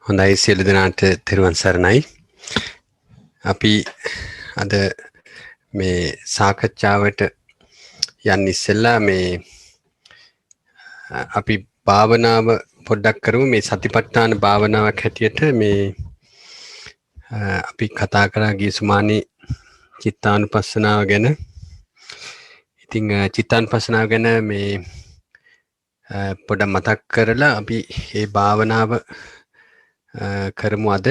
හොඳයි සියලු දෙනාට තෙරුවන් සරණයි. අපි අද මේ සාකච්ඡාවට යන්න ඉස්සෙල්ලා මේ අපි භාවනාව පොඩ්ඩක් කරමු. මේ සතිපට්ඨාන භාවනාවක් හැටියට මේ අපි කතා කරා ගිය සුමානේ චිත්තානුපස්සනාව ගැන. ඉතින් චිත්තානුපස්සනාව ගැන මේ පොඩ්ඩක් මතක් කරලා අපි මේ භාවනාව කරමු අද.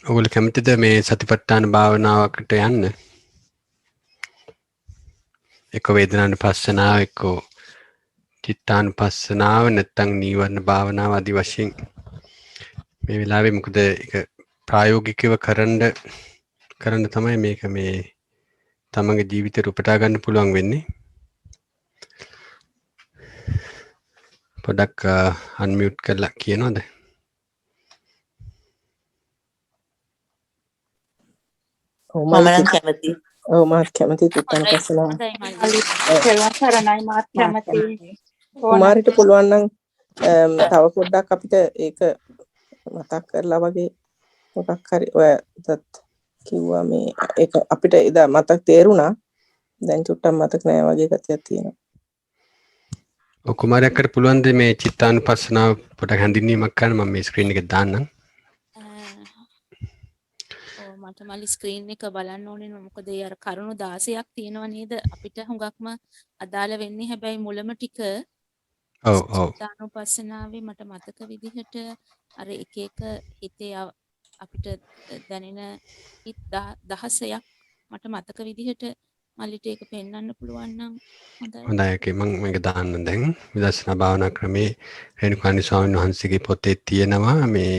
ඔයගොල්ලෝ කැමතිද මේ සතිපට්ඨාන භාවනාවකට යන්න? එක්ක වේදනානුපස්සනාව, එක්ක චිත්තානුපස්සනාව, නැත්නම් නීවරණ භාවනාව ආදී වශයෙන් මේ වෙලාවේ මොකද ඒක ප්‍රායෝගිකව කරන්න තමයි මේක මේ තමන්ගේ ජීවිතේ උපුටා ගන්න පුළුවන් වෙන්නේ. පොඩක් අන්මියුට් කරලා කියනවද? මම නම් කැමති. ඔව් මාත් කැමති චිත්තානුපස්සනාව. කුමාරිට පුළුවන් නම් තව පොඩ්ඩක් අපිට ඒක මතක් කරලා වගේ මොකක් හරි ඔයත් කිව්වා මේ ඒක අපිට එදා මතක් තේරුණා. දැන් චුට්ටක් මතක නෑ වගේ කතියක් තියෙනවා. ඔව් කුමාරයකට පුළුවන් ද මේ චිත්තානුපස්සනාව පොඩක් හැඳින්වීමක් කරන්න? මම මේ ස්ක්‍රීන් එක දාන්නම්. මට මල්ලි ස්ක්‍රීන් එක බලන්න ඕනේ මොකද ඒ අර කරුණු 16ක් තියෙනව නේද අපිට හුඟක්ම අදාළ වෙන්නේ. හැබැයි මුලම ටික චිත්තානුපස්සනාවේ මට මතක විදිහට අර එක එක හිතේ අපිට දැනෙන 16ක් මට මතක විදිහට මල්ලිට ඒක පෙන්වන්න පුළුවන් නම් හොඳයි. හොඳයි. ඒකේ මම මේක දාන්න දැන්. විදර්ශනා භාවනා ක්‍රමේ රේණුකාණි ස්වාමීන් වහන්සේගේ පොතේ තියෙනවා මේ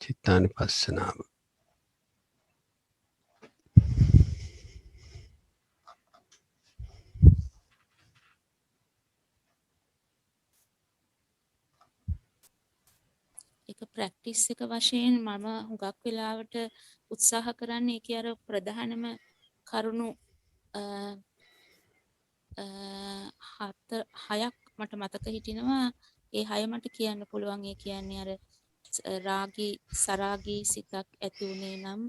චිත්තානුපස්සනාව. ඒක ප්‍රැක්ටිස් එක වශයෙන් මම හුඟක් වෙලාවට උත්සාහ කරන්නේ ඒකේ අර ප්‍රධානම කරුණු 6ක් මට මතක හිටිනවා. ඒ 6 මට කියන්න පුළුවන්. ඒ කියන්නේ අර රාගී සරාගී සිතක් ඇති උනේ නම්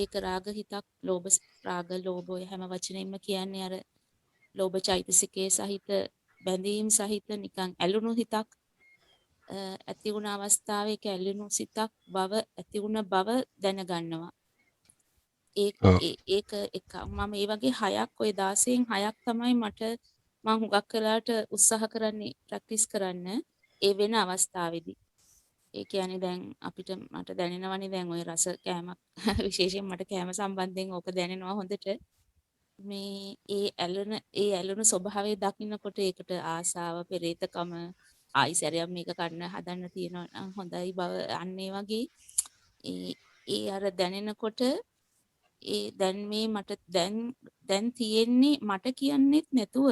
ඒක රාග හිතක්. ලෝභ රාග ලෝභ ඔය හැම වචනෙින්ම කියන්නේ අර ලෝභ චෛතසිකයේ සහිත බැඳීම් සහිත නිකන් ඇලුණු හිතක් ඇති වුණ අවස්ථාවේ ඒක ඇලුණු සිතක් බව ඇති වුණ බව දැනගන්නවා. ඒක එක මම මේ වගේ 6ක් ඔය 16න් 6ක් තමයි මම හුඟක් වෙලාවට උත්සාහ කරන්නේ ප්‍රැක්ටිස් කරන්න ඒ වෙන අවස්ථාවේදී. ඒ කියන්නේ දැන් අපිට මට දැනෙනවනේ දැන් ওই රස කෑමක් විශේෂයෙන් මට කෑම සම්බන්ධයෙන් ඕක දැනෙනවා හොඳට. මේ ඒ ඇලුණු ස්වභාවය දකින්නකොට ඒකට ආසාව පෙරේතකම ආයිසරයක් මේක කන්න හදන්න තියෙනවා නම් හොඳයි බව අන්නේ වගේ ඒ අර දැනෙනකොට ඒ දැන් මේ මට දැන් තියෙන්නේ මට කියන්නෙත් නැතුව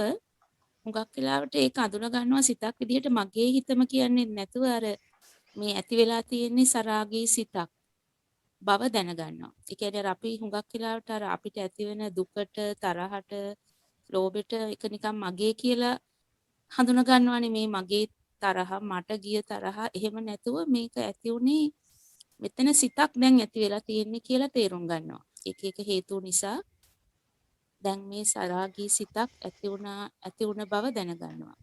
හුඟක් වෙලාවට ඒක අඳුන ගන්නවා සිතක් විදිහට මගේ හිතම කියන්නේ නැතුව අර මේ ඇති වෙලා තියෙන්නේ සරාගී සිතක් බව දැනගන්නවා. ඒ කියන්නේ අපි හුඟක් වෙලාවට අර අපිට ඇති වෙන දුකට තරහට ලෝභෙට ඒක නිකන් මගේ කියලා හඳුන ගන්නවානේ. මේ මගේ තරහ මට ගිය තරහ එහෙම නැතුව මේක ඇති උනේ මෙතන සිතක් දැන් ඇති වෙලා තියෙන්නේ කියලා තේරුම් ගන්නවා. එක හේතු නිසා දැන් මේ සරාගී සිතක් ඇති වුණ බව දැනගන්නවා.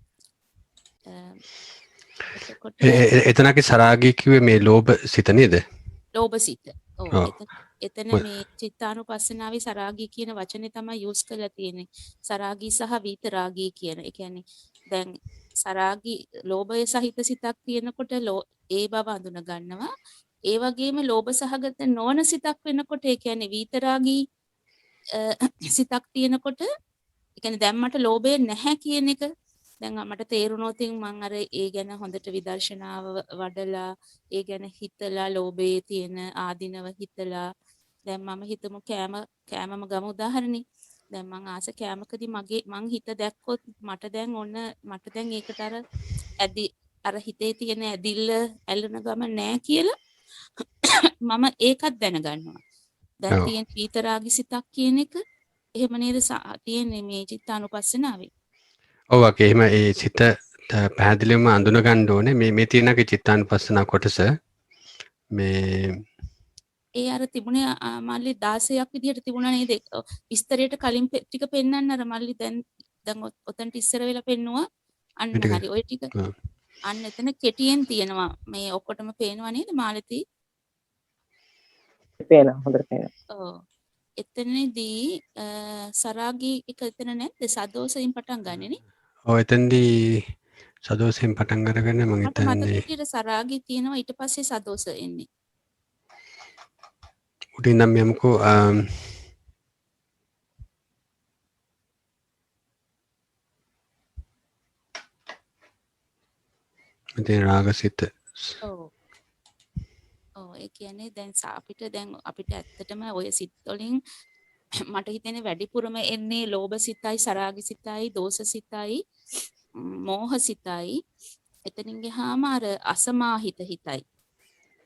එතනගේ සරාගී කිව්වේ මේ ලෝභ සිත නේද? ලෝභ සිත. ඔව්. එතන මේ චිත්තානුපස්සනාවේ සරාගී කියන වචනේ තමයි යූස් කරලා තියෙන්නේ. සරාගී සහ විතරාගී කියන. ඒ කියන්නේ දැන් සරාගී ලෝභය සහිත සිතක් තියෙනකොට ඒ බව අඳුන ගන්නවා. ඒ වගේම ලෝභ සහගත නොවන සිතක් වෙනකොට ඒ කියන්නේ විතරාගී සිතක් තියෙනකොට ඒ කියන්නේ දැන් මට ලෝභය නැහැ කියන එක දැන් මට තේරුණොත් මම අර ඒ ගැන හොඳට විදර්ශනාව වඩලා ඒ ගැන හිතලා ලෝභයේ තියෙන ආධිනව හිතලා දැන් මම හිතමු කෑමම ගමු උදාහරණේ. දැන් මං ආස කෑමකදී මං හිත දැක්කොත් මට දැන් ඒකට අර හිතේ තියෙන ඇදිල්ල ඇලුන ගම නෑ කියලා මම ඒකත් දැනගන්නවා. දැන් තියෙන විතරාගි සිතක් කියන එක එහෙම නේද තියෙන්නේ මේ චිත්තානුපස්සනාවේ. ඔව් වගේ එහෙම ඒ සිත පැහැදිලිවම අඳුන ගන්න ඕනේ. මේ තියෙනගේ චිත්තානුපස්සනා කොටස මේ ඒ අර තිබුණේ මල්ලි 16ක් විදිහට තිබුණා නේද? විස්තරයට කලින් ටික පෙන්වන්න අර මල්ලි දැන් ඔතනට ඉස්සර වෙලා පෙන්නුවා. අන්න මේ ටික හරි. ওই ටික අන්න එතන කෙටියෙන් තියෙනවා. මේ ඔක්කොටම පේනවා නේද මාලති? පේනවා හොඳට පේනවා. ඔව්. එතනදී සරාගී එක එතන නැද්ද? සදෝසයෙන් පටන් ගන්නෙ නේ? ඔව් එතෙන්දී සදෝසෙන් පටන් අරගෙන මම මට මතක හිතන්නේ විදිහට සරාගී තියෙනවා ඊට පස්සේ සදෝස එන්නේ. උඩින් නම් යමුකෝ මෙතන රාගසිත ඔව්. ඔව් ඒ කියන්නේ දැන් අපිට ඇත්තටම ඔය සිත් වලින් මට හිතෙන්නේ වැඩිපුරම එන්නේ ලෝභ සිතයි, සරාගි සිතයි, දෝෂ සිතයි, මෝහ සිතයි. එතනින් ගියාම අර අසමාහිත හිතයි.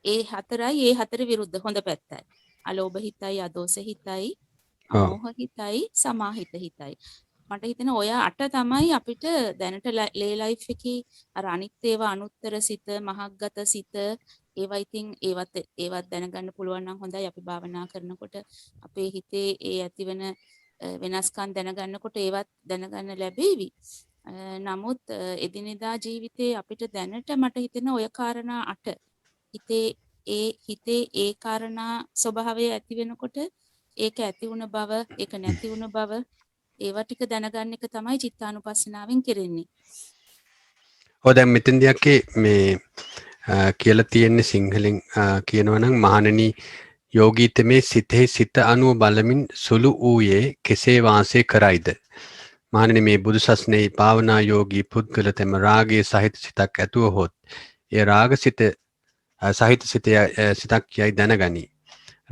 ඒ හතර විරුද්ධ හොඳ පැත්තයි. අලෝභ හිතයි, අදෝෂ හිතයි, අමෝහ හිතයි, සමාහිත හිතයි. මට හිතෙන ඔය 8 තමයි අපිට දැනට ලේ ලයිෆ් එකේ අර අනිත් ඒවා අනුත්තර සිත, මහග්ගත සිත ඒවා ඉතින් ඒවත් දැනගන්න පුළුවන් නම් හොඳයි. අපි භාවනා කරනකොට අපේ හිතේ ඒ ඇතිවන වෙනස්කම් දැනගන්නකොට ඒවත් දැනගන්න ලැබෙවි. නමුත් එදිනෙදා ජීවිතේ අපිට දැනට මට හිතෙන ඔය කාරණා 8 හිතේ ඒ කාරණා ස්වභාවය ඇති වෙනකොට ඒක ඇති වුණ බව, ඒක නැති වුණ බව ඒවා ටික දැනගන්න එක තමයි චිත්තානුපස්සනාවෙන් කෙරෙන්නේ. ඔව් දැන් මෙතෙන්දී යකේ මේ කියලා තියෙන්නේ සිංහලෙන් කියනවා නම් මහණෙනි යෝගීතමේ සිතෙහි සිත අනුව බලමින් සුළු ඌයේ කෙසේ වාසය කරයිද මහණෙනි මේ බුදුසසුනේ භාවනා යෝගී පුද්ගල තෙම රාගයේ සහිත සිතක් ඇතුව හොත් ඒ රාගසිත සහිත සිතක් යයි දැනගනි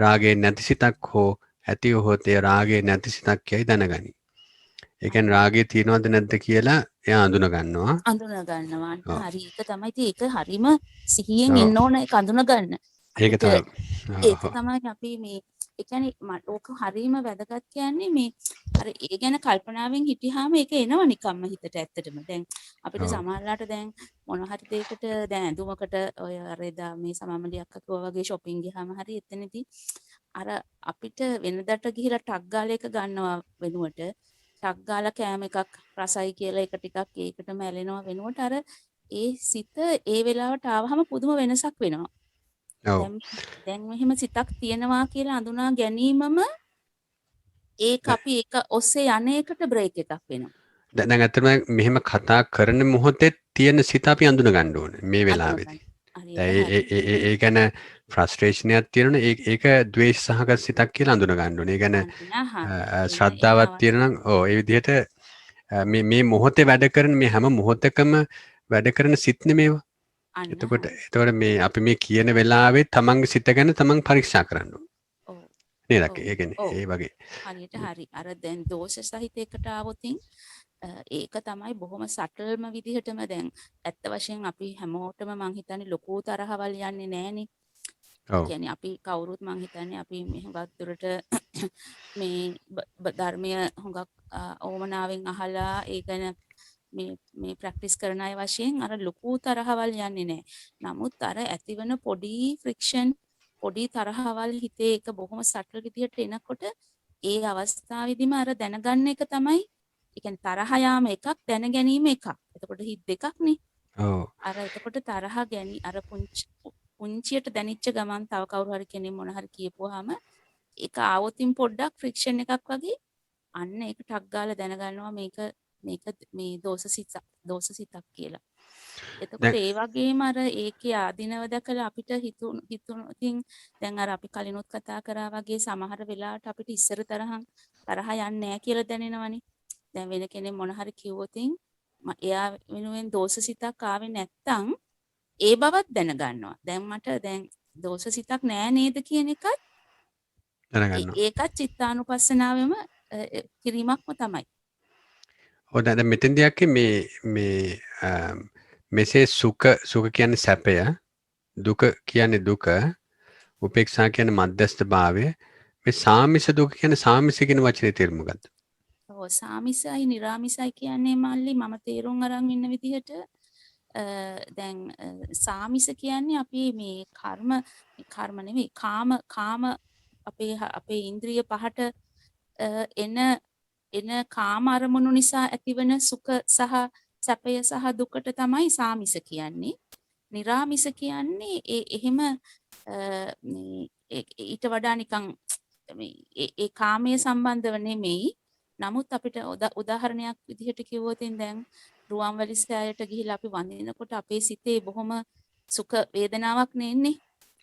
රාගයේ නැති සිතක් හෝ ඇති හොත් ඒ රාගයේ නැති සිතක් යයි දැනගනි ඒ කියන්නේ රාගය තියනවද නැද්ද කියලා එයා අඳුන ගන්නවා හරි ඒක තමයි ඒක හරිම සිහියෙන් ඉන්න ඕන ඒක අඳුන ගන්න. ඒක තමයි අපි මේ ඒ කියන්නේ ඕක හරිම වැදගත් කියන්නේ මේ අර ඒ ගැන කල්පනාවෙන් හිටියාම ඒක එනවා නිකම්ම හිතට ඇත්තටම. දැන් අපිට සමහරලාට දැන් මොන හරි දෙයකට දැන් ඇඳුමකට ඔය අර එදා මේ සමමලියක් අක්කෝ වගේ shopping ගියාම හරි එතනදී අර අපිට වෙනදට ගිහිලා ටක් ගාලා එක ගන්නවා වෙනුවට ටක් ගාලා කෑම එකක් රසයි කියලා එක ටිකක් ඒකටම ඇලෙනවා වෙනුවට අර ඒ සිත ඒ වෙලාවට ආවහම පුදුම වෙනසක් වෙනවා. දැන් මෙහෙම සිතක් තියෙනවා කියලා අඳුනා ගැනීමම ඒක අපි ඒක ඔස්සේ යන්නේකට බ්‍රේක් එකක් වෙනවා. දැන් අතන මෙහෙම කතා කරන මොහොතේ තියෙන සිත අපි අඳුන ගන්න ඕනේ මේ වෙලාවේදී. ඒ ගැන ෆ්‍රස්ට්‍රේෂන් එකක් තියෙනවනේ ඒක ද්වේෂ සහගත සිතක් කියලා අඳුන ගන්න ඕනේ. ඒ ගැන ශ්‍රද්ධාවක් තියෙනවා නම් ඒ විදිහට මේ මොහොතේ වැඩ කරන මේ හැම මොහොතකම වැඩ කරන සිත් නෙමේවා. එතකොට මේ අපි මේ කියන වෙලාවේ තමන්ගේ සිත ගැන තමන් පරීක්ෂා කරන්න ඕනේ. නේද? ඒ කියන්නේ ඒ වගේ. හරියට හරි. අර දැන් දෝෂ සහිත එකට ආවොතින් ඒක තමයි බොහොම සටල්ම විදිහටම දැන් ඇත්ත වශයෙන් අපි හැමෝටම මං හිතන්නේ ලොකු තරහවල් යන්නේ නැහනේ. කියන්නේ අපි කවුරුත් මං හිතන්නේ අපි මේ හුඟක් දුරට මේ ධර්මය හුඟක් ඕමනාවෙන් අහලා ඒ ගැන මේ ප්‍රැක්ටිස් කරන අය වශයෙන් අර ලොකු තරහවල් යන්නේ නැහැ. නමුත් අර ඇතිවන පොඩි ෆ්‍රික්ෂන් පොඩි තරහවල් හිතේ එක බොහොම සටල් විදිහට එනකොට ඒ අවස්ථාවේදීම අර දැනගන්න එක තමයි ඒ කියන්නේ තරහ යාම එකක් දැන ගැනීම එකක්. එතකොට හිත දෙකක් නේ. අර එතකොට තරහ ගැනි අර පුංචියට දැනිච්ච ගමන් තව කවුරු හරි කෙනෙක් මොන හරි කියපුවාම ඒක ආවොතින් පොඩ්ඩක් ෆ්‍රික්ෂන් එකක් වගේ අන්න ඒක ටක් ගාලා දැනගන්නවා මේක මේ දෝෂ සිතක් කියලා. එතකොට ඒ වගේම අර ඒකේ ආධිනව දැකලා අපිට හිතුණින් දැන් අර අපි කලිනුත් කතා කරා වගේ සමහර වෙලාවට අපිට ඉස්සර තරහ යන්නේ නැහැ කියලා දැනෙනවනේ. දැන් වෙන කෙනෙක් මොන හරි කිව්වොතින් එයා වෙනුවෙන් දෝෂ සිතක් ආවේ නැත්තම් ඒ බවත් දැනගන්නවා. දැන් මට දැන් දෝෂ සිතක් නෑ නේද කියන එකත් දැනගන්නවා. ඒකත් චිත්තානුපස්සනාවෙම කිරීමක්ම තමයි. ඔව් දැන් මෙතෙන්දී යකේ මේ මෙසේ සුඛ කියන්නේ සැපය, දුක කියන්නේ දුක, උපේක්ෂා කියන්නේ මධ්‍යස්ථ භාවය, මේ සාමිස දුක කියන්නේ සාමිස කියන වචනේ තේරුම ගත්තා. සාමිසයි නිරාමිසයි කියන්නේ මල්ලි මම තේරුම් අරන් ඉන්න විදිහට දැන් සාමිස කියන්නේ අපි මේ කර්ම නෙවෙයි කාම අපේ ඉන්ද්‍රිය පහට එන කාම අරමුණු නිසා ඇතිවන සුඛ සහ සැපය සහ දුකට තමයි සාමිස කියන්නේ. නිරාමිස කියන්නේ එහෙම ඊට වඩා නිකන් ඒ කාමයේ සම්බන්ධව නෙමෙයි. නමුත් අපිට උදාහරණයක් විදිහට කිව්වොත් දැන් රුවන්වැලි සෑයට ගිහිල්ලා අපි වඳිනකොට අපේ සිතේ බොහොම සුඛ වේදනාවක් නෙන්නේ.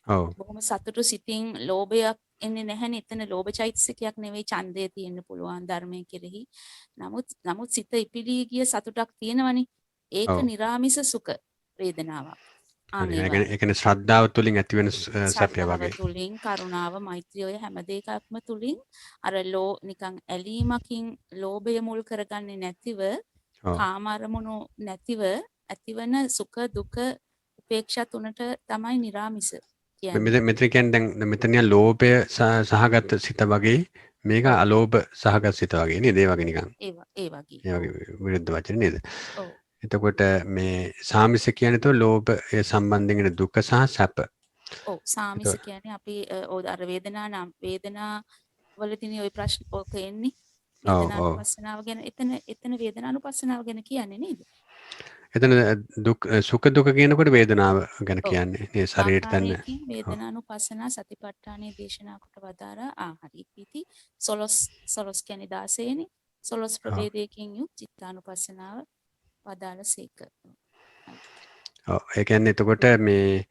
ඔව්. බොහොම සතුටු සිතින් ලෝභයක් එන්නේ නැහැනේ. එතන ලෝභ චෛතසිකයක් නෙවෙයි ඡන්දය තියෙන්න පුළුවන් ධර්මයේ කෙරෙහි. නමුත් සිත ඉපිලී ගිය සතුටක් තියෙනවනේ. ඒක ඔව්. නිරාමිස සුඛ වේදනාවක්. හරි. ඒ කියන්නේ ශ්‍රද්ධාව තුළින් ඇතිවෙන සැපය ශ්‍රද්ධාව වගේ. තුලින් කරුණාව මෛත්‍රිය ඔය හැම දෙයක්ම තුලින් අර නිකන් ඇලීමකින් ලෝභය මුල් කරගන්නේ නැතිව ඔව්. කාම අරමුණු නැතිව ඇතිවන සුඛ දුක උපේක්ෂා තුනට තමයි නිරාමිස කියන්නේ. මෙතන කියන්නේ දැන් මෙතන ලෝභය සහගත සිත වගේ මේක අලෝභ සහගත සිත වගේ නේද? ඒ වගේ නිකන්. ඒ වගේ. ඒ වගේ විරුද්ධ වචන නේද? ඔව්. එතකොට මේ සාමිස කියන්නේ તો ලෝභය සම්බන්ධයෙන් එන දුක සහ සැප. ඔව් සාමිස කියන්නේ අපි අර වේදනා වලදී ওই ප්‍රශ්න ඔක එන්නේ. වේදනානුපස්සනාව ගැන එතන වේදනානුපස්සනාව ගැන කියන්නේ නේද? එතන සුඛ දුක කියනකොට වේදනාව ගැන කියන්නේ නේ ශරීරයට දැනෙන. ආකාරයකින් වේදනානුපස්සනා සතිපට්ඨානයේ දේශනා කොට වදාරා හරි ඉති 16 කියන්නේ 16 නේ 16 ප්‍රභේදයකින් යුත් චිත්තානුපස්සනාව වදාළසේක. ඔව් ඒ කියන්නේ එතකොට මේ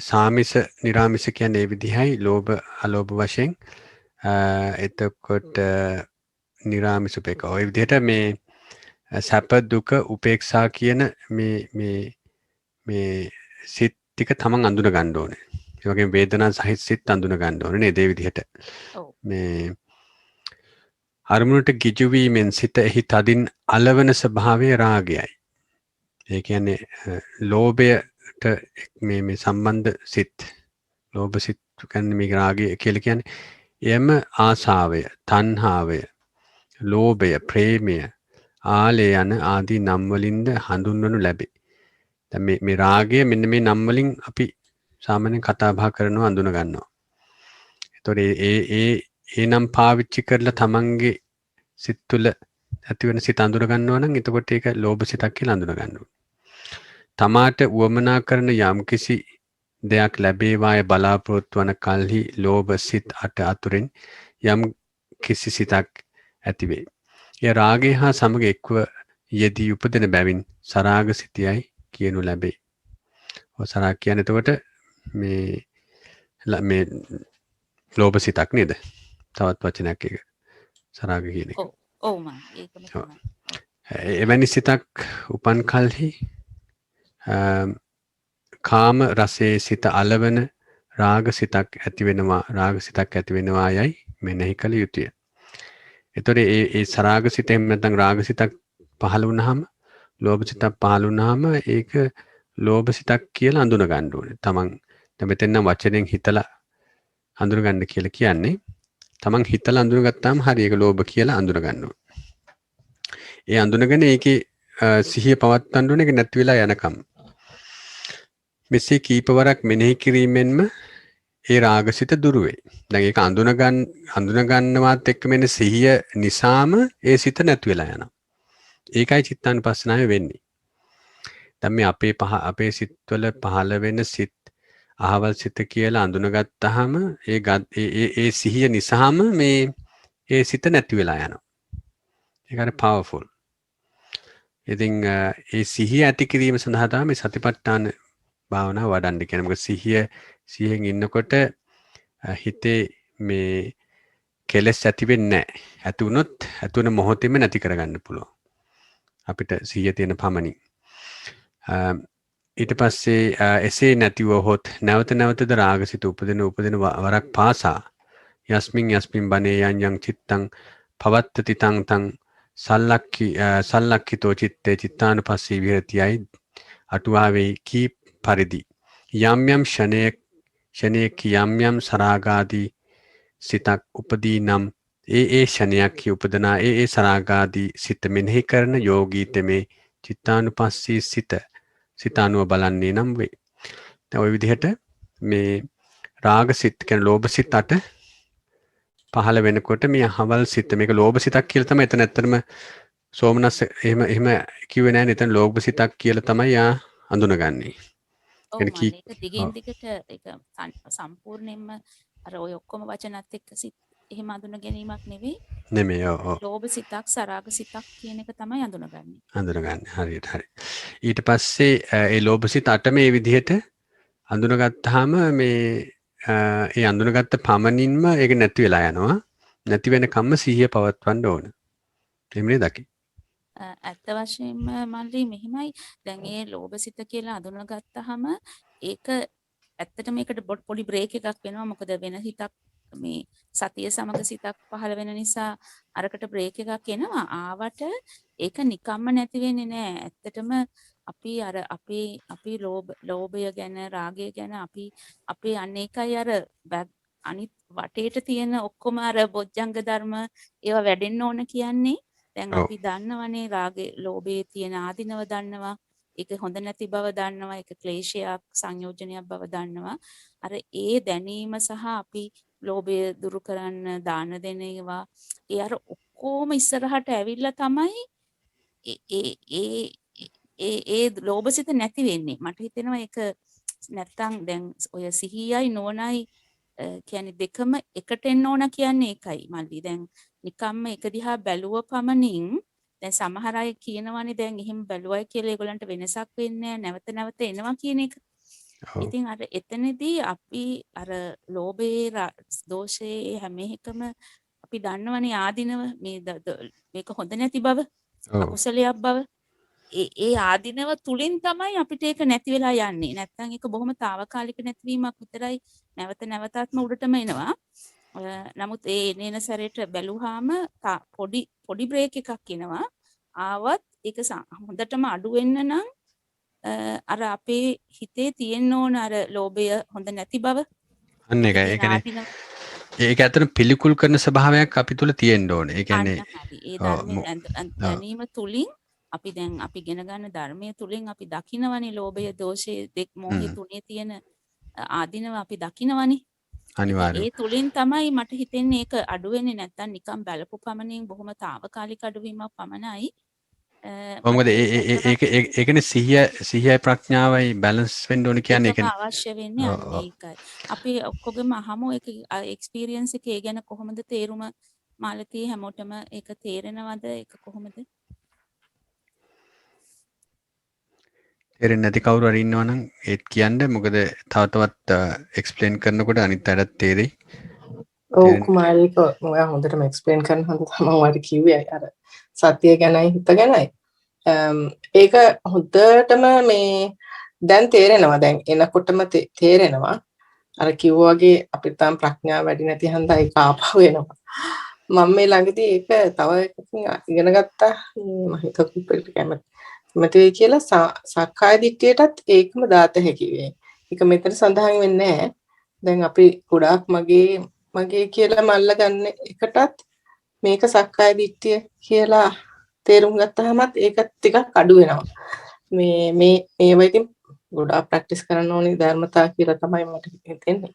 සාමිස නිරාමිස කියන්නේ ඒ විදිහයි ලෝභ අලෝභ වශයෙන් එතකොට නිරාමිස උපේක්ෂා ඔය විදිහට මේ සැප දුක උපේක්ෂා කියන මේ සිත් ටික තමන් අඳුන ගන්න ඕනේ. ඒ වගේම වේදනා සහිත සිත් අඳුන ගන්න ඕනේ නේද? ඒ විදිහට. මේ අරමුණට ගිජු වීමෙන් සිත එහි තදින් අලවන ස්වභාවය රාගයයි. ඒ කියන්නේ ලෝභයට මේ සම්බන්ධ සිත් ලෝභ සිත් කියන්නේ මේ රාගය කියලා කියන්නේ එයම ආසාවය, තණ්හාවය, ලෝභය, ප්‍රේමය, ආලය යන ආදී නම් වලින්ද හඳුන්වනු ලැබේ. දැන් මේ රාගය මෙන්න මේ නම් වලින් අපි සාමාන්‍යයෙන් කතා බහ කරනවා අඳුන ගන්නවා. ඒතකොට ඒ නම් පාවිච්චි කරලා තමන්ගේ සිත් තුළ ඇති වෙන සිත අඳුන ගන්නවා නම් එතකොට ඒක ලෝභ සිතක් කියලා අඳුන ගන්නවා. තමාට උවමනා කරන යම්කිසි දෙයක් ලැබේවාය බලාපොරොත්තු වන කල්හි ලෝභ සිත් අතුරෙන් යම් කිසි සිතක් ඇතිවේ. එය රාගය හා සමග එක්ව යෙදී උපදින බැවින් සරාග සිතයයි කියනු ලැබේ. සරාග කියන්නේ එතකොට මේ ලෝභ සිතක් නේද? තවත් වචනයක් ඒක සරාග කියන එක. ඔව් මම ඒකම තමයි. එවැනි සිතක් උපන් කල්හි කාම රසයේ සිත අලවන රාග සිතක් ඇති වෙනවා යයි මෙනෙහි කළ යුතුය. එතකොට ඒ සරාග සිතෙන් නැත්නම් රාග සිතක් පහළ වුණාම ලෝභ සිතක් පහළ වුණාම ඒක ලෝභ සිතක් කියලා අඳුන ගන්න ඕනේ. තමන් දැන් මෙතෙන් නම් වචනෙන් හිතලා අඳුන ගන්න කියලා කියන්නේ. තමන් හිතලා අඳුනගත්තාම හරි ඒක ලෝභ කියලා අඳුන ගන්න ඕනේ. ඒ අඳුනගෙන ඒකේ සිහිය පවත්වන්න ඕනේ. ඒක නැති වෙලා යනකම්. මෙසේ කීපවරක් මෙනෙහි කිරීමෙන්ම ඒ රාගසිත දුරු වේ. දැන් ඒක අඳුන ගන්නවත් එක්ක මෙන්න සිහිය නිසාම ඒ සිත නැති වෙලා යනවා. ඒකයි චිත්තානුපස්සනාවේ වෙන්නේ. දැන් මේ අපේ සිත්වල පහළ වෙන සිත් අහවල් සිත කියලා අඳුනගත්තාම ඒ සිහිය නිසාම ඒ සිත නැති වෙලා යනවා. ඒක හරි පවර්ෆුල්. ඉතින් ඒ සිහිය ඇති කිරීම සඳහා තමයි මේ සතිපට්ඨාන භාවනාව වඩන්න කියන්නේ. මොකද සිහියෙන් ඉන්නකොට හිතේ මේ කෙලෙස් ඇති වෙන්නේ නැහැ. ඇති වුණොත් ඇති වෙන මොහොතේම නැති කරගන්න පුළුවන්. අපිට සිහිය තියෙන පමණින්. ඊට පස්සේ එසේ නැතිව හොත් නැවතද රාගසිත උපදින වරක් පාසා යස්මින් බනේ යං චිත්තං පවත්තති තං සල්ලක්ඛිතෝ චිත්තේ චිත්තානුපස්සී විහෙරතියයි අටුවාවේ කී පරිදි යම් ෂණයක යම් සරාගාදී සිතක් උපදී නම් ඒ ෂණයක් උපදනා ඒ සරාගාදී සිත මෙනෙහි කරන යෝගීත මේ චිත්තානුපස්සී සිත අනුව බලන්නේ නම් වේ. දැන් ওই විදිහට මේ රාග සිත් කියන ලෝභ සිත් 8 පහළ වෙනකොට මේ අහවල් සිත් මේක ලෝභ සිතක් කියලා තමයි එතන ඇත්තටම සෝමනස්ස එහෙම කිව්වේ නැහැ නේ. එතන ලෝභ සිතක් කියලා තමයි යා අඳුනගන්නේ. ඔව් يعني මල්ලි ඒක දිගින් දිගට ඒක සම්පූර්ණයෙන්ම අර ඔය ඔක්කොම වචනත් එක්ක සිත් එහෙම අඳුන ගැනීමක් නෙවෙයි. නෙමෙයි. ඔව්. ලෝභ සිතක් සරාග සිතක් කියන එක තමයි අඳුනගන්නේ. අඳුනගන්නේ. හරියට හරි. ඊට පස්සේ ඒ ලෝභ සිත 8 මේ විදිහට අඳුනගත්තාම මේ ඒ අඳුනගත්ත පමණින්ම ඒක නැති වෙලා යනවා. නැති වෙනකම්ම සිහිය පවත්වන්න ඕන. එහෙමනේ දකි. ඇත්ත වශයෙන්ම මල්ලි මෙහිමයි දැන් ඒ ලෝභ සිත කියලා අඳුනගත්තාම ඒක ඇත්තටම මේකට පොඩි බ්‍රේක් එකක් වෙනවා. මොකද වෙන හිතක් මේ සතිය සමග සිතක් පහළ වෙන නිසා අරකට බ්‍රේක් එකක් එනවා. ආවට ඒක නිකම්ම නැති වෙන්නේ නෑ. ඇත්තටම අපි අර අපි ලෝභය ගැන රාගය ගැන අපි අනේකයි අර අනිත් වටේට තියෙන ඔක්කොම අර බොජ්ජංග ධර්ම ඒවා වැඩෙන්න ඕන කියන්නේ. දැන් අපි දන්නවනේ රාගේ ලෝභයේ තියෙන ආධිනව දන්නවා. ඒක හොඳ නැති බව දන්නවා. ඒක ක්ලේශයක් සංයෝජනයක් බව දන්නවා. අර ඒ දැනීම සහ අපි ලෝභය දුරු කරන්න දාන දෙන ඒවා ඒ අර ඔක්කොම ඉස්සරහට ඇවිල්ලා තමයි ඒ ලෝභසිත නැති වෙන්නේ. මට හිතෙනවා ඒක නැත්තම් දැන් ඔය සිහියයි නෝනයි කියන්නේ දෙකම එකට එන්න ඕන කියන්නේ ඒකයි මල්ලි. දැන් නිකම්ම එක දිහා බැලුව පමණින් දැන් සමහර අය කියනවානේ දැන් එහෙම බැලුවයි කියලා ඒගොල්ලන්ට වෙනසක් වෙන්නේ නැවත නැවත එනවා කියන එක. ඉතින් අර එතනදී අපි අර ලෝභයේ දෝෂයේ හැම එකම අපි දන්නවනේ ආධිනව මේක හොඳ නැති බව අකුසලයක් බව ඒ ආධිනව තුලින් තමයි අපිට ඒක නැති වෙලා යන්නේ. නැත්තම් ඒක බොහොම తాවකාලික නැතිවීමක් විතරයි. නැවත නැවතත්ම උඩටම එනවා. නමුත් ඒ එනේන සැරේට බැලුවාම පොඩි බ්‍රේක් එකක් එනවා. ආවත් ඒක හොඳටම අඩු වෙන්න නම් අර අපේ හිතේ තියෙන්න ඕන අර ලෝභය හොඳ නැති බව. අන්න ඒකයි. ඒ කියන්නේ ඒක ඇත්තට පිළිකුල් කරන ස්වභාවයක් අපි තුල තියෙන්න ඕනේ. ඒ කියන්නේ ඒ ධර්මයේ දැනීම තුලින් අපි ඉගෙන ගන්න ධර්මයේ තුලින් අපි දකිනවනේ ලෝභය, දෝෂය, මෝහය තුනේ තියෙන ආධිනව අපි දකිනවනේ. අනිවාර්යයෙන්. ඒ තුලින් තමයි මට හිතෙන්නේ ඒක අඩු වෙන්නේ නැත්තම් නිකන් බලපු පමණින් බොහොම తాවකාලික අඩුවීමක් පමණයි. මොකද ඒකනේ සිහියයි ප්‍රඥාවයි බැලන්ස් වෙන්න ඕනේ කියන්නේ ඒකනේ. අවශ්‍ය වෙන්නේ අන්න ඒකයි. අපි ඔක්කොගෙම අහමු ඒක එක්ස්පීරියන්ස් එකේ ගැන කොහොමද තේරුම මාලතී හැමෝටම ඒක තේරෙනවද ඒක කොහොමද? තේරෙන්නේ නැති කවුරු හරි ඉන්නවා නම් ඒත් කියන්න. මොකද තවත් එක්ස්ප්ලেইন කරනකොට අනිත් අයටත් තේරෙයි. ඔව් කුමාරික ඔයා හොඳටම එක්ස්ප්ලেইন කරන හන්ද තමයි ඔයාට කිව්වේ අර සත්‍ය ගැනයි හිත ගැනයි. ඒක හොඳටම මේ දැන් තේරෙනවා. දැන් එනකොටම තේරෙනවා. අර කිව්වා වගේ අපිට තාම ප්‍රඥාව වැඩි නැති හන්දා ඒක ආපහු එනවා. මම මේ ළඟදී ඒක තව එකකින් ඉගෙන ගත්තා. මම හිතුවා කැමති වෙයි කියලා සක්කාය දිට්ඨියටත් ඒකම දාත හැකි වෙයි. ඒක මෙතන සඳහන් වෙන්නේ නැහැ. දැන් අපි ගොඩාක් මගේ කියලා මල්ල ගන්න එකටත් මේක සක්කාය දිට්ඨිය කියලා තේරුම් ගත්තාමත් ඒක ටිකක් අඩු වෙනවා. මේවා ඉතින් ගොඩාක් ප්‍රැක්ටිස් කරන්න ඕනේ ධර්මතා කියලා තමයි මට හිතෙන්නේ.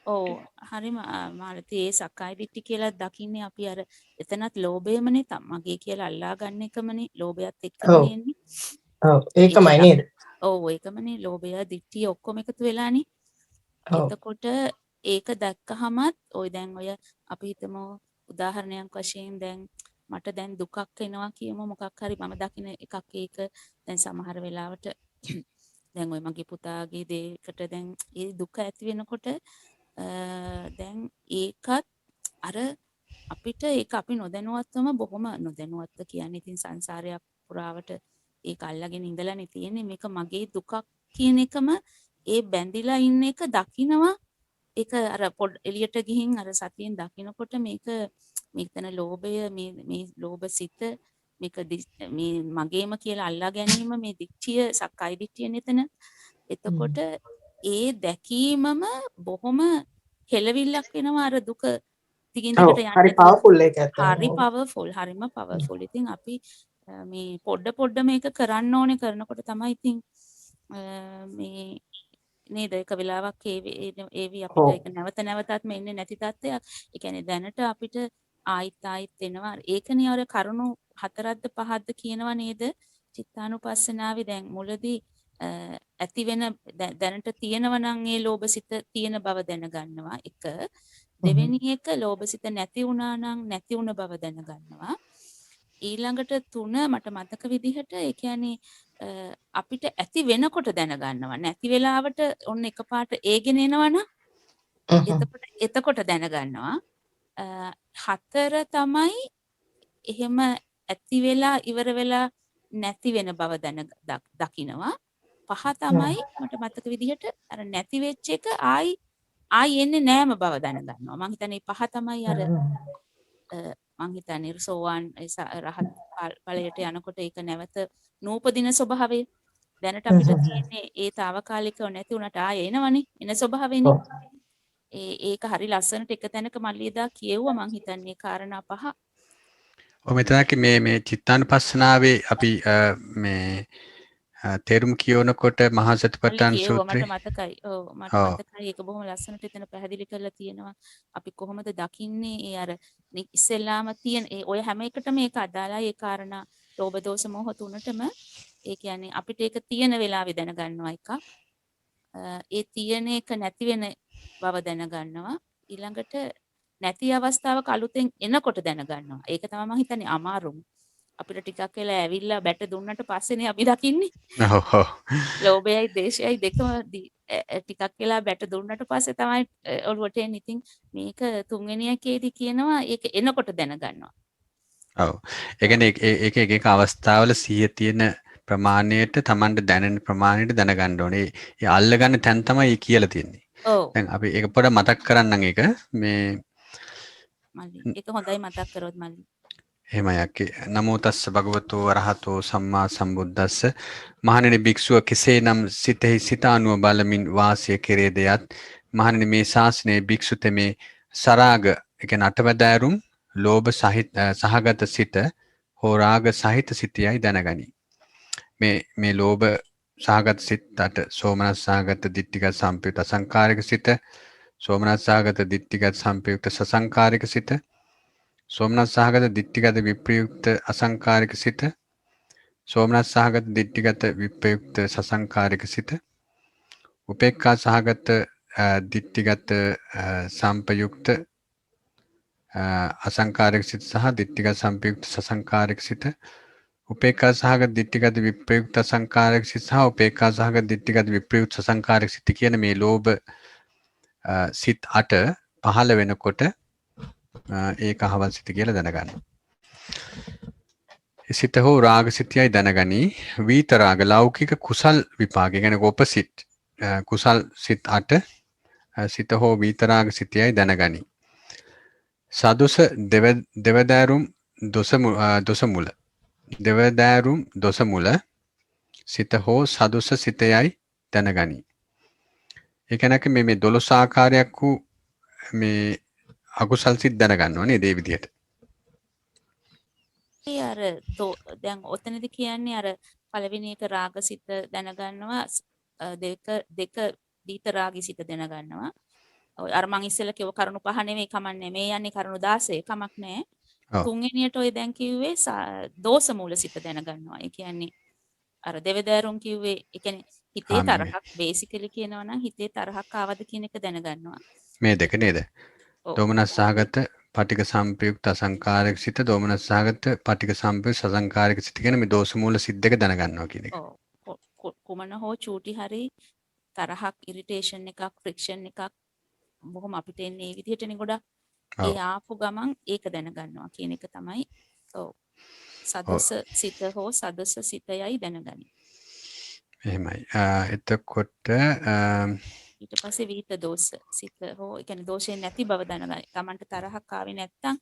ඔව් හරිම මාළතී ඒ සක්කාය දිට්ඨි කියලා දකින්නේ අපි අර එතනත් ලෝභයමනේ මගේ කියලා අල්ලා ගන්න එකමනේ ලෝභයත් එක්කමනේ එන්නේ. ඔව් ඒකමයි නේද? ඔව් ඒකමනේ ලෝභය දිට්ඨිය ඔක්කොම එකතු වෙලානේ. එතකොට ඒක දැක්කහමත් දැන් අපි හිතමු උදාහරණයක් වශයෙන් දැන් මට දැන් දුකක් එනවා කියමු මොකක් හරි මම දකින එකක් ඒක දැන් සමහර වෙලාවට දැන් මගේ පුතාගේ දෙයකට දැන් ඒ දුක ඇති වෙනකොට දැන් ඒකත් අර අපිට ඒක අපි නොදැනුවත්වම බොහොම නොදැනුවත්ව කියන්නේ ඉතින් සංසාරයක් පුරාවට ඒක අල්ලගෙන ඉඳලානේ තියෙන්නේ මේක මගේ දුකක් කියන එකම ඒ බැඳිලා ඉන්න එක දකිනවා ඒක අර පොඩ් එළියට ගිහින් අර සතියෙන් දකිනකොට මෙතන ලෝභය මේ ලෝභ සිත මේක මේ මගේම කියලා අල්ලා ගැනීම මේ දික්තිය සක්කාය දිට්ඨිය නෙතන. එතකොට ඒ දැකීමම බොහොම කෙලවිල්ලක් වෙනවා අර දුක දිගින් දිගට ඔව් යන්නේ හරි නැතුව පවර්ෆුල් ඒක ඇත්තටම. හරි ඔව්. පවර්ෆුල් හරිම පවර්ෆුල්. ඉතින් අපි මේ පොඩ මේක කරන්න ඕනේ කරනකොට තමයි ඉතින් මේ නේද එක වෙලාවක් ඒවි අපිට ඔව්. ඒක නැවත නැවතත් මෙන්නේ නැති තත්ත්වයක්. ඒ කියන්නේ දැනට අපිට ආයිත් එනවා. ඒකනේ අර කරුණු 4ක්ද 5ක්ද කියනවා නේද? චිත්තානුපස්සනාවේ දැන් මුලදී ඇති වෙන දැනට තියෙනවා නම් ඒ ලෝභසිත තියෙන බව දැනගන්නවා. එක දෙවෙනි එක ලෝභසිත නැති වුණා නම් නැති වුණ බව දැනගන්නවා. ඊළඟට 3 මට මතක විදිහට ඒ කියන්නේ අපිට ඇති වෙනකොට දැනගන්නවා. නැති වෙලාවට ඔන්න එකපාරට ඒගෙන එනවනම් එතකොට දැනගන්නවා. 4 තමයි එහෙම ඇති වෙලා ඉවර වෙලා නැති වෙන බව දකිනවා. 5 තමයි මට මතක විදිහට අර නැති වෙච්ච එක ආයි එන්නේ නෑම බව දැනගන්නවා. මං හිතන්නේ 5 තමයි අර මං හිතන්නේ සෝවාන් රහත් ඵලයට යනකොට ඒක නැවත නූපදින ස්වභාවය. දැනට අපිට තියෙන්නේ ඒ తాවකාලිකව නැති වුණාට ආයෙ එනවනේ. එන ස්වභාවයනේ. ඒක හරි ලස්සනට එක තැනක මල්ලියදා කියෙව්වා මං හිතන්නේ කාරණා 5. ඔය මෙතනක මේ චිත්තානුපස්සනාවේ අපි මේ තේරුම් කියවනකොට මහා මල්ලි සතිපට්ඨාන කියෙව්වා මට සූත්‍රේ මතකයි. ඔව් මට ඔව් මතකයි ඒක බොහොම ලස්සනට එතන පැහැදිලි කරලා තියෙනවා. අපි කොහොමද දකින්නේ ඒ අර ඉස්සෙල්ලාම තියෙන ඒ ඔය හැම එකටම ඒක අදාළයි ඒ කාරණා ලෝභ දෝෂ මොහ තුනටම. ඒ කියන්නේ අපිට ඒක තියෙන වෙලාවේ දැනගන්නවා එකක්. ඒ තියෙන එක නැති වෙන බව දැනගන්නවා. ඊළඟට නැති අවස්ථාවක අලුතෙන් එනකොට දැනගන්නවා. ඒක තමයි මම හිතන්නේ අමාරුම. අපිට ටිකක් වෙලා ඇවිල්ලා බැට දුන්නට පස්සේනේ අපි දකින්නේ. ඔව් ඔව් ලෝභයයි දේශයයි දෙකම ටිකක් වෙලා බැට දුන්නට පස්සේ තමයි ඔළුවට එන්නේ. ඉතින් මේක තුන්වෙනි එකේදී කියනවා ඒක එනකොට දැනගන්නවා. ඔව් ඒ කියන්නේ ඒක එක අවස්ථාවල සිහිය තියෙන ප්‍රමාණයට Tamanට දැනෙන ප්‍රමාණයට දැනගන්න ඕනේ. ඒ අල්ලගන්න තැන් තමයි කියලා තියෙන්නේ. ඔව් දැන් අපි ඒක පොඩ්ඩක් මතක් කරන්නම් ඒක මේ මල්ලි. ඒක හොඳයි මතක් කරොත් මල්ලි. එහෙමයි අක්කේ. නමෝ තස්ස භගවතෝ අරහතෝ සම්මා සම්බුද්දස්ස. මහණෙනි භික්ෂුව කෙසේනම් සිතෙහි සිතානුව බලමින් වාසය කෙරේදයත් මහණෙනි මේ ශාසනයේ භික්ෂුතෙමේ සරාග ඒ කියන්නේ අටවැදෑරුම් ලෝභ සහගත සිත හෝ රාග සහිත සිතයයි දැනගනි. මේ ලෝභ සහගත සිතට සෝමනස් සහගත දිට්ඨිගත සම්පයුක්ත අසංකාරික සිත සෝමනස් සහගත දිට්ඨිගත සම්පයුක්ත සසංකාරික සිත සෝමනස් සහගත දිට්ඨිගත විප්‍රයුක්ත අසංකාරික සිත සෝමනස් සහගත දිට්ඨිගත විප්‍රයුක්ත සසංකාරික සිත උපේක්ඛා සහගත දිට්ඨිගත සම්පයුක්ත අසංකාරික සිත සහ දිට්ඨිගත සම්පයුක්ත සසංකාරික සිත උපේක්ඛා සහගත දිට්ඨිගත විප්‍රයුක්ත අසංකාරික සිත සහ උපේක්ඛා සහගත දිට්ඨිගත විප්‍රයුක්ත සසංකාරික සිත කියන මේ ලෝභ සිත් 8 පහළ වෙනකොට ඒක අහවල් සිත කියලා දැනගන්න. සිත හෝ රාග සිතයයි දැනගනි. වීත රාග ලෞකික කුසල් විපාක කියන්නේ ඔපොසිට් කුසල් සිත් 8 සිත හෝ වීත රාග සිතයයි දැනගනි. සදුස දෙවදාරුම් දොස මුල දෙවදාරුම් දොස මුල සිත හෝ සදුස සිතයයි දැනගනි. ඒ කියන්නේ මේ 12 ආකාරයක් වූ මේ අකුසල් සිත් දැනගන්නවා නේද මේ විදිහට. අර දැන් ඔතනදි කියන්නේ අර පළවෙනි එක රාගසිත දැනගන්නවා දෙක දීත රාගී සිත දැනගන්නවා. අර මං ඉස්සෙල්ලා කිව්ව කරුණු 5 නෙමෙයි කමන්නේ මේ යන්නේ කරුණු 16 කමක් නැහැ. තුන්වෙනියට ඔය දැන් කිව්වේ දෝෂ මූල සිත දැනගන්නවා. ඒ කියන්නේ අර දෙවදාරුම් කිව්වේ ඒ කියන්නේ හිතේ තරහක් බේසිකලි කියනවා නම් හිතේ තරහක් ආවද කියන එක දැනගන්නවා. මේ දෙක නේද? දෝමනස් සහගත පටික සම්පයුක්ත අසංකාරික සිත දෝමනස් සහගත පටික සම්පයුක්ත සසංකාරික සිත කියන මේ දෝෂ මූල සිත් දෙක දැනගන්නවා කියන එක. කුමන හෝ චූටි හරි තරහක් ඉරිටේෂන් එකක් ෆ්‍රික්ෂන් එකක් බොහොම අපිට එන්නේ මේ විදිහටනේ ගොඩක්. ඒ ආපු ගමන් ඒක දැනගන්නවා කියන එක තමයි සදස සිත හෝ සදස සිතයයි දැනගනි. එහෙමයි. එතකොට ඊට පස්සේ විහිත දෝෂ සිත හෝ ඒ කියන්නේ දෝෂයෙන් නැති බව දැනගනි. Tamanට තරහක් ආවේ නැත්තම්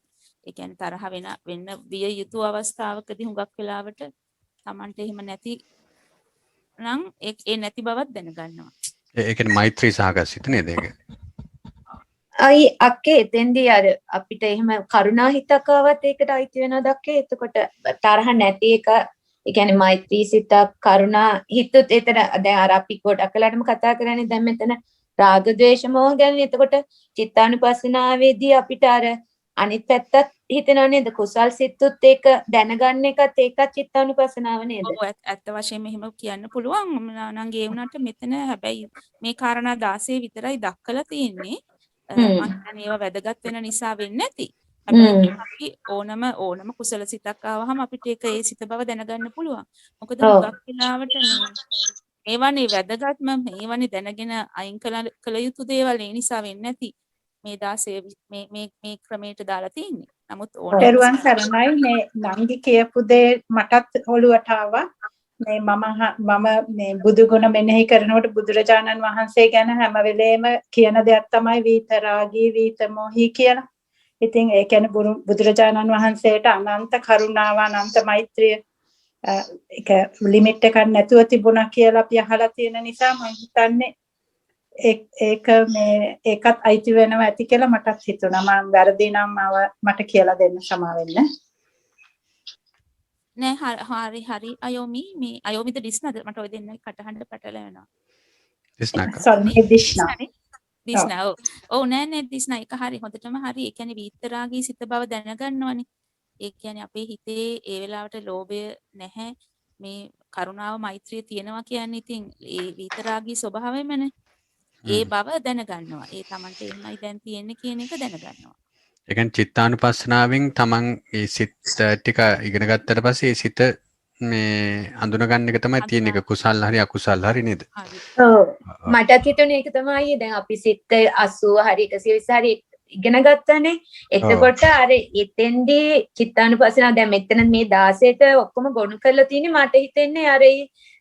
ඒ කියන්නේ තරහ වෙන්න විය යුතු අවස්ථාවකදී හුඟක් වෙලාවට Tamanට එහෙම නැති නම් ඒ නැති බවත් දැනගන්නවා. ඒ කියන්නේ මෛත්‍රී සහගත සිත නේද ඒක? අයි අක්කේ එතෙන්දී අර අපිට එහෙම කරුණා හිතක් ආවත් ඒකට අයිති වෙනවද අක්කේ? එතකොට තරහ නැති එක ඒ කියන්නේ මෛත්‍රී සිතක් කරුණා හිතුත් එතන දැන් අර අපි ගොඩක් කලටම කතා කරන්නේ දැන් මෙතන රාග ද්වේෂ මොහ ගැන. එතකොට චිත්තානුපස්සනාවේදී අපිට අර අනිත් පැත්තත් හිතෙනව නේද? කුසල් සිතුත් ඒක දැනගන්න එකත් ඒකත් චිත්තානුපස්සනාව නේද? ඔව් ඇත්ත වශයෙන්ම එහෙම කියන්න පුළුවන්. නංගි ඒ වුණාට මෙතන හැබැයි මේ කාරණා 16 විතරයි දක්වලා තියෙන්නේ. මම හිතන්නේ ඒවා වැදගත් වෙන නිසා වෙන්නේ නැති. හැබැයි අපි ඕනම කුසල සිතක් ආවහම අපිට ඒක ඒ සිත බව දැනගන්න පුළුවන්. මොකද හුඟක් වෙලාවට මේවනේ වැදගත්ම මේවනේ දැනගෙන අයින් කළ යුතු දේවල් ඒ නිසා වෙන්නේ නැති. මේ 16 මේ ක්‍රමයට දාලා තියෙන්නේ. නමුත් දරුවන් සරණයි මේ නංගි කියපු දේ මටත් ඔළුවට ආවා. මේ මම මේ බුදු ගුණ මෙනෙහි කරනකොට බුදුරජාණන් වහන්සේ ගැන හැම වෙලේම කියන දෙයක් තමයි විතරාගී විතමෝහි කියලා. ඉතින් ඒ කියන්නේ බුදුරජාණන් වහන්සේට අනන්ත කරුණාව අනන්ත මෛත්‍රිය ඒක ලිමිට් එකක් නැතුව තිබුණා කියලා අපි අහලා තියෙන නිසා මම හිතන්නේ ඒක මේ ඒකත් අයිති වෙනවා ඇති කියලා මටත් හිතුණා. මම වැරදි නම් මට කියලා දෙන්න සමා වෙන්න. නෑ හරි අයෝමි මේ අයෝමිද ඩිස්නද මට ඔය දෙන්න කටහඬ පැටලෙනවා. ඩිස්නා ඔව් නෑ ඩිස්නා එක හරි හොඳටම හරි. ඒ කියන්නේ විතරාගී සිත බව දැනගන්නවනේ. ඒ කියන්නේ අපේ හිතේ ඒ වෙලාවට ලෝභය නැහැ. මේ කරුණාව මෛත්‍රිය තියෙනවා කියන්නේ ඉතින් ඒ විතරාගී ස්වභාවයමනේ. ඒ බව දැනගන්නවා. ඒ Tamanට එහෙමයි දැන් තියෙන්නේ කියන එක දැනගන්නවා. ඒ කියන්නේ චිත්තානුපස්සනාවෙන් තමන් ඒ සිත ටික ඉගෙන ගත්තට පස්සේ ඒ සිත මේ අඳුන ගන්න එක තමයි තියෙන එක. කුසල් හරි අකුසල් හරි නේද? ඔව්. මටත් හිතුනේ ඒක තමයි. දැන් අපි සිත 80 හරි 120 හරි ඉගෙන ගත්තනේ. එතකොට අර එතෙන්දී චිත්තානුපස්සනාව දැන් මෙතන මේ 16ට ඔක්කොම ගොනු කරලා තියෙන්නේ මට හිතෙන්නේ අර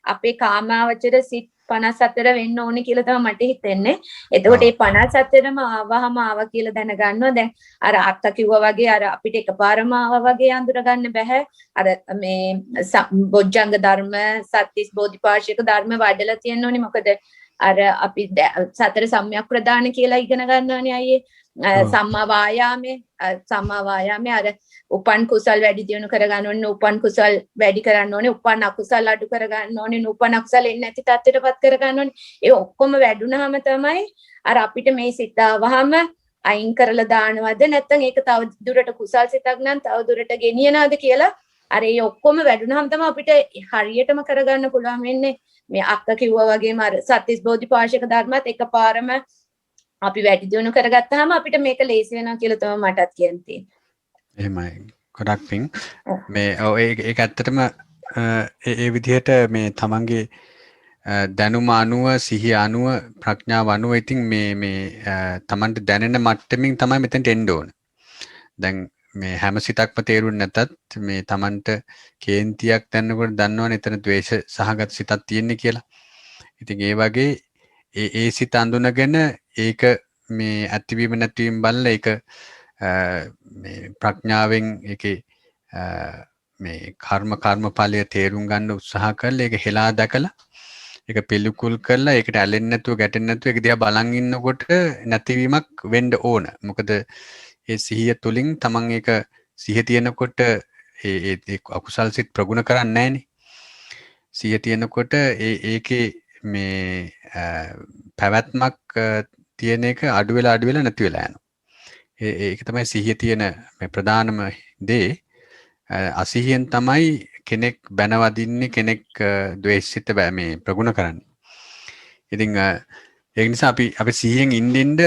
අපේ කාමාවචර සිත් 54 වෙන්න ඕනේ කියලා තමයි මට හිතෙන්නේ. එතකොට මේ 54ම ආවහම ආවා කියලා දැනගන්නවා. දැන් අර අක්කා කිව්වා වගේ අර අපිට එකපාරම ආවා වගේ අඳුර ගන්න බෑ. අර මේ බොජ්ජංග ධර්ම, සත්‍තිස් බෝධිපාශික ධර්ම වඩලා තියෙන්න ඕනේ. මොකද අර අපි සතර සම්‍යක් ප්‍රදාන කියලා ඉගෙන ගන්නවානේ අයියේ. සම්මා වායාමේ අර උපන් කුසල් වැඩි දියුණු කරගන්න ඕනේ, උපන් කුසල් වැඩි කරන්න ඕනේ, උපන් අකුසල් අඩු කරගන්න ඕනේ, උපන් අකුසල් එන්නේ නැති තත්ත්වයටපත් කරගන්න ඕනේ. ඒ ඔක්කොම වැඩුණාම තමයි අර අපිට මේ සිත ආවහම අයින් කරලා දානවද නැත්නම් ඒක තව දුරට කුසල් සිතක් නම් තව දුරට ගෙනියනවද කියලා අර ඒ ඔක්කොම වැඩුණාම තමයි අපිට හරියටම කරගන්න පුළුවන් වෙන්නේ. මේ අක්ක කිව්වා වගේම අර සත්‍තිස් බෝධිපාශික ධර්මات එකපාරම අපි වැඩි දියුණු කරගත්තාම අපිට මේක ලේසි වෙනවා කියලා තමයි මටත් කියන්න තියෙන්නේ. එහෙමයි. ගොඩක් පිං. මේ ඒක ඇත්තටම ඒ විදිහට මේ තමන්ගේ දැනුම අනුව සිහිය අනුව ප්‍රඥාව අනුව ඉතින් මේ තමන්ට දැනෙන මට්ටමින් තමයි මෙතනට එන්න ඕන. දැන් මේ හැම සිතක්ම තේරුන්නේ නැතත් මේ තමන්ට කේන්තියක් දැනනකොට දන්නවනේ එතන ද්වේෂ සහගත සිතක් තියෙන්නේ කියලා. ඉතින් ඒ වගේ ඒ සිත අඳුනගෙන ඒක මේ ඇතිවීම නැතිවීම බලලා ඒක මේ ප්‍රඥාවෙන් ඒකේ මේ කර්මඵලය තේරුම් ගන්න උත්සාහ කරලා ඒක හෙලා දැකලා ඒක පිළිකුල් කරලා ඒකට ඇලෙන්නේ නැතුව ගැටෙන්නේ නැතුව ඒක දිහා බලන් ඉන්නකොට නැතිවීමක් වෙන්න ඕන. මොකද ඒ සිහිය තුලින් තමන් ඒක සිහිය තියෙනකොට ඒ අකුසල් සිත් ප්‍රගුණ කරන්නේ නැහනේ. සිහිය තියෙනකොට ඒකේ මේ පැවැත්මක් තියෙන එක අඩු වෙලා නැති වෙලා යනවා. ඒක තමයි සිහිය තියෙන මේ ප්‍රධානම දේ. අසිහියෙන් තමයි කෙනෙක් බැනවදින්නේ කෙනෙක් ද්වේෂිත මේ ප්‍රගුණ කරන්නේ. ඉතින් ඒ නිසා අපි සිහියෙන් ඉන්න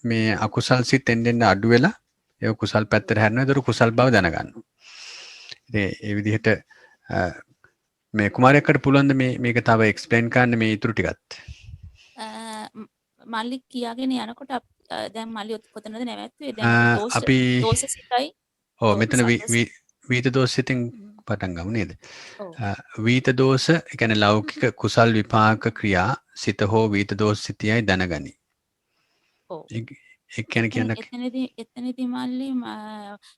මේ අකුසල් සිත් එන්න අඩු වෙලා ඒක කුසල් පැත්තට හැරෙනවා. ඒක කුසල් බව දැනගන්නවා. ඉතින් ඒ විදිහට මේ කුමාරයෙක්ට පුළුවන් ද මේක තව එක්ස්ප්ලেইন කරන්න මේ ඊටු ටිකත්? මල්ලි කියාගෙන යනකොට දැන් මල්ලි කොතනද නැවැත්තුවේ? දැන් දෝෂසිතයි. ඔව් මෙතන වීත දෝෂිතින් පටන් ගමු නේද? වීත දෝෂ කියන්නේ ලෞකික කුසල් විපාක ක්‍රියා සිත හෝ වීත දෝෂ සිතයයි දැනගනි. ඔව්. ඒ කියන්නේ එතනදී මල්ලි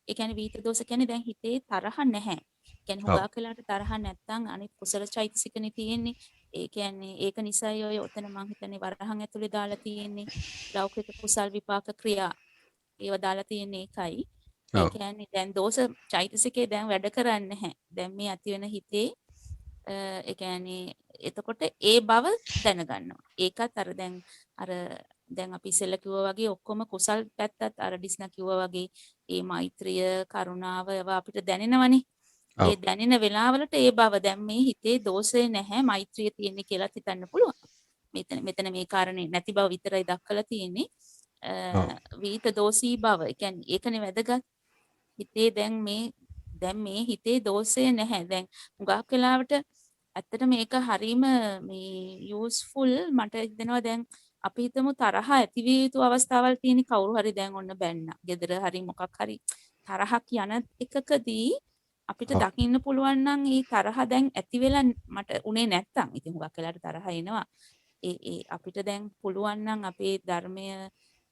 ඒ කියන්නේ වීත දෝෂ කියන්නේ දැන් හිතේ තරහ නැහැ. කියන්නේ හුඟක් වෙලාට තරහ නැත්තම් අනිත් කුසල චෛතසිකනේ තියෙන්නේ. ඒ කියන්නේ ඒක නිසායි ඔය ඔතන මං හිතන්නේ වරහන් ඇතුලේ දාලා තියෙන්නේ ලෞකික කුසල් විපාක ක්‍රියා ඒව දාලා තියෙන එකයි. ඒ කියන්නේ දැන් දෝෂ චෛතසිකේ දැන් වැඩ කරන්නේ නැහැ. දැන් මේ ඇති වෙන හිතේ ඒ කියන්නේ එතකොට ඒ බව දැනගන්නවා. ඒකත් අර දැන් අපි ඉස්සෙල්ලා කිව්වා වගේ ඔක්කොම කුසල් පැත්තත් අර ඩිස්නා කිව්වා වගේ ඒ මෛත්‍රිය කරුණාව ඒවා අපිට දැනෙනවනේ. ඒ දැනෙන වෙලාවලට ඒ බව දැන් මේ හිතේ දෝෂේ නැහැ මෛත්‍රිය තියෙන්නේ කියලා හිතන්න පුළුවන්. මෙතන මේ කාරණේ නැති බව විතරයි දක්වලා තියෙන්නේ. විිත දෝෂී බව. ඒ කියන්නේ ඒකනේ වැදගත්. හිතේ දැන් මේ හිතේ දෝෂය නැහැ. දැන් හුඟක් වෙලාවට ඇත්තට මේක හරීම මේ යූස්ෆුල් මට හිතෙනවා දැන් අපි හිතමු තරහ ඇතිවිය යුතු අවස්ථාවල් තියෙන කවුරු හරි දැන් ඔන්න බැන්නා. gedara හරි මොකක් හරි තරහක් යන එකකදී අපිට දකින්න පුළුවන් නම් මේ තරහ දැන් ඇති වෙලා මට උනේ නැත්තම් ඉතින් හුඟක් වෙලාවට තරහ එනවා. ඒ අපිට දැන් පුළුවන් නම් අපේ ධර්මය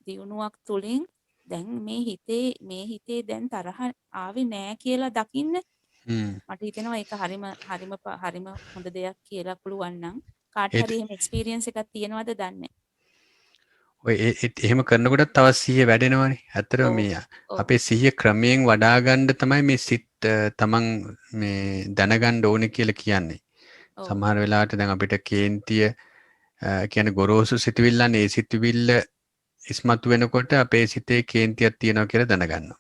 දියුණුවක් තුලින් දැන් මේ හිතේ දැන් තරහ ආවේ නෑ කියලා දකින්න මට හිතෙනවා ඒක හරිම හොඳ දෙයක් කියලා පුළුවන් නම් කාට හරි එහෙම එක්ස්පීරියන්ස් එකක් තියෙනවද දන්නේ ඔය එහෙම කරනකොට තවත් සිහිය වැඩෙනවනේ. ඇත්තටම මේ අපේ සිහිය ක්‍රමයෙන් වඩා ගන්න තමයි මේ සිත් තමන් මේ දැනගන්න ඕනේ කියලා කියන්නේ. සමහර වෙලාවට දැන් අපිට කේන්තිය කියන්නේ ගොරෝසු සිතුවිල්ලන් ඒ සිතුවිල්ල ඉස්මතු වෙනකොට අපේ සිතේ කේන්තියක් තියෙනවා කියලා දැනගන්නවා.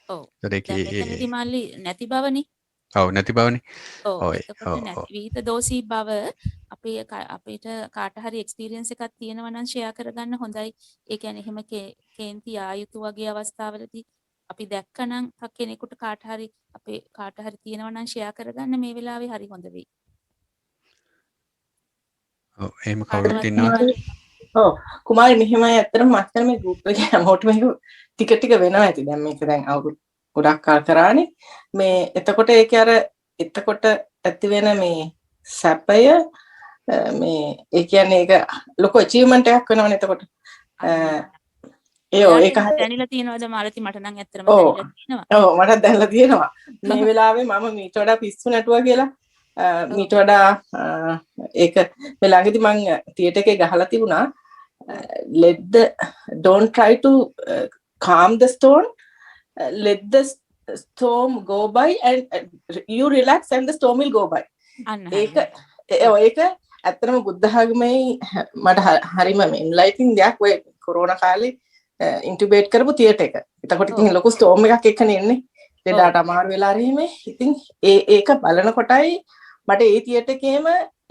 ඔව්. ඒකෙදි මාළි නැති බවනේ. ඔව් නැති බවනේ. ඔව්. එතකොට නැති විහිත දෝෂී බව අපිට කාට හරි එක්ස්පීරියන්ස් එකක් තියෙනවා නම් ෂෙයා කරගන්න හොඳයි. ඒ කියන්නේ එහෙම කේන්ති ආයුතු වගේ අවස්ථාවලදී අපි දැක්කනම් කෙනෙකුට කාට හරි තියෙනවා නම් ෂෙයා කරගන්න මේ වෙලාවේ හරි හොඳ වෙයි. ඔව් එහෙම කවුරුත් ඉන්නවද? ඔව් කුමාරි මෙහෙමයි ඇත්තටම මත්තර මේ ගෲප් එකේ හැමෝටම මේක ටික වෙනවා ඇති. දැන් මේක දැන් අවුරුදු ගොඩක් කාල කරානේ. මේ එතකොට ඒකේ අර එතකොට ඇති වෙන මේ සැපය මේ ඒ කියන්නේ ඒක ලොකු අචීව්මන්ට් එකක් වෙනවනේ එතකොට. ඒක දැනিলা තියෙනවද මාලති මට නම් ඇත්තටම දැනিলা තියෙනවා. ඔව් මටත් දැනලා තියෙනවා. මේ වෙලාවේ මම මීට වඩා පිස්සු නැටුවා කියලා මීට වඩා ඒක මේ ළඟදී මං තියටර් එකේ ගහලා තිබුණා don't try to calm the storm, let the storm go by and you relax and the storm will go by. ඒක ඇත්තටම බුද්ධ ධර්මයේ මට හරිම එන්ලයිටින් දෙයක් ඔය කොරෝනා කාලේ ඉන්ටිබේට් කරපු තියටර් එක. එතකොට ඉතින් ලොකු ස්ටෝම් එකක් එක්කනේ එන්නේ. ලෙඩාට අමාරු වෙලා රෙහිම. ඉතින් ඒක බලනකොටයි මට ඒ තියටර් එකේම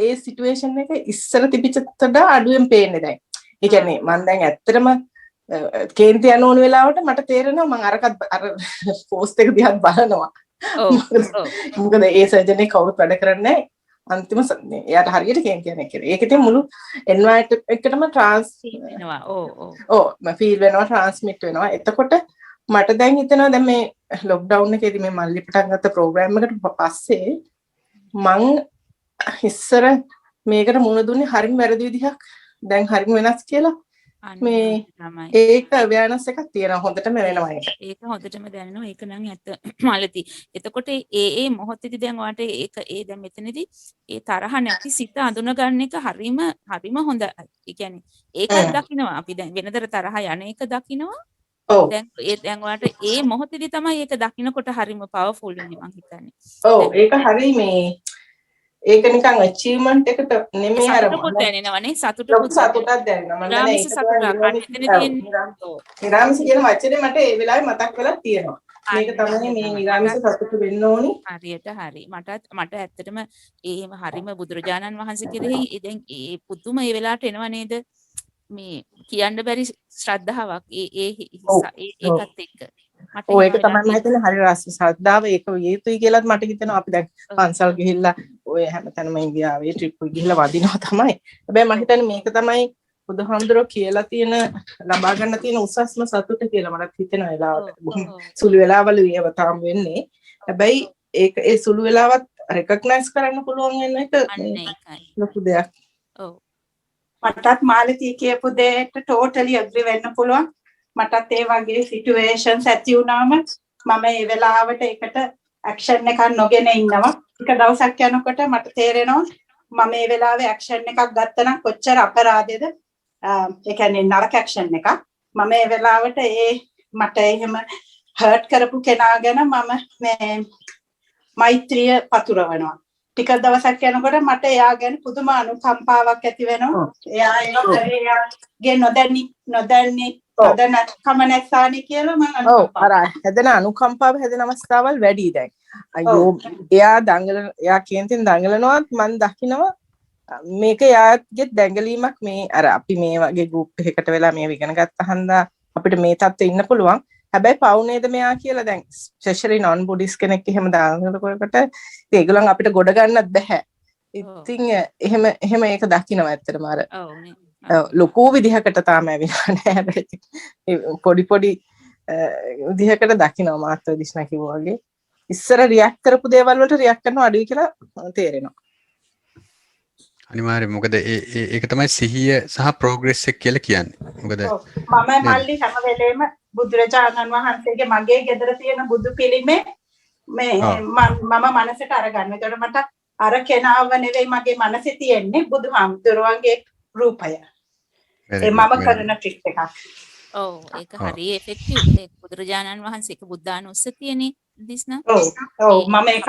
ඒ සිටුේෂන් එක ඉස්සර තිබිච්චට අඩුවෙන් පේන්නේ දැන්. ඒ කියන්නේ මම දැන් ඇත්තටම කේන්ති යන ඕන වෙලාවට මට තේරෙනවා මම අර පෝස්ට් එක දිහා බලනවා. මොකද ඒ සර්ජන් එක කවුරුත් වැඩ කරන්නේ නැහැ. අන්තිම එයාට හරියට කේන්ති යන එක. ඒක ඉතින් මුළු එන්වයරන්මන්ට් එකටම වෙනවා. මම ෆීල් වෙනවා ට්‍රාන්ස්මිට් වෙනවා. එතකොට මට දැන් හිතෙනවා දැන් මේ ලොක්ඩවුන් එකේදී මේ මල්ලි පටන් ගත්ත ප්‍රෝග්‍රෑම් එකට පස්සේ මං ඉස්සර මේකට මුණ දුන්නේ හරිම වැරදි විදිහක් දැන් හරිම වෙනස් කියලා මේ ඒක අවයර්නස් එකක් තියෙනවා හොඳටම වෙනවා ඒක හොඳටම දැනෙනවා ඒක නම් ඇත්ත මාලති එතකොට ඒ මොහොතේදී දැන් ඔයාලට ඒ දැන් මෙතනදී ඒ තරහ නැති සිත අඳුන ගන්න එක හරිම හොඳයි ඒ කියන්නේ ඒකත් දකින්නවා අපි දැන් වෙනතර තරහ යන එක දකින්නවා දැන් ඔයාලට ඒ මොහොතේදී තමයි ඒක දකින්නකොට හරිම පවර්ෆුල් වෙන්නේ මං හිතන්නේ ඒක හරි මේ ඒක නිකන් අචීව්මන්ට් එකට නෙමෙයි අර සතුටක් දැනෙනවනේ සතුටක් දැනෙනවා මම දැන් ඒක සතුටක් නිරාමිස කියන වචනේ මට ඒ වෙලාවේ මතක් වෙලා තියෙනවා මේක තමයි මේ නිරාමිස සතුට වෙන්න ඕනි හරියට හරි මට ඇත්තටම එහෙම හරිම බුදුරජාණන් වහන්සේ කෙරෙහි දැන් ඒ පුදුම ඒ වෙලාවට එනවා නේද මේ කියන්න බැරි ශ්‍රද්ධාවක් ඒකත් එක්ක ඒක තමයි මම හිතන්නේ හරි රස ශ්‍රද්ධාව ඒක වේතුයි කියලාත් මට හිතෙනවා අපි දැන් පන්සල් ගිහිල්ලා ඔය හැමතැනම ඉන්දියාවේ ට්‍රිප් එක ගිහිල්ලා වදිනවා තමයි. හැබැයි මම හිතන්නේ මේක තමයි බුදුහාමුදුරුවෝ කියලා තියෙන ලබා ගන්න තියෙන උසස්ම සතුට කියලා මට හිතෙනවා වෙලාවට. සුළු වෙලාවල ඒව තාම වෙන්නේ. හැබැයි ඒක ඒ සුළු වෙලාවත් රෙකග්නයිස් කරන්න පුළුවන් වෙන එක ලොකු දෙයක්. ඔව්. මටත් මාලති කියපු දෙයට ටෝටලි අග්‍රී වෙන්න පුළුවන්. මටත් ඒ වගේ සිටුේෂන්ස් ඇති වුණාම මම ඒ වෙලාවට ඒකට ඇක්ෂන් එකක් නොගෙන ඉන්නවා. එක දවසක් යනකොට මට තේරෙනවා මම මේ වෙලාවේ ඇක්ෂන් එකක් ගත්තනම් කොච්චර අපරාධයද. ඒ කියන්නේ නරක ඇක්ෂන් එකක්. මම මේ වෙලාවට මට එහෙම හර්ට් කරපු කෙනා ගැන මම මේ මෛත්‍රිය පතුරවනවා. ටික දවසක් යනකොට මට එයා ගැන පුදුම අනුකම්පාවක් ඇති වෙනවා. එයා ඒක කරේ එයාගේ නොදැන්නේ කම නැස්සානේ කියලා මම අර හැදෙන අනුකම්පාව හැදෙන අවස්ථාවල් වැඩි දැන්. අයියෝ එයා කේන්තින් දඟලනවත් මම දකිනවා මේක යාගේ දැඟලීමක් මේ අර අපි මේ වගේ ගෲප් එකකට වෙලා මේ ඉගෙන ගත්ත හන්දා අපිට මේ තත්ත්වෙ ඉන්න පුළුවන්. හැබැයි පව් නේද මෙයා කියලා දැන් ස්පෙෂලි non බුද්දිස් කෙනෙක් එහෙම දානකොට ඒගොල්ලන් අපිට ගොඩ ගන්නත් බෑ. ඉතින් එහෙම ඒක දකිනවා ඇත්තටම අර ලොකු විදිහකට තාම ඇවිල්ලා නැහැ. හැබැයි පොඩි විදිහකට දකිනවා මාත්‍ර දිස්නා කිව්වා වගේ. ඉස්සර රියැක්ට් කරපු දේවල් වලට රියැක්ට් කරනවා අඩුයි කියලා තේරෙනවා. අනිවාර්යයෙන් මොකද ඒක තමයි සිහිය සහ ප්‍රෝග්‍රස් එක කියලා කියන්නේ. මොකද මම මල්ලි හැම වෙලේම බුදුරජාණන් වහන්සේගේ මගේ ගෙදර තියෙන බුදු පිළිමේ මේ මම මනසට අරගන්න. ඒකට මට අර කෙනාව නෙවෙයි මගේ මනසේ තියෙන්නේ බුදුහාමුදුරුවන්ගේ රූපය. ඒ මම කරන ට්‍රික් එකක්. ඔව් ඒක හරිය ඉෆෙක්ටිව්. ඒ බුදුරජාණන් වහන්සේක බුද්ධානුස්සතියනේ දිස්නා. ඔව් මම ඒක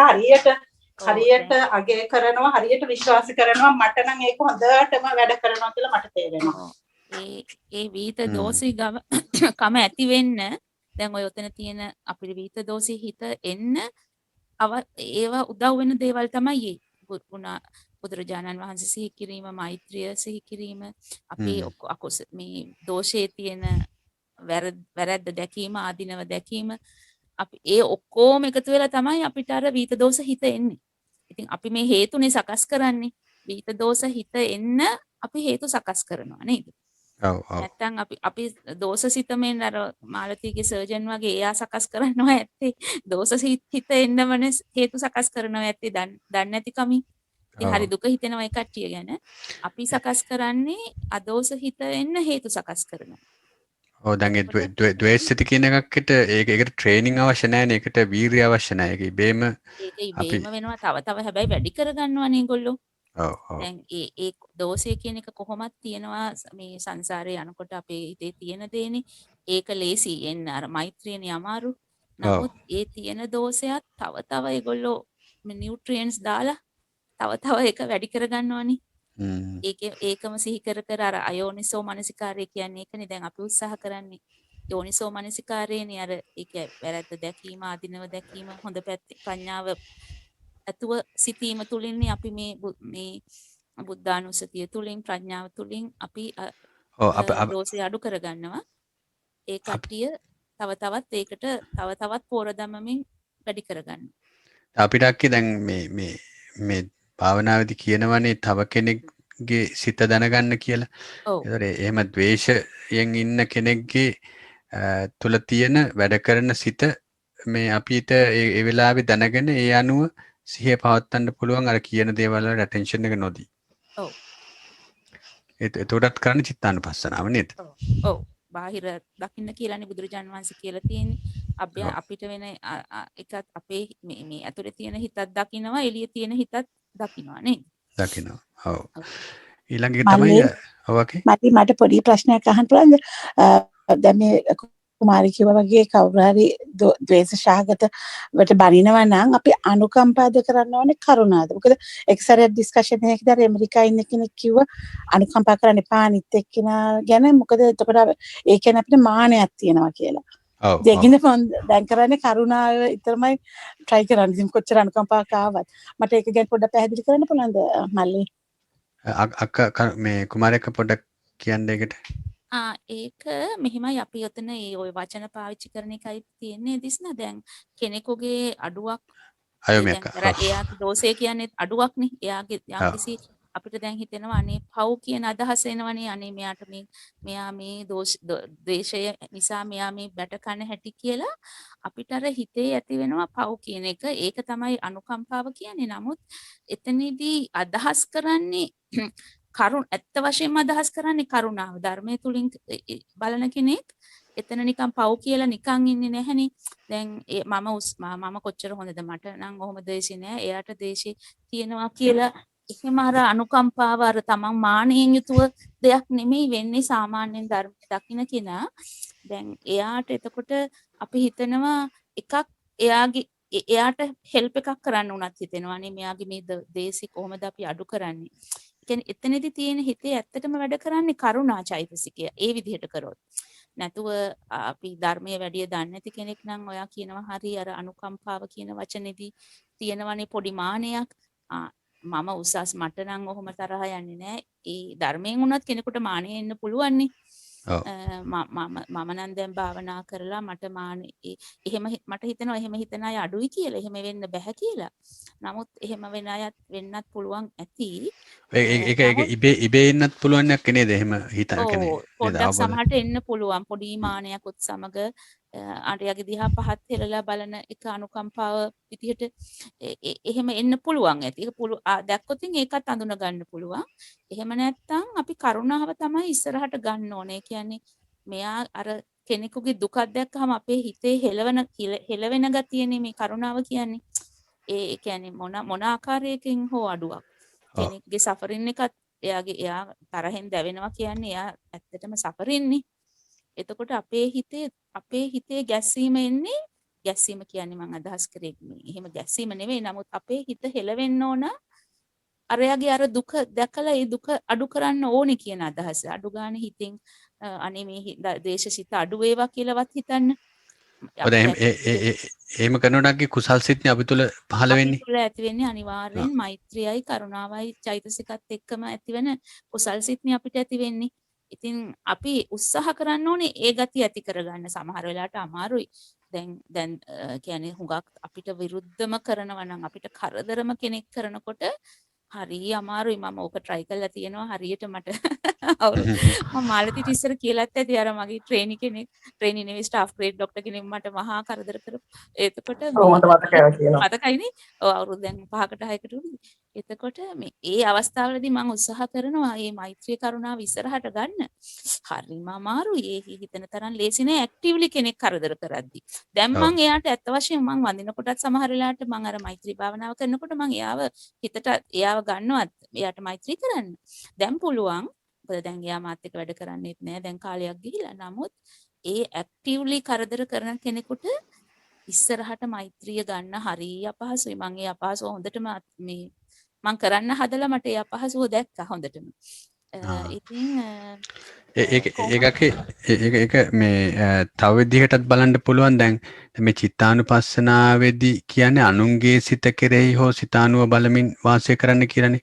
හරියට අගය කරනවා හරියට විශ්වාස කරනවා මට නම් ඒක හොඳටම වැඩ කරනවා කියලා මට තේරෙනවා. ඒ වීත දෝෂී කම ඇති වෙන්න දැන් ඔය ඔතන තියෙන අපේ වීත දෝෂී හිත එන්න ඒවා උදව් වෙන දේවල් තමයි බුදුරජාණන් වහන්සේ සිහි කිරීම, මෛත්‍රිය සිහි කිරීම, අපේ මේ දෝෂයේ තියෙන වැරද්ද දැකීම, ආධිනව දැකීම, අපි ඒ ඔක්කොම එකතු වෙලා තමයි අපිට අර වීත දෝෂ හිත එන්නේ. ඉතින් අපි මේ හේතුනේ සකස් කරන්නේ. වීත දෝෂ හිත එන්න අපි හේතු සකස් කරනවා නේද? ඔව් ඔව්. නැත්තම් අපි දෝෂසිතමෙන් අර මාලතීගේ සර්ජන් වගේ එයා සකස් කරනවා ඇත්තේ දෝෂසිත එන්නමනේ හේතු සකස් කරනවා ඇත්තේ දන්නේ නැති කමින්. ඉතින් හරි දුක හිතෙනවා ඒ කට්ටිය ගැන. අපි සකස් කරන්නේ අදෝෂ හිත එන්න හේතු සකස් කරනවා. ඔව් දැන් ඒ ද්වේෂිත කියන එකකට ඒකට ට්‍රේනින් අවශ්‍ය නැහැ නේ. ඒකට වීරිය අවශ්‍ය නැහැ. ඒක ඉබේම වෙනවා. තව හැබැයි වැඩි කරගන්නවනේ ඒගොල්ලෝ. ඔව් ඔව්. දැන් ඒ දෝෂය කියන එක කොහොමත් තියෙනවා මේ සංසාරේ යනකොට අපේ හිතේ තියෙන දේනේ. ඒක ලේසි එන්න අර මෛත්‍රියනේ අමාරු. නමුත් ඒ තියෙන දෝෂයත් තව ඒගොල්ලෝ නියුට්‍රියන්ට්ස් දාලා තව ඒක වැඩි කරගන්නවනේ. ඒකම සිහි කර අර අයෝනිසෝ මනසිකාරය කියන්නේ ඒකනේ. දැන් අපි උත්සාහ කරන්නේ යෝනිසෝ මනසිකාරයනේ අර ඒක වැරද්ද දැකීම, ආධිනව දැකීම, හොඳ පැත්ත ප්‍රඥාව අතුව සිටීම තුලින්නේ අපි මේ බුද්ධානුස්සතිය තුලින්, ප්‍රඥාව තුලින් අපි දෝෂය අඩු කරගන්නවා. ඒ කට්ටිය තව තවත් ඒකට තව තවත් පෝර දමමින් වැඩි කරගන්නවා. අපිට අක්කේ දැන් මේ භාවනාවේදී කියනවනේ තව කෙනෙක්ගේ සිත දැනගන්න කියලා. ඒතර එහෙම ද්වේෂයෙන් ඉන්න කෙනෙක්ගේ තුල තියෙන වැඩ කරන සිත මේ අපිට ඒ වෙලාවේ දැනගෙන ඒ අනුව සිහිය පවත්වන්න පුළුවන් අර කියන දේවල් වල ඇටෙන්ෂන් එක නොදී. ඔව්. ඒකටත් කරන්නේ චිත්තානුපස්සනාව නේද? ඔව්. බාහිර දකින්න කියලානේ බුදුරජාණන් වහන්සේ කියලා තියෙන්නේ. අපිට වෙන එකත් අපේ මේ ඇතුලේ තියෙන හිතත් දකින්නවා, එළියේ තියෙන හිතත් දකින්නවා නේද? දකින්නවා. ඔව්. ඊළඟ එක තමයි ඔව් ඔකේ. මට පොඩි ප්‍රශ්නයක් අහන්න පුළුවන්ද? දැන් මේ කුමාරී කිව්වා වගේ කවුරු හරි ද්වේෂ සහගත වට බනිනවා නම් අපි අනුකම්පාද කරන්න ඕනේ කරුණාද? මොකද එක්සරයක් ඩිස්කෂන් එකකදී අර ඇමරිකාවේ ඉන්න කෙනෙක් කිව්වා අනුකම්පා කරන්න එපා අනිත් එක්කෙනා ගැන. මොකද එතකොට ඒ කියන්නේ අපිට මානයක් තියෙනවා කියලා. ඔව්. දෙගින දැන් කරන්නේ කරුණාව විතරමයි try කරන්නේ. ඉතින් කොච්චර අනුකම්පාවක් ආවත් මට ඒක ගැන පොඩ්ඩක් පැහැදිලි කරන්න පුළුවන්ද මල්ලි? අක්කා මේ කුමාරයක පොඩ්ඩක් කියන්න ඒකට. ඒක මෙහිමයි අපි ඔතන ওই වචන පාවිච්චි කරන එකයි තියෙන්නේ දිස්නා. දැන් කෙනෙකුගේ අඩුවක් එයාගේ දෝෂය කියන්නේ අඩුවක්නේ. එයාගේ යම්කිසි අපිට දැන් හිතෙනවා අනේ පව් කියන අදහස එනවනේ. අනේ මෙයා මේ ද්වේෂය නිසා මෙයා මේ බැට කන හැටි කියලා අපිට අර හිතේ ඇති වෙනවා පව් කියන එක. ඒක තමයි අනුකම්පාව කියන්නේ. නමුත් එතනදී අදහස් කරන්නේ ඇත්ත වශයෙන්ම අදහස් කරන්නේ කරුණාව. ධර්මයේ තුලින් බලන කෙනෙක් එතන නිකන් පව් කියලා නිකන් ඉන්නේ නැහනේ. දැන් මම කොච්චර හොඳද, මට නම් ඔහොම දේශේ නෑ, එයාට දේශේ තියෙනවා කියලා එහෙම අර අනුකම්පාව අර තමන් මානෙන් යුතුව දෙයක් නෙමෙයි වෙන්නේ. සාමාන්‍යයෙන් ධර්ම දකින්න කෙනා දැන් එයාට එතකොට අපි හිතනවා එකක් එයාගේ එයාට හෙල්ප් එකක් කරන්න උනත් හිතෙනවානේ මෙයාගේ මේ දේශي කොහොමද අපි අඩු කරන්නේ. කියන්නේ එතනදී තියෙන හිතේ ඇත්තටම වැඩ කරන්නේ කරුණා චෛතසිකය. ඒ විදිහට කරොත්. නැතුව අපි ධර්මයේ වැඩි දන්නේ නැති කෙනෙක් නම් ඔයා කියනවා හරි අර අනුකම්පාව කියන වචනේදී තියෙනවනේ පොඩි මානයක්. මම උසස් මට නම් ඔහොම තරහ යන්නේ නැහැ. ඒ ධර්මයෙන් උනත් කෙනෙකුට මානෙ එන්න පුළුවන් නේ. මම නම් දැන් භාවනා කරලා මට මානෙ එහෙම මට හිතෙනවා එහෙම හිතන අය අඩුයි කියලා. එහෙම වෙන්න බෑ කියලා. නමුත් එහෙම වෙන අයත් වෙන්නත් පුළුවන් ඇති. ඒක ඉබේ ඉන්නත් පුළුවන් නේද? එහෙම හිතන කෙනෙක්. පොඩ්ඩක් සමහරට එන්න පුළුවන්. පොඩි මානයකුත් සමග අරයාගේ දිහා පහත් හෙලලා බලන එක අනුකම්පාව විදිහට එහෙම එන්න පුළුවන් ඇති. ඒක දැක්කොත් ඒකත් අඳුන ගන්න පුළුවන්. එහෙම නැත්නම් අපි කරුණාව තමයි ඉස්සරහට ගන්න ඕනේ. කියන්නේ මෙයා අර කෙනෙකුගේ දුකක් දැක්කහම අපේ හිතේ හෙලවෙන ගතියනේ මේ කරුණාව කියන්නේ. ඒ කියන්නේ මොන ආකාරයකින් හෝ අඩුවක්. කෙනෙක්ගේ සෆරින් එකත් එයා තරහෙන් දැවෙනවා කියන්නේ එයා ඇත්තටම සෆරින්නේ. එතකොට අපේ හිතේ ගැස්සීම එන්නේ ගැස්සීම කියන්නේ මම අදහස් කරේ මේ එහෙම ගැස්සීම නෙවෙයි. නමුත් අපේ හිත හෙලවෙන්න ඕන අරයාගේ අර දුක දැකලා ඒ දුක අඩු කරන්න ඕනේ කියන අදහස. අඩු ගන්න හිතින් අනේ මේ දේශසිත අඩු වේවා කියලාවත් හිතන්න. එහෙම කරනකොටගේ කුසල් සිත්නේ අපි තුල පහළ වෙන්නේ. අපි තුල ඇති වෙන්නේ අනිවාර්යෙන් මෛත්‍රියයි කරුණාවයි චෛතසිකත් එක්කම ඇතිවෙන කුසල් සිත්නේ අපිට ඇති වෙන්නේ. ඉතින් අපි උත්සාහ කරන්න ඕනේ ඒ ගතිය ඇති කරගන්න. සමහර වෙලාවට අමාරුයි. දැන් කියන්නේ හුඟක් අපිට විරුද්ධම කරනවා නම් අපිට කරදරම කෙනෙක් කරනකොට හරි අමාරුයි. මම ඕක try කරලා තියෙනවා හරියට මට මම මාලතිට ඉස්සර කියලාත් ඇති අර මගේ ට්‍රේනි නෙවෙයි ස්ටාෆ් ග්‍රේඩ් ડોක්ටර් කෙනෙක් මට මහා කරදර කරපු. එතකොට මතකයිනේ. ඔව් අවුරුදු දැන් 5කට 6කට උනේ. එතකොට මේ ඒ අවස්ථාවලදී මම උත්සාහ කරනවා මේ මෛත්‍රී කරුණාව ඉස්සරහට ගන්න. හරිම අමාරුයි. ඒ හිතන තරම් ලේසි නෑ ඇක්ටිව්ලි කෙනෙක් කරදර කරද්දි. දැන් මම එයාට ඇත්ත වශයෙන්ම මම වඳිනකොටත් සමහර වෙලාවට මම අර මෛත්‍රී භාවනාව කරනකොට මම එයාව ගන්නවත් එයාට මෛත්‍රී කරන්න. දැන් පුළුවන්. මොකද දැන් එයා මාත් එක්ක වැඩ කරන්නේත් නෑ. දැන් කාලයක් ගිහිලා. නමුත් ඒ ඇක්ටිව්ලි කරදර කරන කෙනෙකුට ඉස්සරහට මෛත්‍රිය ගන්න හරිය අපහසුයි. මම ඒ අපහසුව හොඳටම මේ මම කරන්න හදලා මට ඒ අපහසුව දැක්කා හොඳටම. ඉතින් ඒක මේ තව විදිහටත් බලන්න පුළුවන්. දැන් මේ චිත්තානුපස්සනාවේදී කියන්නේ අනුන්ගේ සිත කෙරෙහි හෝ සිතානුව බලමින් වාසය කරන්න කියලානේ.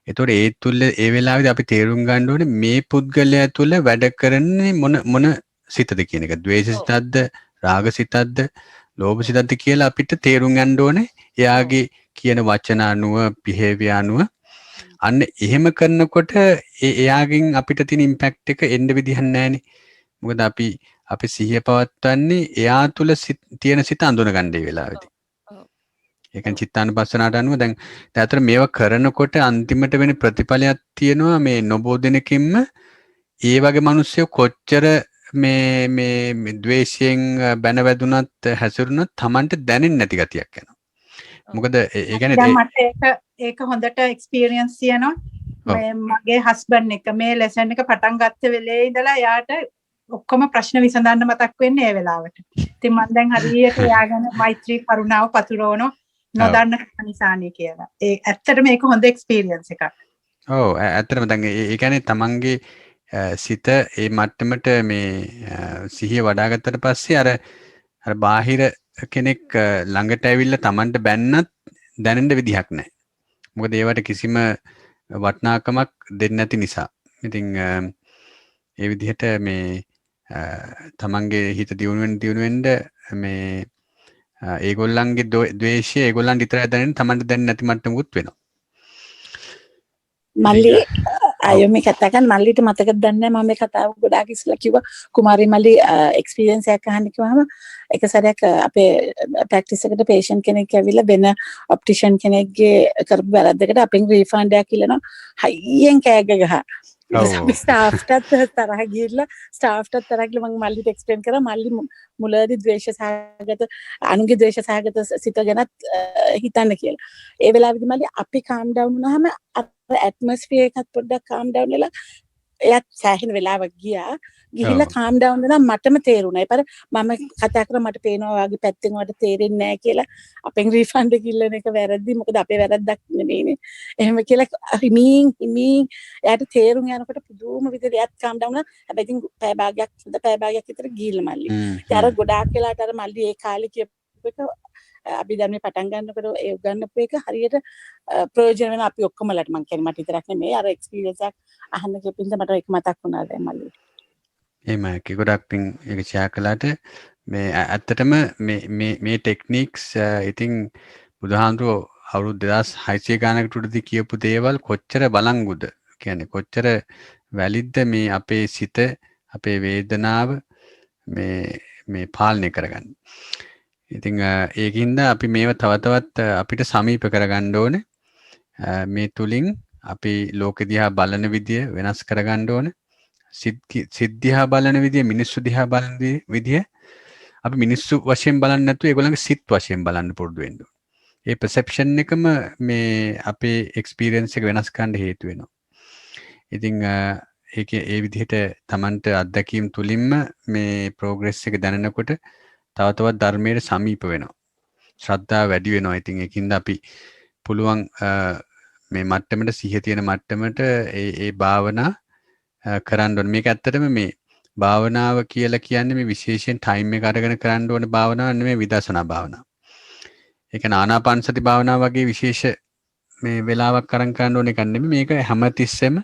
ඒතකොට ඒ තුල ඒ වෙලාවේදී අපි තේරුම් ගන්න ඕනේ මේ පුද්ගලයා තුල වැඩ කරන්නේ මොන සිතද කියන එක. ද්වේෂ සිතක්ද, රාග සිතක්ද, ලෝභ සිතක්ද කියලා අපිට තේරුම් ගන්න ඕනේ. එයාගේ කියන වචන අනුව, behavior අනුව. අන්න එහෙම කරනකොට එයාගෙන් අපිට තියෙන ඉම්පැක්ට් එක එන්න විදිහක් නැහැනේ. මොකද අපි සිහිය පවත්වන්නේ එයා තුල තියෙන සිත අඳුන ගන්න ඒ වෙලාවේදී. ඒ කියන්නේ චිත්තානුපස්සනාවට අනුව දැන් අතර මේවා කරනකොට අන්තිමට වෙන ප්‍රතිඵලයක් තියෙනවා මේ නොබෝ දෙනකින්ම ඒ වගේ මිනිස්සු කොච්චර මේ ද්වේෂයෙන් බැන වැදුනත් හැසිරුණත් Tamanට දැනෙන්නේ නැති ගතියක් එනවා. මොකද ඒ කියන්නේ දැන් මට ඒක හොඳට එක්ස්පීරියන්ස් තියෙනවා. මගේ හස්බන්ඩ් එක මේ ලෙසන් එක පටන් ගත්ත වෙලේ ඉඳලා එයාට ඔක්කොම ප්‍රශ්න විසඳන්න මතක් වෙන්නේ ඒ වෙලාවට. ඉතින් මම දැන් හරියට එයාගෙන මෛත්‍රී කරුණාව පතුරවනවා නොදන්න නිසානේ කියලා. ඒ ඇත්තටම මේක හොඳ එක්ස්පීරියන්ස් එකක්. ඔව් ඇත්තටම දැන් ඒ කියන්නේ තමන්ගේ සිත ඒ මට්ටමට මේ සිහිය වඩා ගත්තට පස්සේ අර බාහිර කෙනෙක් ළඟට ඇවිල්ලා තමන්ට බැන්නත් දැනෙන්න විදිහක් නැහැ. මොකද ඒවට කිසිම වටිනාකමක් දෙන්නේ නැති නිසා. ඉතින් ඒ විදිහට මේ තමන්ගේ හිත දියුණු වෙන්න මේ ඒගොල්ලන්ගේ ද්වේෂය ඒගොල්ලන් විතරයි දැනෙන්නේ තමන්ට දැනෙන්නේ නැති මට්ටමකුත් වෙනවා. මල්ලි අයියෝ මේ කතා කරන මල්ලිට මතකද දන්නේ නැහැ මම මේ කතාව ගොඩාක් ඉස්සලා කිව්වා කුමාරි මල්ලි එක්ස්පීරියන්ස් එකක් අහන්න කිව්වම එක සැරයක් අපේ ප්‍රැක්ටිස් එකට පේෂන්ට් කෙනෙක් ඇවිල්ලා වෙන ඔප්ටිෂන් කෙනෙක්ගේ කරපු වැරද්දකට අපෙන් රීෆන්ඩ් එකක් ඉල්ලනවා හයියෙන් කෑග ගහ අපි ස්ටාෆ්ටත් තරහ ගිහිල්ලා ස්ටාෆ්ටත් තරහ ගිහලා මම මල්ලිට එක්ස්ප්ලেইন කරා මල්ලි මුලදී ද්වේෂ සහගත අනුගේ ද්වේෂ සහගත සිත ගැනත් හිතන්න කියලා. ඒ වෙලාවෙදි මල්ලි අපි කාම් ඩවුන් වුණාම ඇට්මොස්ෆියර් එකත් පොඩ්ඩක් කාම් ඩවුන් වෙලා එයාත් සෑහෙන වෙලාවක් ගියා. ගිහිල්ලා calm down වෙනවා මටම තේරුණා. ඒපර මම කතා කරා මට පේනවා වගේ පැත්තෙන් වට තේරෙන්නේ නැහැ කියලා. අපෙන් රිෆන්ඩ් කිල්ලන එක වැරදි. මොකද අපේ වැරද්දක් නෙමෙයිනේ. එහෙම කියලා හිමින් එයාට තේරුම් යනකොට පුදුම විදිහට එයාත් calm down වුණා. හැබැයි ඉතින් පැය භාගයක් විතර ගිහිල්ලා මල්ලි. අර ගොඩාක් වෙලාට අර මල්ලි ඒ කාලේ කියපු එක අභිධර්මයේ පටන් ගන්නකොට ඒ උගන්වපු එක හරියට ප්‍රයෝජන වෙන අපි ඔක්කොමලට මං කියන්නේ මට විතරක් නෙමෙයි අර එක්ස්පීරියන්ස් එක අහන්න කියපින්ද මට ඒක මතක් වුණා දැන් මල්ලි. එහෙමයි ගොඩක් පිං ඒක ෂෙයා කළාට මේ ඇත්තටම මේ ටෙක්නික්ස් ඉතින් බුදුහාමුදුරුවෝ අවුරුදු 2600 ගානකට උඩදී කියපු දේවල් කොච්චර බලංගුද කියන්නේ කොච්චර වැලිද්ද මේ අපේ සිත අපේ වේදනාව මේ පාලනය කරගන්න. ඉතින් ඒකින්ද අපි මේව තව තවත් අපිට සමීප කරගන්න ඕනේ. මේ තුලින් අපි ලෝකෙ දිහා බලන විදිය වෙනස් කරගන්න ඕනේ. සිද්ධියා බලන විදිය මිනිස්සු දිහා බලන විදිය අපි මිනිස්සු වශයෙන් බලන්නේ නැතුව ඒගොල්ලන්ගේ සිත් වශයෙන් බලන්න පුරුදු වෙන්න ඕනේ. ඒ perception එකම මේ අපේ experience එක වෙනස් කරන්න හේතු වෙනවා. ඉතින් ඒකේ ඒ විදිහට Tamanට අත්දැකීම් තුලින්ම මේ progress එක දැනනකොට තව තවත් ධර්මයට සමීප වෙනවා. ශ්‍රද්ධාව වැඩි වෙනවා. ඉතින් ඒකින්ද අපි පුළුවන් මේ මට්ටමට සිහිය තියෙන මට්ටමට ඒ භාවනා කරන්න ඕනේ. මේක ඇත්තටම මේ භාවනාව කියලා කියන්නේ මේ විශේෂයෙන් ටයිම් එක අරගෙන කරන්න ඕන භාවනාවක් නෙමෙයි විදර්ශනා භාවනාව. ඒක ආනාපාන සති භාවනාව වගේ විශේෂ මේ වෙලාවක් අරන් කරන්න ඕන එකක් නෙමෙයි. මේක හැමතිස්සෙම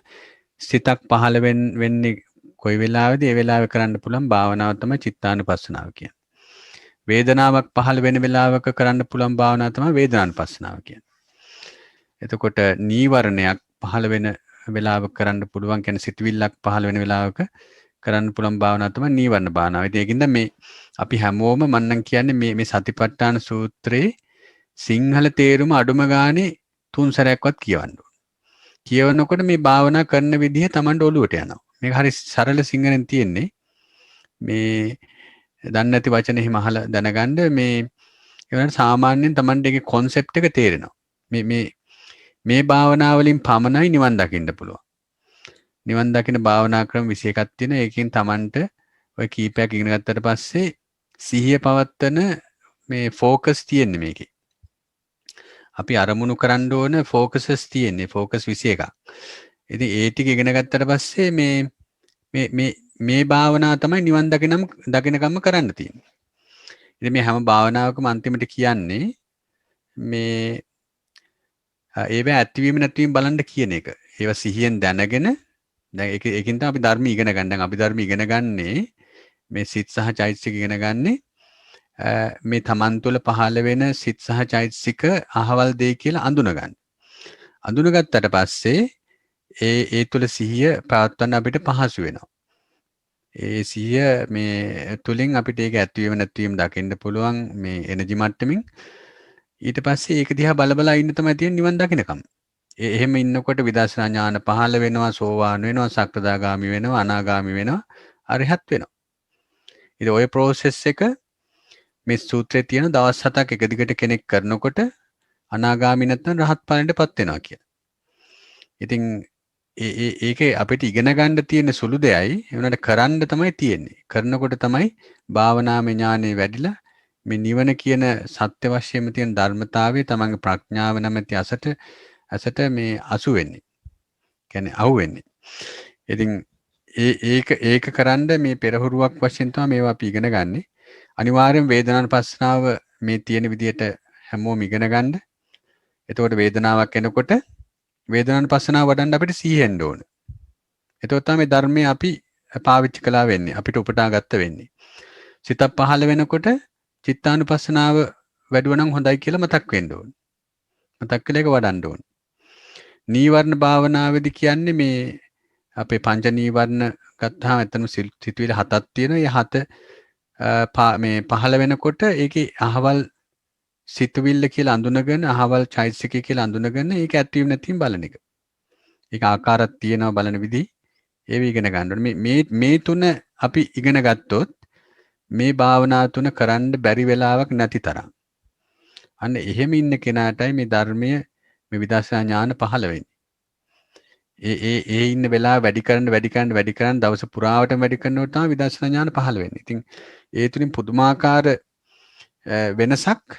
සිතක් පහළ වෙන්නේ කොයි වෙලාවෙද ඒ වෙලාවේ කරන්න පුළුවන් භාවනාව තමයි චිත්තානුපස්සනාව කියන්නේ. වේදනාවක් පහළ වෙන වෙලාවක කරන්න පුළුවන් භාවනාව තමයි වේදනානුපස්සනාව කියන්නේ. එතකොට නීවරණයක් පහළ වෙන වෙලාවක කරන්න පුළුවන් කියන්නේ සිතවිල්ලක් පහළ වෙන වෙලාවක කරන්න පුළුවන් භාවනාව තමයි නීවරණ භාවනාව. ඒකින්ද මේ අපි හැමෝම මන්නම් කියන්නේ මේ සතිපට්ඨාන සූත්‍රයේ සිංහල තේරුම අඩුම ගානේ 3 සැරයක්වත් කියවන්න ඕනේ. කියවනකොට මේ භාවනා කරන විදිහ Tamanට ඔලුවට යනවා. මේක හරි සරල සිංහලෙන් තියෙන්නේ. මේ දන්නේ නැති වචන එහෙම අහලා දැනගන්න මේ ඒවන සාමාන්‍යයෙන් Tamanට ඒකේ concept එක තේරෙනවා. මේ භාවනා වලින් පමණයි නිවන් දකින්න පුළුවන්. නිවන් දකින්න භාවනා ක්‍රම 21ක් තියෙනවා. ඒකෙන් Tamanට ඔය කීපයක් ඉගෙන ගත්තට පස්සේ සිහිය පවත්තන මේ ફોකස් තියෙන්නේ මේකේ. අපි අරමුණු කරන්න ඕන ફોකසස් තියෙන්නේ. ફોකස් 21ක්. ඉතින් ඒ ටික ඉගෙන ගත්තට පස්සේ මේ භාවනාව තමයි නිවන් දකිනකම්ම කරන්න තියෙන්නේ. ඉතින් මේ හැම භාවනාවකම අන්තිමට කියන්නේ මේ ඒව ඇතිවීම නැතිවීම බලන්න කියන එක. ඒව සිහියෙන් දැනගෙන දැන් ඒකින් තමයි අපි ධර්ම ඉගෙන ගන්න. දැන් අපි ධර්ම ඉගෙන ගන්නේ මේ සිත් සහ චෛතසික ඉගෙන ගන්නේ මේ තමන් තුළ පහළ වෙන සිත් සහ චෛතසික අහවල් දෙය කියලා අඳුන ගන්න. අඳුනගත්තට පස්සේ ඒ තුළ සිහිය පවත්වන්න අපිට පහසු වෙනවා. ඒ සිහිය මේ තුලින් අපිට ඒක ඇතිවීම නැතිවීම දකින්න පුළුවන් මේ එනර්ජි මට්ටමින්. ඊට පස්සේ ඒක දිහා බල ඉන්න තමයි තියෙන නිවන් දකින්නකම්. එහෙම ඉන්නකොට විදර්ශනා ඥාන පහළ වෙනවා, සෝවාන් වෙනවා, සක්‍රදාගාමි වෙනවා, අනාගාමි වෙනවා, අරිහත් වෙනවා. ඉතින් ওই process එක මේ සූත්‍රයේ තියෙන දවස් 7ක් එක දිගට කෙනෙක් කරනකොට අනාගාමි නැත්නම් රහත් ඵලයටපත් වෙනවා කියලා. ඉතින් ඒකේ අපිට ඉගෙන ගන්න තියෙන සුළු දෙයයි ඒ වුණාට කරන්න තමයි තියෙන්නේ. කරනකොට තමයි භාවනාමය ඥානෙ වැඩිලා මේ නිවන කියන සත්‍ය වශයෙන්ම තියෙන ධර්මතාවය තමන්ගේ ප්‍රඥාව නැමැති අසට මේ අසු වෙන්නේ. කියන්නේ අහු වෙන්නේ. ඉතින් ඒක කරන්න මේ පෙරහුරුවක් වශයෙන් තමයි මේවා අපි ඉගෙන ගන්නෙ. අනිවාර්යෙන් වේදනානුපස්සනාව මේ තියෙන විදිහට හැමෝම ඉගෙන ගන්න. එතකොට වේදනාවක් එනකොට වේදනානුපස්සනාව වඩන්න අපිට සිහියෙන් ඕන. එතකොට තමයි ධර්මයේ අපි පාවිච්චි කළා වෙන්නේ. අපිට උපුටා ගත්ත වෙන්නේ. සිතක් පහළ වෙනකොට චිත්තානුපස්සනාව වැඩුවා නම් හොඳයි කියලා මතක් වෙන්න ඕන. මතක් කළ එක වඩන්න ඕන. නීවරණ භාවනාවේදී කියන්නේ මේ අපේ පංච නීවරණ ගත්තාම එතන සිතුවිලි 7ක් තියෙනවා. ඒ 7 මේ පහළ වෙනකොට ඒකේ අහවල් සිතුවිල්ල කියලා අඳුනගෙන අහවල් චෛතසිකය කියලා අඳුනගෙන ඒක ඇතිවීම නැතිවීම බලන එක. ඒක ආකාරයක් තියෙනවා බලන විදිහ ඒව ඉගෙන ගන්න ඕනේ. මේ තුන අපි ඉගෙන ගත්තොත් මේ භාවනා තුන කරන්න බැරි වෙලාවක් නැති තරම්. අන්න එහෙම ඉන්න කෙනාටයි මේ ධර්මයේ මේ විදර්ශනා ඥාන පහළ වෙන්නේ. ඒ ඉන්න වෙලාව වැඩි කරන්න දවස පුරාවටම වැඩි කරනකොට තමයි විදර්ශනා ඥාන පහළ වෙන්නේ. ඉතින් ඒ තුලින් පුදුමාකාර වෙනසක්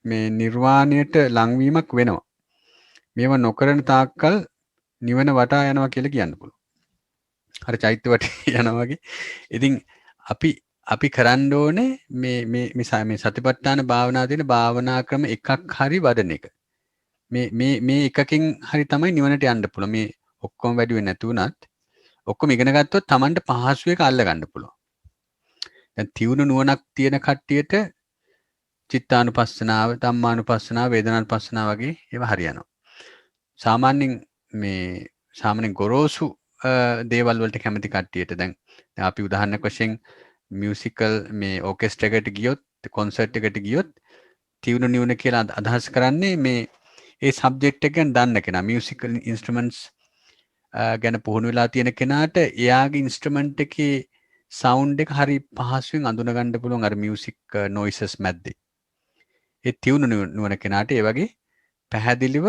මේ නිර්වාණයට ලංවීමක් වෙනවා. මේව නොකරන තාක්කල් නිවන වටා යනවා කියලා කියන්න පුළුවන්. අර චෛත්‍ය වටේ යනවා වගේ. ඉතින් අපි කරන්න ඕනේ මේ සතිපට්ඨාන භාවනා තියෙන භාවනා ක්‍රම එකක් හරි වඩන එක. මේ එකකින් හරි තමයි නිවනට යන්න පුළුවන්. මේ ඔක්කොම වැඩි වෙන්නේ නැති වුණත් ඔක්කොම ඉගෙන ගත්තොත් Tamanට පහසු එක අල්ල ගන්න පුළුවන්. දැන් තියුණු නුවණක් තියෙන කට්ටියට චිත්තානුපස්සනාව, ධම්මානුපස්සනාව, වේදනානුපස්සනාව වගේ ඒවා හරියනවා. සාමාන්‍යයෙන් ගොරෝසු දේවල් වලට කැමති කට්ටියට දැන් අපි උදාහරණයක් වශයෙන් මියුසිකල් මේ ඕකෙස්ට්‍රා එකට ගියොත්, කොන්සර්ට් එකට ගියොත් තියුණු නිවන කියලා අදහස් කරන්නේ මේ ඒ සබ්ජෙක්ට් එක ගැන දන්න කෙනා, මියුසිකල් ඉන්ස්ට්‍රුමන්ට්ස් ගැන පුහුණු වෙලා තියෙන කෙනාට එයාගේ ඉන්ස්ට්‍රුමන්ට් එකේ සවුන්ඩ් එක හරි පහසුවෙන් අඳුන ගන්න පුළුවන් අර මියුසික් නොයිසස් මැද්දේ. ඒ තියුණු නුවණ කෙනාට ඒ වගේ පැහැදිලිව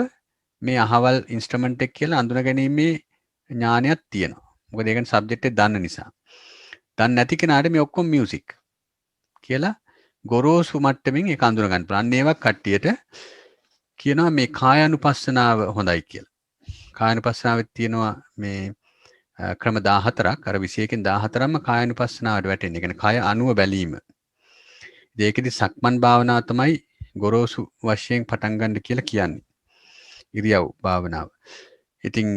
මේ අහවල් ඉන්ස්ට්‍රුමන්ට් එක කියලා අඳුන ගැනීමේ ඥානයක් තියෙනවා. මොකද ඒකෙන් සබ්ජෙක්ට් එක දන්න නිසා. දන්නේ නැති කෙනාට මේ ඔක්කොම මියුසික් කියලා ගොරෝසු මට්ටමින් ඒක අඳුන ගන්න පුළුවන්. අන්න ඒවක් කට්ටියට කියනවා මේ කායානුපස්සනාව හොඳයි කියලා. කායානුපස්සනාවෙත් තියෙනවා මේ ක්‍රම 14ක්. අර 21කින් 14ක්ම කායානුපස්සනාවට වැටෙන්නේ. ඒ කියන්නේ කය අණුව බැලීම. ඒකෙදි සක්මන් භාවනාව තමයි ගොරෝසු වශයෙන් පටන් ගන්න කියලා කියන්නේ. ඉරියව් භාවනාව. ඉතින්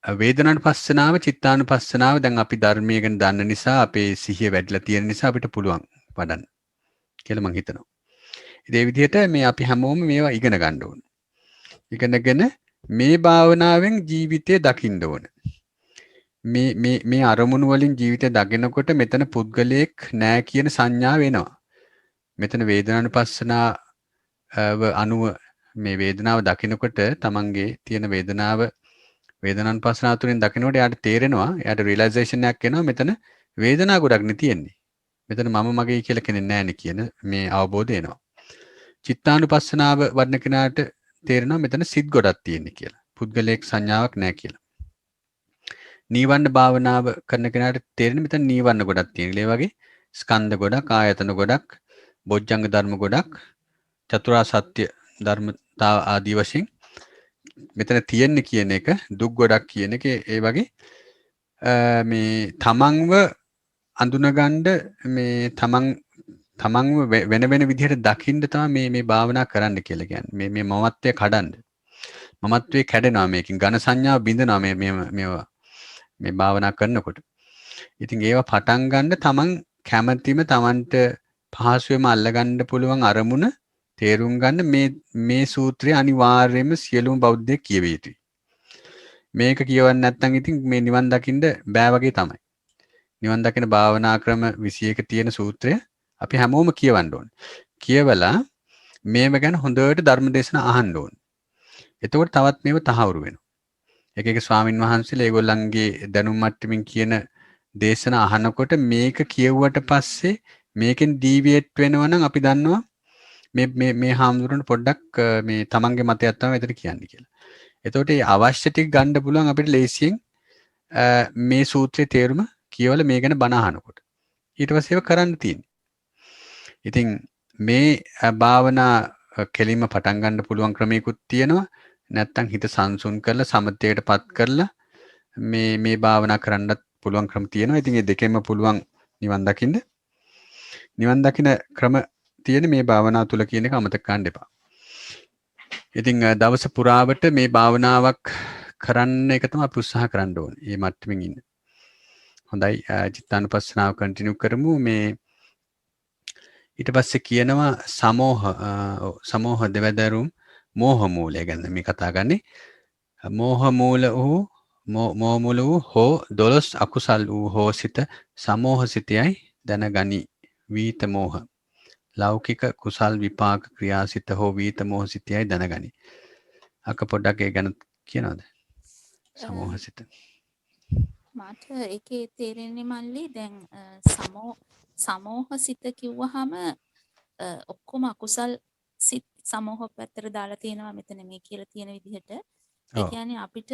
වේදනානුපස්සනාව, චිත්තානුපස්සනාව දැන් අපි ධර්මයේ ගැන දන්න නිසා, අපේ සිහිය වැඩිලා තියෙන නිසා අපිට පුළුවන් වඩන්න කියලා මම හිතනවා. ඉතින් ඒ විදිහට මේ අපි හැමෝම මේවා ඉගෙන ගන්න ඕන. ඉගෙනගෙන මේ භාවනාවෙන් ජීවිතය දකින්න ඕන. මේ අරමුණු වලින් ජීවිතය දකිනකොට මෙතන පුද්ගලයෙක් නෑ කියන සංඥාව එනවා. මෙතන වේදනානුපස්සනාව අනුව මේ වේදනාව දකිනකොට තමන්ගේ තියෙන වේදනානුපස්සනාව තුළින් දකිනකොට එයාට තේරෙනවා, එයාට රියලයිසේෂන් එකක් එනවා මෙතන වේදනාව ගොඩක් නේ තියෙන්නේ. මෙතන මම මගේ කියලා කෙනෙක් නැහැ නේ කියන මේ අවබෝධය එනවා. චිත්තානුපස්සනාව වඩන කෙනාට තේරෙනවා මෙතන සිත් ගොඩක් තියෙන්නේ කියලා. පුද්ගලයෙක් සංඥාවක් නැහැ කියලා. නීවරණ භාවනාව කරන කෙනාට තේරෙන්නේ මෙතන නීවරණ ගොඩක් තියෙනවා. ඒ වගේ ස්කන්ධ ගොඩක්, ආයතන ගොඩක්, බොජ්ජංග ධර්ම ගොඩක්, චතුරාර්ය සත්‍ය ධර්මතා ආදී වශයෙන් මෙතන තියෙන්නේ කියන එක, දුක් ගොඩක් කියන එක, ඒ වගේ මේ තමන්ව අඳුනගන්න මේ තමන්ව වෙන විදිහට දකින්න තමයි මේ භාවනා කරන්න කියලා කියන්නේ. මේ මමත්වය කඩන්න. මමත්වයේ කැඩෙනවා මේකෙන්. ඝන සංඥාව බිඳනවා මේ භාවනා කරනකොට. ඉතින් ඒවා පටන් ගන්න තමන් කැමැතිම, තමන්ට පහසුවෙන්ම අල්ලගන්න පුළුවන් අරමුණ තේරුම් ගන්න මේ සූත්‍රය අනිවාර්යයෙන්ම සියලුම බෞද්ධයෙක් කියවිය යුතුයි. මේක කියවන්නේ නැත්නම් ඉතින් මේ නිවන් දකින්න බෑ වගේ තමයි. නිවන් දකින භාවනා ක්‍රම 21 තියෙන සූත්‍රය අපි හැමෝම කියවන්න ඕනේ. කියවලා මේව ගැන හොඳට ධර්ම දේශනා අහන්න ඕනේ. එතකොට තවත් මේව තහවුරු වෙනවා. එක ස්වාමින් වහන්සේලා ඒගොල්ලන්ගේ දැනුම් මට්ටමින් කියන දේශන අහනකොට මේක කියවුවට පස්සේ මේකෙන් ඩීවියේට් වෙනවා නම් අපි දන්නවා මේ හාමුදුරන් පොඩ්ඩක් මේ තමන්ගේ මතයක් තමයි එතන කියන්නේ කියලා. එතකොට මේ අවශ්‍ය ටික ගන්න පුළුවන් අපිට ලේසියෙන් මේ සූත්‍රයේ තේරුම කියවල මේ ගැන බණ අහනකොට. ඊට පස්සේ ඒක කරන්න තියෙන්නේ. ඉතින් මේ භාවනා කෙලින්ම පටන් ගන්න පුළුවන් ක්‍රමයකුත් තියෙනවා. නැත්තම් හිත සංසුන් කරලා සමතේටපත් කරලා මේ භාවනා කරන්නත් පුළුවන් ක්‍රම තියෙනවා. ඉතින් මේ දෙකෙන්ම පුළුවන් නිවන් දකින්න. නිවන් දකින්න ක්‍රම තියෙන මේ භාවනාව තුල කියන එක අමතක කරන්න එපා. ඉතින් දවස පුරාවට මේ භාවනාවක් කරන්න එක තමයි අපි උත්සාහ කරන්න ඕනේ. මේ මට්ටමින් ඉන්න. හොඳයි, චිත්තානුපස්සනාව කන්ටිනියු කරමු. මේ ඊට පස්සේ කියනවා සමෝහ දෙවදරුම් මෝහ මූලය ගැන මේ කතා ගන්නේ. මෝහ මූල වූ හෝ 12 අකුසල් වූ හෝ සිත සමෝහ සිතයයි දැනගනි. වීත මෝහ ලෞකික කුසල් විපාක ක්‍රියාසිත හෝ වීත මෝහ සිතයයි දැනගනි. අක පොඩ්ඩක් ඒ ගැන කියනවද? සමෝහ සිත. මට ඒකේ තේරෙන්නේ මල්ලි දැන් සමෝහ සිත කිව්වහම ඔක්කොම අකුසල් සිත් සමෝහ පැත්තට දාලා තියෙනවා මෙතන මේ කියලා තියෙන විදිහට. ඒ කියන්නේ අපිට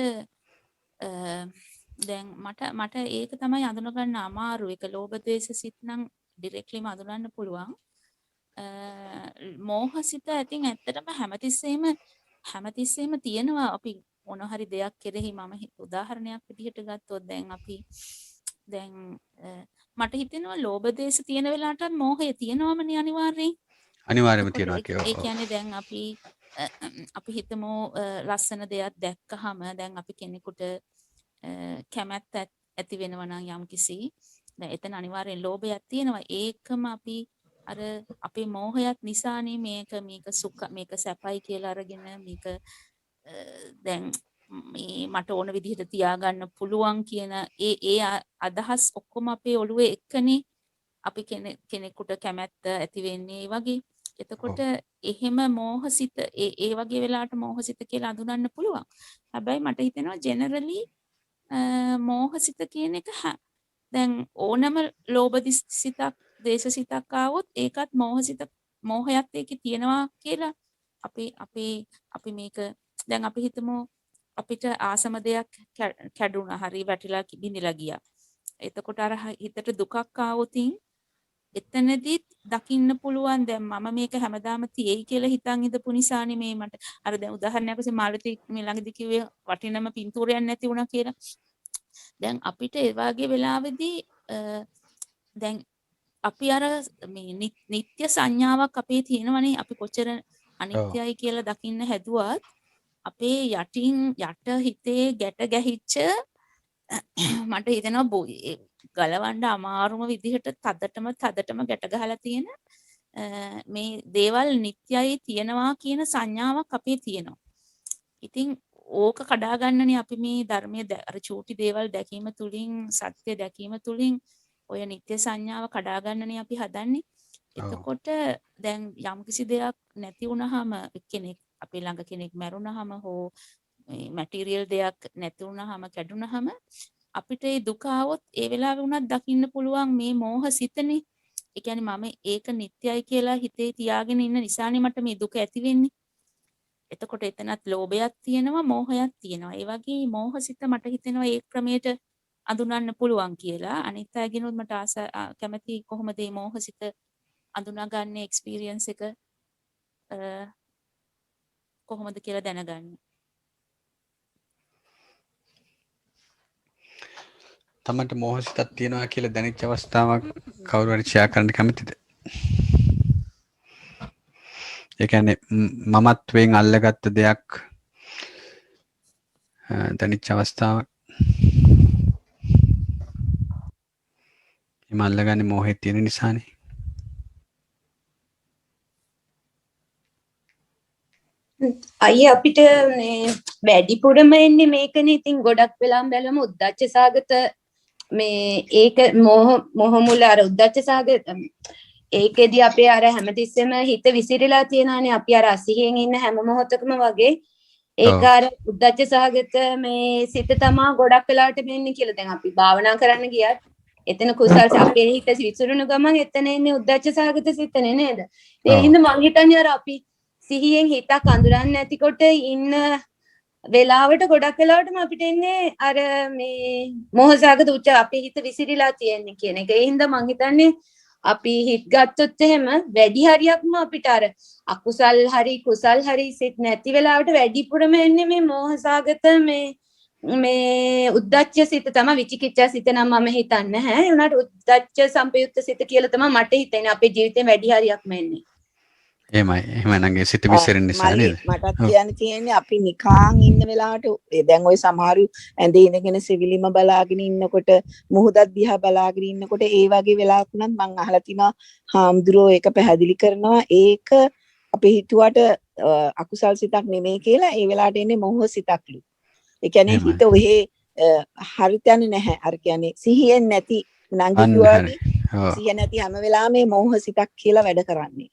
දැන් මට ඒක තමයි අඳුනගන්න අමාරු. ඒක ලෝභ ද්වේෂ සිත් නම් ඩිරෙක්ට්ලිම අඳුනන්න පුළුවන්. මෝහසිත ඉතින් ඇත්තටම හැමතිස්සෙම තියෙනවා. අපි මොන හරි දෙයක් කෙරෙහි මම උදාහරණයක් විදිහට ගත්තොත් දැන් මට හිතෙනවා ලෝභ දේශ තියෙන වෙලාවටත් මෝහය තියෙනවමනේ අනිවාර්යෙන්. අනිවාර්යයෙන්ම එතකොට තියෙනවා කියලා. ඒ කියන්නේ දැන් අපි හිතමු ලස්සන දෙයක් දැක්කහම දැන් අපි කෙනෙකුට කැමැත්ත ඇති වෙනවා නම් යම්කිසි දැන් එතන අනිවාර්යෙන් ලෝභයක් තියෙනවා. ඒකම අපි අර අපේ මෝහයත් නිසානේ මේක සුඛ මේක සැපයි කියලා අරගෙන මේක දැන් මේ මට ඕන විදිහට තියාගන්න පුළුවන් කියන ඒ අදහස් ඔක්කොම අපේ ඔළුවේ එක්කනේ අපි කෙනෙකුට කැමැත්ත ඇති වෙන්නේ වගේ. එතකොට එහෙම මෝහසිත ඒ වගේ වෙලාවට මෝහසිත කියලා අඳුනන්න පුළුවන්. හැබැයි මට හිතෙනවා ජෙනරලි මෝහසිත කියන එක දැන් ඕනම ලෝභ සිතක් දේශ සිතක් ආවොත් ඒකත් මෝහයත් ඒකේ තියෙනවා කියලා අපි මේක දැන් අපි හිතමු අපිට ආසම දෙයක් කැඩුනා හරි වැටිලා බිඳිලා ගියා. එතකොට අර හිතට දුකක් ආවොතින් එතනදිත් දකින්න පුළුවන් දැන් මම මේක හැමදාම තියෙයි කියලා හිතන් ඉඳපු නිසානේ මේ මට අර දැන් උදාහරණයක් වශයෙන් මාළති මේ ළඟදී කිව්වේ වටිනම පින්තූරයක් නැති වුණා කියලා. දැන් අපිට ඒ වගේ වෙලාවෙදී දැන් අපි අර මේ නිත්‍ය සංඥාවක් අපේ තියෙනවනේ අපි කොච්චර අනිත්‍යයි කියලා දකින්න හැදුවත් අපේ යට හිතේ ගැට ගැහිච්ච මට හිතෙනවා ගලවන්න අමාරුම විදිහට තදටම ගැට ගහලා තියෙන මේ දේවල් නිත්‍යයි තියෙනවා කියන සංඥාවක් අපේ තියෙනවා. ඉතින් ඕක කඩා ගන්නනේ අපි මේ ධර්මයේ අර චූටි දේවල් දැකීම තුලින් සත්‍ය දැකීම තුලින් ඔය නිත්‍ය සංඥාව කඩා ගන්නනේ අපි හදන්නේ. එතකොට දැන් යම්කිසි දෙයක් නැති වුනහම කෙනෙක් අපේ ළඟ කෙනෙක් මැරුණහම හෝ මැටීරියල් දෙයක් නැති වුනහම කැඩුනහම අපිට ඒ දුක આવොත් ඒ වෙලාවෙ උනත් දකින්න පුළුවන් මේ මෝහ සිතනේ. ඒ කියන්නේ මම ඒක නිත්‍යයි කියලා හිතේ තියාගෙන ඉන්න නිසානේ මට මේ දුක ඇති වෙන්නේ. එතකොට එතනත් ලෝභයක් තියෙනවා මෝහයක් තියෙනවා. ඒ වගේ මෝහසිත මට හිතෙනවා ඒ ක්‍රමයට අඳුනන්න පුළුවන් කියලා. අනිත් අයගෙනුත් මට කැමති කොහොමද මේ මෝහසිත අඳුනාගන්නේ එක්ස්පීරියන්ස් එක කොහොමද කියලා දැනගන්න. තමන්ට මෝහසිතක් තියෙනවා කියලා දැනෙච්ච අවස්ථාවක් කවුරු හරි ෂෙයා කරන්න කැමතිද? ඒ කියන්නේ මමත්වයෙන් අල්ලගත්ත දෙයක් දැනෙච්ච අවස්ථාවක්. එම අල්ලගන්නේ මෝහේ තියෙන නිසානේ. අයිය අපිට මේ වැඩිපුරම එන්නේ මේකනේ. ඉතින් ගොඩක් වෙලාම් බැලුවම උද්දච්ච සාගත මේ ඒක මොහ මුල අර උද්දච්ච සාගත ඒකෙදි අපේ අර හැමතිස්සෙම හිත විසිරීලා තියෙනවානේ. අපි අර අසිහියෙන් ඉන්න හැම මොහොතකම වගේ ඒක අර උද්දච්ච සාගත මේ සිත තමා ගොඩක් වෙලාවට වෙන්නේ කියලා. දැන් අපි භාවනා කරන්න ගියත් එතන කුසල් අපේ හිත විසිරුණු ගමන් එතන එන්නේ උද්දච්ච සාගත සිතනේ නේද? ඒ හින්දා මං හිතන්නේ අර අපි සිහියෙන් හිතක් අඳුරන්නේ නැතිකොට ඉන්න වෙලාවට ගොඩක් වෙලාවටම අපිට එන්නේ අර මේ මොහසාගත උච්ච අපේ හිත විසිරීලා තියෙන්නේ කියන එක. ඒ හින්දා මං හිතන්නේ අපි හිත ගත්තොත් එහෙම වැඩි හරියක්ම අපිට අර අකුසල් හරි කුසල් හරි සිත් නැති වෙලාවට වැඩිපුරම එන්නේ මේ මොහසාගත මේ උද්දච්ච සිත තමයි. විචිකිච්ඡා සිත නම් මම හිතන්නේ නැහැ. ඒ උනාට උද්දච්ච සම්පයුක්ත සිත කියලා තමයි මට හිතෙන්නේ අපේ ජීවිතේ වැඩි හරියක්ම එන්නේ. එහෙමයි සිත විසිරෙන නිසා නේද? මටත් කියන්න තියෙන්නේ අපි නිකාන් ඉන්න වෙලාවට දැන් ওই සමහරු ඇඳේ ඉඳගෙන සිවිලිම බලාගෙන ඉන්නකොට මුහුදක් දිහා බලාගෙන ඉන්නකොට ඒ වගේ වෙලාවක උනත් මම අහලා තිනවා හාමුදුරුවෝ ඒක පැහැදිලි කරනවා ඒක අපි හිතුවට අකුසල් සිතක් නෙමෙයි කියලා. ඒ වෙලාවට එන්නේ මොහ සිතක්ලු. ඒ කියන්නේ හිත ඔහේ හරියට යන්නේ නැහැ. අර කියන්නේ සිහියෙන් නැති නංගි කිව්වා සිහිය නැති හැම වෙලාවෙම මේ මොහ සිතක් කියලා වැඩ කරන්නේ.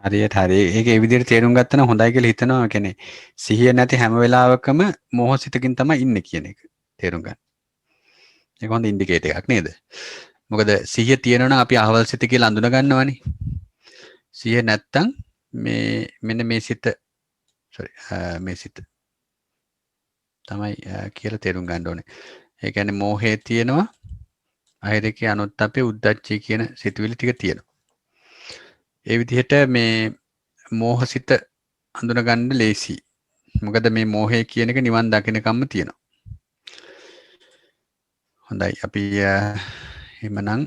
හරියට හරි. ඒක ඒ විදිහට තේරුම් ගත්තා නම් හොඳයි කියලා හිතනවා. කියන්නේ සිහිය නැති හැම වෙලාවකම මොහොසිතකින් තමයි ඉන්නේ කියන එක තේරුම් ගන්න. ඒක හොඳ ඉන්ඩිකේටර් එකක් නේද? මොකද සිහිය තියෙනවා නම් අපි අහවල් සිත කියලා අඳුන ගන්නවනේ. සිහිය නැත්තම් මෙන්න මේ සිත තමයි කියලා තේරුම් ගන්න ඕනේ. ඒ කියන්නේ මෝහය තියෙනවා. අහිරකේ අනුත්ප්පේ උද්දච්චය කියන සිතුවිලි ටික තියෙනවා. ඒ විදිහට මේ මෝහසිත හඳුනගන්න ලේසි. මොකද මේ මෝහය කියන එක නිවන් දකින්නකම්ම තියෙනවා. හොඳයි අපි එහෙමනම්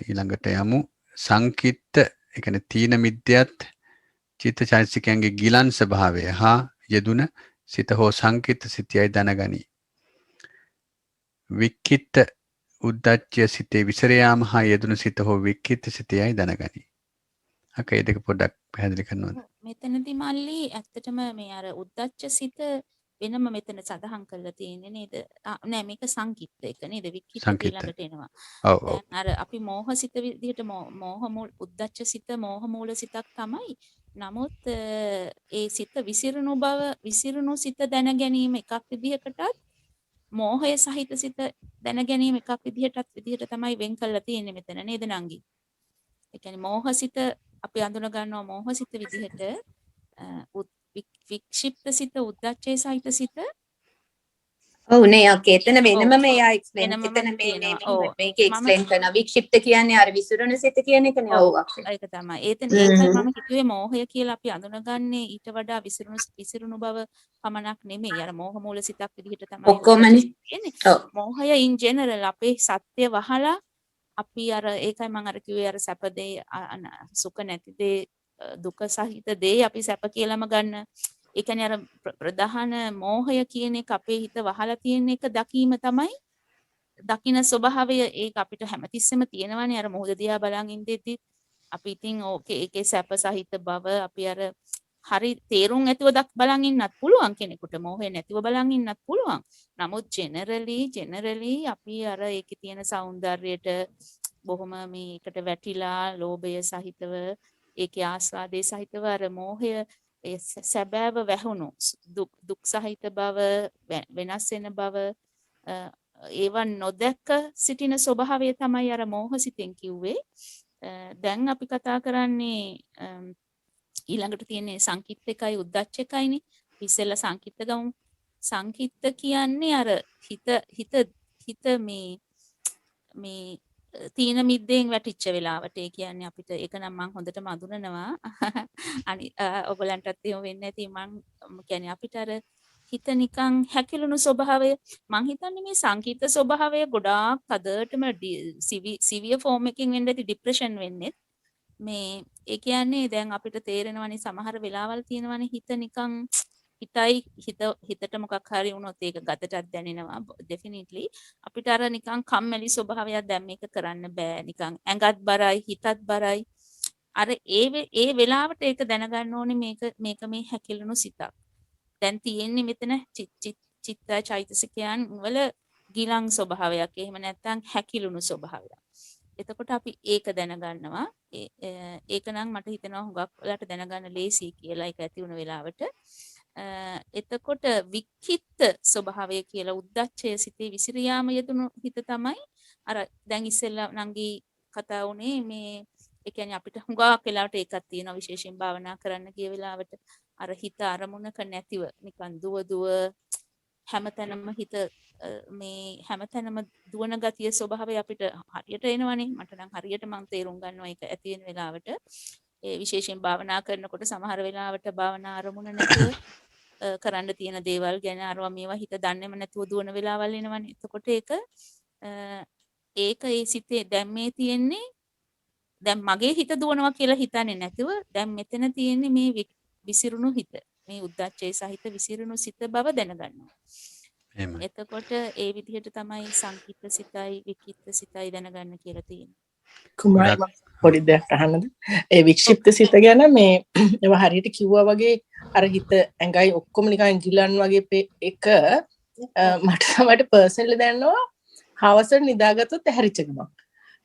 ඊළඟට යමු. සංකිට්ඨ ඒ කියන්නේ තීන මිද්‍යත් චිත්තචෛතසිකයන්ගේ ගිලන් ස්වභාවය හා යෙදුන සිත හෝ සංකිට්ඨ සිතයයි දැනගනි. වික්කිට උද්දච්චය සිතේ විසර යාම හා යෙදුන සිත හෝ වික්කිට සිතයයි දැනගනි. අක ඒ දෙක පොඩ්ඩක් පැහැදිලි කරනවද? මෙතනදී මල්ලි ඇත්තටම මේ අර උද්දච්ච සිත වෙනම මෙතන සඳහන් කරලා තියෙන්නේ නේද? නෑ මේක සංකිට්ඨ එක නේද? වික්කිට ඊළඟට එනවා. ඔව් ඔව්. දැන් අර අපි මෝහ සිත විදිහට මෝහ මූල උද්දච්ච සිත මෝහ මූල සිතක් තමයි. නමුත් ඒ සිත විසිරුණු සිත දැන ගැනීම එකක් විදිහකටත් මෝහය සහිත සිත දැන ගැනීම එකක් විදිහට තමයි වෙන් කරලා තියෙන්නේ මෙතන නේද නංගි? ඒ කියන්නේ මෝහසිත අපි අඳුන ගන්නවා මෝහසිත විදිහට වික්ෂිප්ත සිත උද්දච්චය සහිත සිත ඔව් නේ ඔකේ එතන වෙනම මෙයා එක්ස්ප්ලේන් වෙනමම එතන මේ තියෙනවා. ඔව්. මේක එක්ස්ප්ලේන් කරනවා වික්ෂිප්ත කියන්නේ අර විසිරුණු සිත කියන එකනේ ඔව් ඒක තමයි. ඒකයි මම කිව්වේ මෝහය කියලා අපි අඳුනගන්නේ ඊට වඩා විසිරුණු බව පමණක් නෙමෙයි. අර මෝහ මූල සිතක් විදිහට තමයි ඔක්කොමනේ. තියෙන්නේ. මොහය ඉන් ජෙනරල් අපේ සත්‍ය වහලා අපි අර ඒකයි මම අර කිව්වේ අර සැප දේ සුඛ නැති දේ දුක සහිත දේ අපි සැප කියලාම ගන්න. ඒ කියන්නේ අර ප්‍රධාන මෝහය කියන එක අපේ හිත වහලා තියෙන එක දකීම තමයි දකින්න ස්වභාවය. ඒක අපිට හැමතිස්සෙම තියෙනවානේ අර මොහොත දිහා බලන් ඉඳෙද්දි අපි ඉතින් ඕකේ ඒකේ සැප සහිත බව අපි අර හරි තේරුම් ඇතුව බලන් ඉන්නත් පුළුවන් කෙනෙකුට මෝහය නැතිව බලන් ඉන්නත් පුළුවන්. නමුත් ජෙනරලි අපි අර ඒකේ තියෙන సౌందර්යයට බොහොම මේකට වැටිලා ලෝභය සහිතව ඒකේ ආස්වාදයේ සහිතව අර මෝහය ඒ සැබෑව වැහුණු දුක් සහිත බව වෙනස් වෙන බව ඒවන් නොදැක්ක සිටින ස්වභාවය තමයි අර මෝහසිතෙන් කිව්වේ. දැන් අපි කතා කරන්නේ ඊළඟට තියෙන්නේ සංකිට්ඨ එකයි උද්දච්ච එකයිනේ. ඉස්සෙල්ලා සංකිට්ඨ ගමු. සංකිට්ඨ කියන්නේ අර හිත මේ තීන මිද්දෙන් වැටිච්ච වෙලාවට ඒ කියන්නේ අපිට ඒක නම් මම හොඳටම අඳුනනවා. අනි ඔයගලන්ටත් එහෙම වෙන්නේ නැති මම කියන්නේ අපිට අර හිත නිකන් හැකිලුණු ස්වභාවය මං හිතන්නේ මේ සංකීර්ණ ස්වභාවය ගොඩාක් තදටම සිවියර් ෆෝම් එකකින් වෙන්න ඇති ડિප්‍රෙෂන් වෙන්නේ මේ ඒ කියන්නේ දැන් අපිට තේරෙනවනේ සමහර වෙලාවල් තියෙනවනේ හිත නිකන් හිතට මොකක් හරි වුණොත් ඒක ගතටත් දැනෙනවා ඩෙෆිනිට්ලි අපිට අර නිකන් කම්මැලි ස්වභාවයක් දැන් මේක කරන්න බෑ නිකන් ඇඟත් බරයි හිතත් බරයි අර ඒ වෙලාවට ඒක දැනගන්න ඕනේ මේක මේ හැකිලුණු සිතක් දැන් තියෙන්නේ මෙතන චිත්ත චෛතසිකයන් වල ගිලන් ස්වභාවයක් එහෙම නැත්නම් හැකිලුණු ස්වභාවයක්. එතකොට අපි ඒක දැනගන්නවා. ඒක නම් මට හිතෙනවා හුඟක් වෙලාට දැනගන්න ලේසි කියලා ඒක ඇති වුණ වෙලාවට. එතකොට වික්කිට ස්වභාවය කියලා උද්දච්චය සිතේ විසිරියාම යෙදුණු හිත තමයි අර දැන් ඉස්සෙල්ලා නංගි කතා වුණේ මේ ඒ කියන්නේ අපිට හුඟක් වෙලාවට ඒකක් තියෙනවා විශේෂයෙන් භාවනා කරන්න ගිය වෙලාවට අර හිත අරමුණක නැතිව නිකන් දුව හැමතැනම හිත මේ හැමතැනම දුවන ගතිය ස්වභාවය අපිට හරියට එනවනේ මට නම් හරියට මම තේරුම් ගන්නවා ඒක ඇති වෙන වෙලාවට ඒ විශේෂයෙන් භාවනා කරනකොට සමහර වෙලාවට භාවනා අරමුණ නැතුව කරන්න තියෙන දේවල් ගැන අරවා මේවා හිත දන්නේම නැතුව දුවන වෙලාවල් එනවනේ එතකොට ඒක ඒ සිතේ දැන් මේ තියෙන්නේ දැන් මගේ හිත දුවනවා කියලා හිතන්නේ නැතුව දැන් මෙතන තියෙන්නේ මේ විසිරුණු හිත මේ උද්දච්චය සහිත විසිරුණු සිත බව දැනගන්නවා. එතකොට ඒ විදිහට තමයි සංකීර්ණ සිතයි විකිට සිතයි දැනගන්න කියලා තියෙන්නේ. කුමාරි පොඩි දෙයක් අහන්නද? ඒ වික්ෂිප්ත සිත ගැන මේ ඒවා හරියට කිව්වා වගේ අර හිත ඇඟයි ඔක්කොම නිකන් ගිලන් වගේ එක මට පර්සනලි දැනනවා හවසට නිදාගත්තොත් ඇහැරිච්ච ගමන්.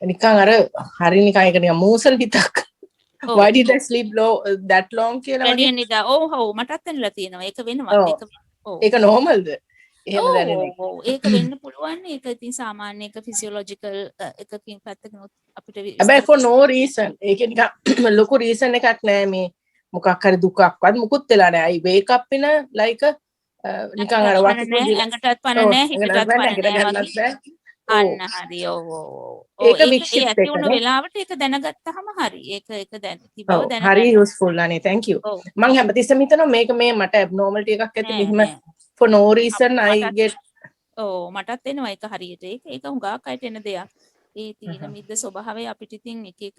නිකන් අර හරි නිකන් ඒක නිකන් මූසල් හිතක්. Why did I sleep that long කියලා වැඩි නිදා ඔව් මටත් දැනලා තියෙනවා ඒක වෙනවා ඒක normalද එහෙම දැනෙන එක ඒක වෙන්න පුළුවන් ඒක ඉතින් සාමාන්‍ය එක ෆිසියොලොජිකල් එකකින් පැත්තකින් අපිට හැබැයි for no reason ඒක නිකන් ලොකු reason එකක් නෑ මේ මොකක් හරි දුකක්වත් මුකුත් වෙලා නෑ I wake up in a like a නිකන් අර වතුර පණ නෑ, දීලා ඇඟටත් පණ ඔව් නෑ, එකට හිතටත් බෑ පණ නැගිට නෑ ගන්නත් වගේ. බෑ. ඔව් අන්න හරි. ඔව් ඔව් ඔව්. ඔව් ඒක ඒක බිග් ඒ ෂිප් ඇති වුණු එකනේ. වෙලාවට ඒක දැනගත්තාම හරි. ඒක දැනති බව ඔව් හරි දැනගන්න. යූස්ෆුල් අනේ thank you. ඔව්. මම හැමතිස්සෙම හිතනවා මේක මේ මට abnormality එකක් ඇති නෑ මෙහෙම නෑ. for no reason I මටත් get මටත් එනවා ඒක හරියට. ඒක හුඟක් අයට එන දෙයක්. ඒ තීන මිද්ද ස්වභාවය අපිට ඉතින් එක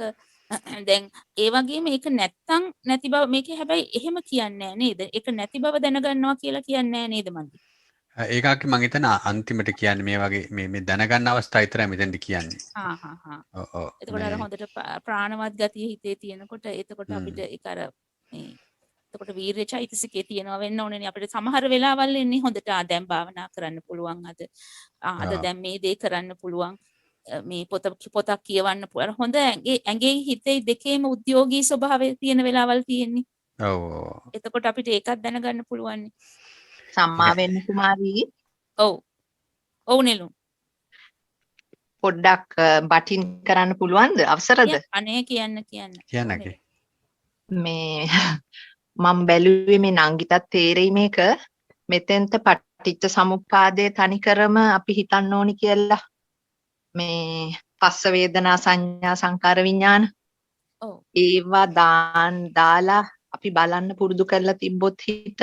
දැන් ඒ වගේම ඒක නැත්තම් නැති බව මේකේ හැබැයි එහෙම කියන්නේ නෑ නේද? ඒක නැති බව දැනගන්නවා කියලා කියන්නේ නෑ නේද මන්දි? ඒකක් මං හිතන අන්තිමට කියන්නේ මේ වගේ මේ දැනගන්න අවස්ථා විතරයි මෙතෙන්දි කියන්නේ. ඔව් ඔව් එතකොට අර හොඳට ප්‍රාණවත් ගතිය හිතේ තියෙනකොට එතකොට අපිට ඒක අර මේ එතකොට වීර්ය චෛතසිකේ තියෙනවා වෙන්න ඕනේනේ අපිට සමහර වෙලාවල් එන්නේ හොඳට දැන් භාවනා කරන්න පුළුවන් අද දැන් මේ දේ කරන්න පුළුවන් මේ පොතක් කියවන්න පුළුවන් හොඳ ඇඟේ හිතේ දෙකේම උද්‍යෝගී ස්වභාවය තියෙන වෙලාවල් තියෙන්නේ. ඔව් එතකොට අපිට ඒකත් දැනගන්න පුළුවන්. සම්මා වෙන්න කුමාරී. ඔව්. ඔව් නෙලු. පොඩ්ඩක් බටින් කරන්න පුළුවන්ද? අවසරද? අනේ කියන්න. කියන්නකේ. මේ මම බැලුවේ මේ නංගිටත් තේරෙයි මේක මෙතෙන්ට පටිච්ච සමුප්පාදයේ තනිකරම අපි හිතන්න ඕනි කියලා. මේ පස්ස වේදනා සංඥා සංකාර විඥාන. ඔව්. ඒවා දාලා අපි බලන්න පුරුදු කරලා තිබ්බොත් හිත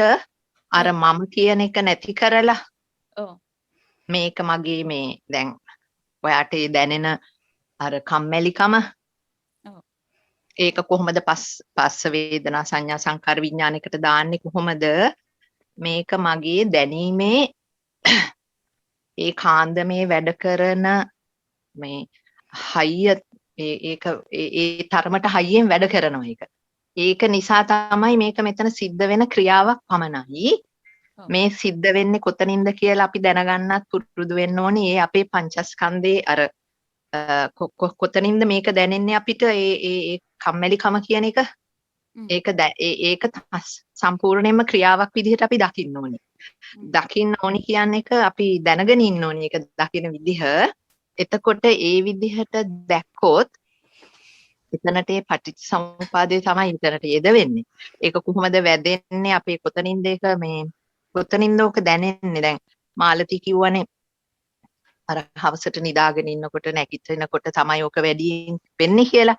අර මම කියන එක නැති කරලා මේක මගේ මේ දැන් ඔයාට දැනෙන අර කම්මැලිකම ඒක කොහොමද පස්ස වේදනා සංඥා සංකාර විඥානයකට දාන්නේ කොහොමද මේක මගේ දැනීමේ ඒ කාන්දමේ වැඩ කරන මේ හයිය ඒක ඒ තරමට හයියෙන් වැඩ කරනවා ඒක නිසා තමයි මේක මෙතන සිද්ධ වෙන ක්‍රියාවක් පමණයි මේ සිද්ධ වෙන්නේ කොතනින්ද කියලා අපි දැනගන්නත් පුරුදු වෙන්න ඕනේ ඒ අපේ පංචස්කන්ධේ අර කොතනින්ද මේක දැනෙන්නේ අපිට ඒ කම්මැලිකම කියන එක ඒක සම්පූර්ණයෙන්ම ක්‍රියාවක් විදිහට අපි දකින්න ඕනේ කියන්නේ එක අපි දැනගෙන ඉන්න ඕනේ ඒක දකින විදිහ එතකොට ඒ විදිහට දැක්කොත් එතනට ඒ පටිච්චසමුපාදේ තමයි එතනට යෙද වෙන්නේ ඒක කොහොමද වැදෙන්නේ අපේ කොතනින්ද ඒක මේ කොතනින්ද ඕක දැනෙන්නේ දැන් මාලති කිව්වනේ අර හවසට නිදාගෙන ඉන්නකොට නැගිටිනකොට තමයි ඕක වැඩියෙන් වෙන්නේ කියලා.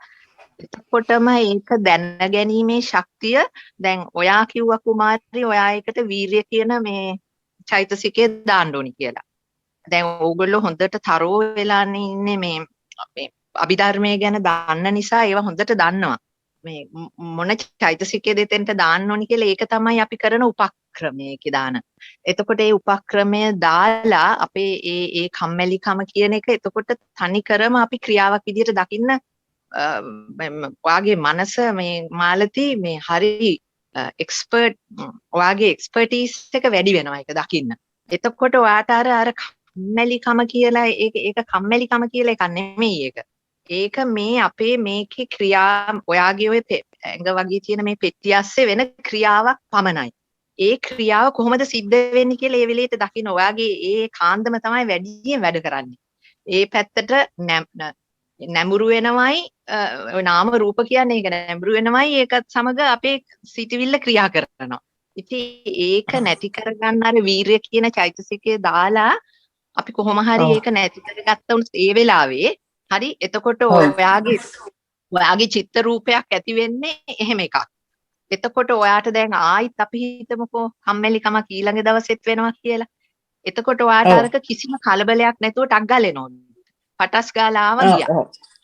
එතකොටම ඒක දැනගැනීමේ ශක්තිය දැන් ඔයා කිව්වා කුමාරි ඔයා එකට වීරිය කියන මේ චෛතසිකය දාන්න ඕනි කියලා. දැන් ඕගොල්ලෝ හොඳට තරෝ වෙලා ඉන්නේ මේ අභිධර්මයේ ගැන දන්න නිසා ඒවා හොඳට දන්නවා. මේ මොන චෛතසිකයේ දෙතෙන්ට දාන්න ඕනි කියලා ඒක තමයි අපි කරන උපක්‍රමයේ දාන. එතකොට ඒ උපක්‍රමය දාලා අපේ ඒ කම්මැලිකම කියන එක එතකොට තනිකරම අපි ක්‍රියාවක් විදිහට දකින්න ඔයාගේ මනස මේ මාලති මේ හරි එක්ස්පර්ට් ඔයාගේ එක්ස්පර්ටිස් එක වැඩි වෙනවා ඒක දකින්න. එතකොට ඔයාට අර කම්මැලිකම කියලා ඒක කම්මැලිකම කියලා එකක් නෙමෙයි ඒක. ඒක මේ අපේ මේකේ ක්‍රියා ඔයාගේ ඔය ඇඟ වගේ තියෙන මේ පෙට්ටිය ඇස්සේ වෙන ක්‍රියාවක් පමණයි. ඒ ක්‍රියාව කොහොමද සිද්ධ වෙන්නේ කියලා ඒ වෙලෙට දකින්න ඔයාගේ ඒ කාන්දම තමයි වැඩියෙන් වැඩ කරන්නේ. ඒ පැත්තට නැඹුරු වෙනවයි ඔය නාම රූප කියන්නේ ඒක නැඹුරු වෙනවයි ඒකත් සමග අපේ සිතවිල්ල ක්‍රියා කරනවා. ඉතින් ඒක නැති කරගන්න අර වීරිය කියන චෛතසිකය දාලා අපි කොහොම හරි ඒක නැති කරගත්ත උනත් ඒ වෙලාවේ හරි එතකොට ඔයාගේ චිත්ත රූපයක් ඇති වෙන්නේ එහෙම එකක්. එතකොට ඔයාට දැන් ආයිත් අපි හිතමුකෝ කම්මැලිකමක් ඊළඟ දවසෙත් වෙනවා කියලා. එතකොට ඔයාට අරක කිසිම කලබලයක් නැතුව ටක් ගාලා එනවා. පටස් ගාලා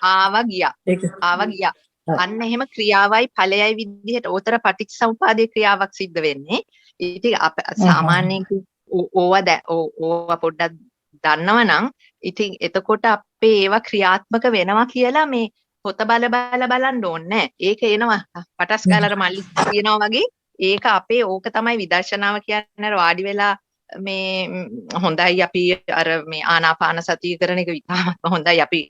ආවා ගියා. අන්න එහෙම ක්‍රියාවයි ඵලයයි විදිහට ඕතර පටිච්චසමුපාදේ ක්‍රියාවක් සිද්ධ වෙන්නේ. ඉතින් සාමාන්‍යයෙන් ඕවා පොඩ්ඩක් දන්නවනම් ඉතින් එතකොට අපේ ඒවා ක්‍රියාත්මක වෙනවා කියලා මේ පොත බලන්න ඕනේ. ඒක එනවා පටස් ගාලා මල්ලි කියනවා වගේ ඒක අපේ ඕක තමයි විදර්ශනාව කියන්නේ වාඩි වෙලා මේ හොඳයි අපි අර මේ ආනාපාන සතිය කරන එක විතරක් හොඳයි අපි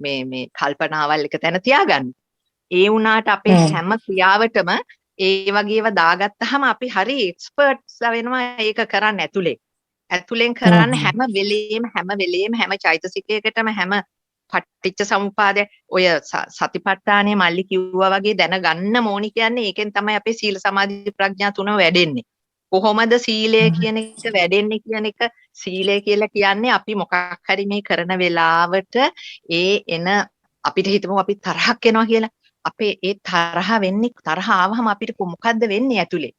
මේ කල්පනාවල් එක තැන තියාගන්න. ඒ වුණාට අපේ හැම ක්‍රියාවටම ඒ වගේ ඒවා දාගත්තාම අපි හරි එක්ස්පර්ට්ස්ලා වෙනවා ඒක කරන්න ඇතුලෙන් කරන්න හැම වෙලේම හැම චෛතසිකයකටම හැම පටිච්ච සමුපාදය ඔය සතිපට්ඨානය මල්ලි කිව්වා වගේ දැනගන්න ඕනි කියන්නේ ඒකෙන් තමයි අපේ සීල සමාධි ප්‍රඥා තුන වැඩෙන්නේ. කොහොමද සීලය කියන එක වැඩෙන්නේ කියන එක සීලය කියලා කියන්නේ අපි මොකක් හරි මේ කරන වෙලාවට එන අපිට හිතමු අපි තරහක් එනවා කියලා. අපේ ඒ තරහ වෙන්නේ තරහ ආවහම අපිට මොකද්ද වෙන්නේ ඇතුලේ?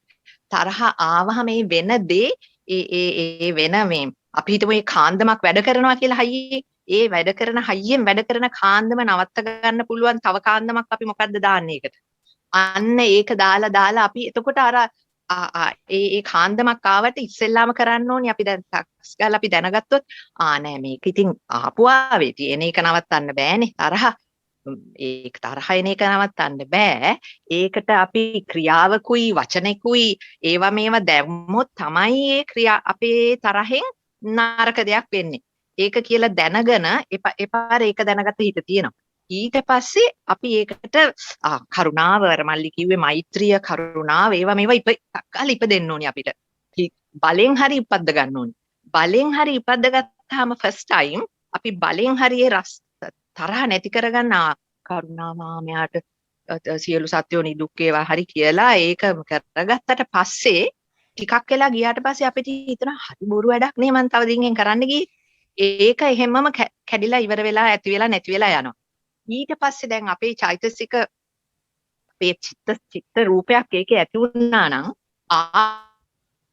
තරහ ආවහම මේ වෙන දේ ඒ වෙන මේ අපි හිතමු මේ කාන්දමක් වැඩ කරනවා කියලා හයියේ ඒ වැඩ කරන හයියෙන් වැඩ කරන කාන්දම නවත්ත ගන්න පුළුවන් තව කාන්දමක් අපි මොකද්ද දාන්නේ ඒකට? අන්න ඒක දාලා අපි එතකොට අර ඒ කාන්දමක් ආවට ඉස්සෙල්ලාම කරන්න ඕනේ අපි දැන් ටක්ස් ගාලා අපි දැනගත්තොත් නෑ මේක ඉතින් ආපු ආවේ තියෙන එක නවත්තන්න බෑනේ තරහ ඒක තරහ එන එක නවත්තන්න බෑ ඒකට අපි ක්‍රියාවකුයි වචනෙකුයි ඒවා මේවා දැම්මොත් තමයි ඒ ක්‍රියා අපේ තරහෙන් නරක දෙයක් වෙන්නේ ඒක කියලා දැනගෙන එපාර ඒක දැනගත්ත හිත තියෙනවා ඊට පස්සේ අපි ඒකට කරුණාව අර මල්ලි කිව්වේ මෛත්‍රිය කරුණාව ඒවා මේවා ඉපදෙන්න ඕනේ අපිට බලෙන් හරි ඉපද්ද ගන්න ඕනේ බලෙන් හරි ඉපද්ද ගත්තාම ෆස්ට් ටයිම් අපි බලෙන් හරි ඒ තරහ නැති කරගන්න කරුණාව මෙයාට සියලු සත්‍යෝ නිදුක් වේවා හරි කියලා ඒක කරගත්තට පස්සේ ටිකක් වෙලා ගියාට පස්සේ අපිට හිතන හරි බොරු වැඩක් නේ මං තව දින්ගෙන් කරන්න ගියේ ඒක එහෙමම කැඩිලා ඉවර වෙලා ඇති වෙලා නැති වෙලා යනවා ඊට පස්සේ දැන් අපේ චෛතසික අපේ චිත්ත රූපයක් ඒකේ ඇති වුණා නම්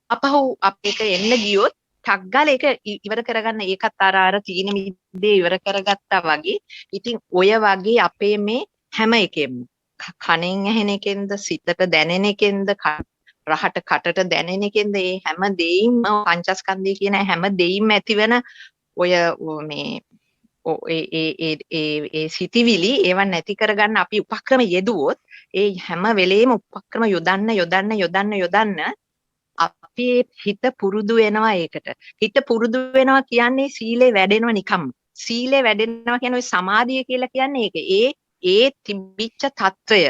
අපහු අපේක එන්න ගියොත් ටග්ගල ඒක ඉවර කරගන්න ඒකත් අර තීන මිද්දේ ඉවර කරගත්තා වගේ ඉතින් ඔය වගේ අපේ මේ හැම එකෙම කණෙන් ඇහෙන එකෙන්ද සිතට දැනෙන එකෙන්ද රහට කටට දැනෙන එකෙන්ද මේ හැම දෙයින්ම පංචස්කන්ධය කියන හැම දෙයින්ම ඇතිවෙන ඔය මේ ඒ සිතිවිලි ඒවා නැති කරගන්න අපි උපක්‍රම යෙදුවොත් ඒ හැම වෙලේම උපක්‍රම යොදන්න අපේ හිත පුරුදු වෙනවා ඒකට. හිත පුරුදු වෙනවා කියන්නේ සීලේ වැඩෙනවා නිකම්ම. සීලේ වැඩෙනවා කියන්නේ ඔය සමාධිය කියලා කියන්නේ ඒක. ඒ තිබිච්ච తত্ত্বය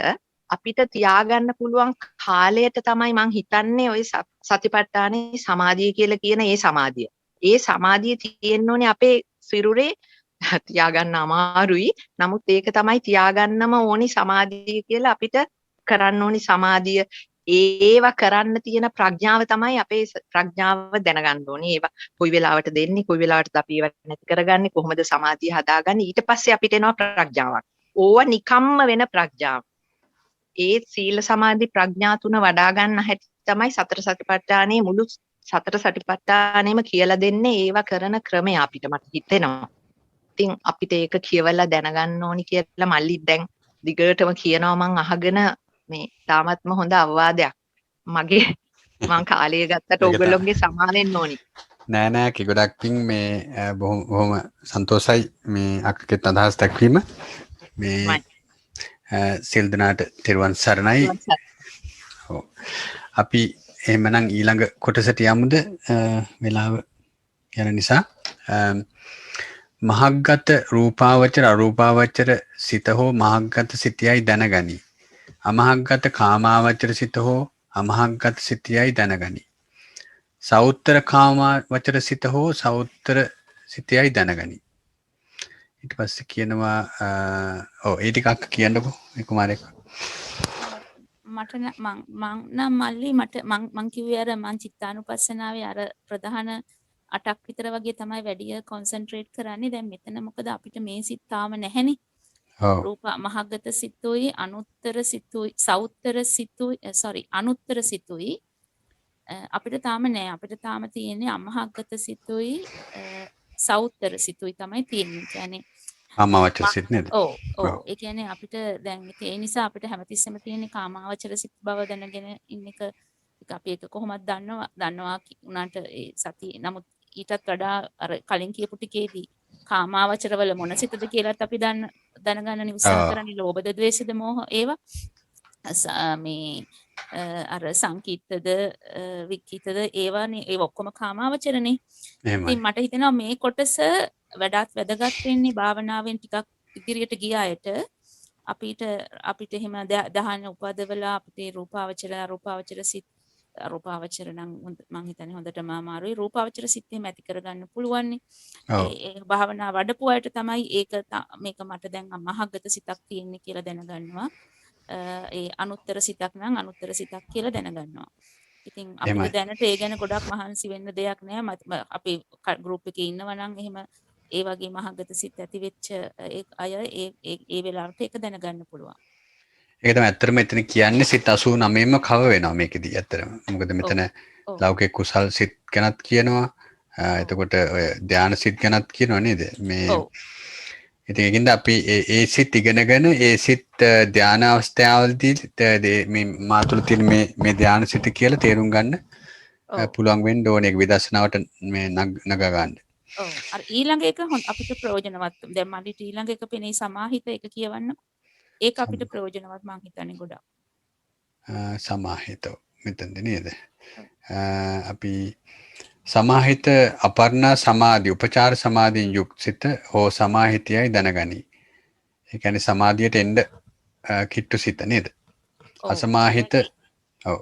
අපිට තියාගන්න පුළුවන් කාලයට තමයි මං හිතන්නේ ඔය සතිපට්ඨානේ සමාධිය කියලා කියන ඒ සමාධිය. ඒ සමාධිය තියෙන්න ඕනේ අපේ සිරුරේ තියාගන්න අමාරුයි. නමුත් ඒක තමයි තියාගන්නම ඕනි සමාධිය කියලා අපිට කරන්න ඕනි සමාධිය. ඒවා කරන්න තියෙන ප්‍රඥාව තමයි අපේ ප්‍රඥාව දැනගන්න ඕනේ. ඒවා කොයි වෙලාවට දෙන්නේ, කොයි වෙලාවටද අපි ඒවා නැති කරගන්නේ, කොහොමද සමාධිය හදාගන්නේ. ඊට පස්සේ අපිට එනවා ප්‍රඥාවක්. ඕවා නිකම්ම වෙන ප්‍රඥාව. ඒ සීල සමාධි ප්‍රඥා තුන වඩා ගන්න හැටි තමයි සතර සතිපට්ඨානයේ මුළු සතර සතිපට්ඨානෙම කියලා දෙන්නේ. ඒවා කරන ක්‍රමය අපිට මට හිතෙනවා. ඉතින් අපිට ඒක කියවලා දැනගන්න ඕනි කියලා මල්ලි දැන් දිගටම කියනවා මං අහගෙන මේ තාමත්ම හොඳ අවවාදයක්. මං කාලය ගත්තට ඔයගොල්ලෝගේ සමාන වෙන්න ඕනි. නෑ ගොඩක් පිං මේ බොහොම සන්තෝෂයි මේ අක්කෙත් අදහස් දක්වීම. මේ සියලු දෙනාට තෙරුවන් සරණයි. අපි එහෙමනම් ඊළඟ කොටසට යමුද වෙලාව යන නිසා මහග්ගත රූපාවචර අරූපාවචර සිත හෝ මහග්ගත සිතයයි දැනගනි. අමහග්ගත කාමාවචර සිත හෝ අමහග්ගත සිතයයි දැනගනි. සෞත්තර කාමාවචර සිත හෝ සෞත්තර සිතයයි දැනගනි. ඊට පස්සේ කියනවා ඒ ටිකක් කියන්නකෝ මේ කුමාරයෙක්. මට මං මල්ලි මං කිව්වේ අර මං චිත්තානුපස්සනාවේ අර ප්‍රධාන 8ක් විතර වගේ තමයි වැඩි කොන්සන්ට්‍රේට් කරන්නේ. දැන් මෙතන මොකද අපිට මේ සිත් තාම නැහැනේ. රූප මහග්ගත සිතුයි අනුත්තර සිතුයි සෞත්තර සිතුයි අනුත්තර සිතුයි අපිට තාම නෑ. අපිට තාම තියෙන්නේ අමහග්ගත සිතුයි සෞත්තර සිතුයි තමයි තියෙන්නේ. කියන්නේ කාමාවචර සිත් නේද? ඔව්. ඒ කියන්නේ අපිට දැන් ඒ නිසා අපිට හැමතිස්සෙම තියෙන්නේ කාමාවචර සිත් බව දැනගෙන ඉන්න එක අපි ඒක කොහොමද දන්නවා උනාට ඒ සතිය. නමුත් ඊටත් වඩා අර කලින් කියපු ටිකේදී කාමාවචරවල මොන සිතද කියලාත් අපි දැනගන්න උත්සාහ කරන්නේ ලෝභද ද්වේෂද මෝහ ඒවා මේ අර සංකීර්තද විකීතද ඒවානේ ඒ ඔක්කොම කාමාවචරනේ. ඉතින් මට හිතෙනවා මේ කොටස වඩාත් වැදගත් වෙන්නේ භාවනාවෙන් ටිකක් ඉදිරියට ගියායට අපිට එහෙම දහන උපදවලා අපිට රූපාවචර අරූපාවචර සිත් අරූපාවචර නම් මම හිතන්නේ හොඳටම අමාරුයි. රූපාවචර සිත්තේ ඇති කරගන්න පුළුවන්. ඒ භාවනා වඩපු අයට තමයි මේක මට දැන් මහග්ගත සිතක් තියෙන්නේ කියලා දැනගන්නවා. ඒ අනුත්තර සිතක් නම් අනුත්තර සිතක් කියලා දැනගන්නවා. ඉතින් අපිට දැනට ඒ ගැන ගොඩක් මහන්සි වෙන්න දෙයක් නෑ. අපි ගෲප් එකේ ඉන්නවා නම් එහෙම ඒ වගේ මහගත සිත් ඇති වෙච්ච අය ඒ වෙලාවට ඒක දැනගන්න පුළුවන්. ඒක තමයි ඇත්තටම එතන කියන්නේ සිත් 89ම කව වෙනවා මේකෙදී ඇත්තටම. මොකද මෙතන ලෞකික කුසල් සිත් ගැනත් කියනවා. එතකොට ඔය ධානා සිත් ගැනත් කියනවා නේද? මේ ඉතින් ඒකින්ද අපි ඒ සිත් ඉගෙනගෙන ඒ සිත් ධාන අවස්ථාවවලදී මේ මාතුල තියෙන මේ ධාන සිත් කියලා තේරුම් ගන්න පුළුවන් වෙන්න ඕනේ. ඒක විදර්ශනාවට මේ නග ගන්න. ඔව්. අර ඊළඟ එක අපිට ප්‍රයෝජනවත්. දැන් මට ඊළඟ එක පෙනේ සමාහිත එක කියවන්න. ඒක අපිට ප්‍රයෝජනවත් මං හිතන්නේ ගොඩක්. සමාහිත මෙතනද නේද? අපි සමාහිත අපර්ණා සමාධි උපචාර සමාධියෙන් යුක්ත සිත හෝ සමාහිතයයි දැනගනි. ඒ කියන්නේ සමාධියට එන්න කිට්ටු සිත නේද? අසමාහිත ඔව්.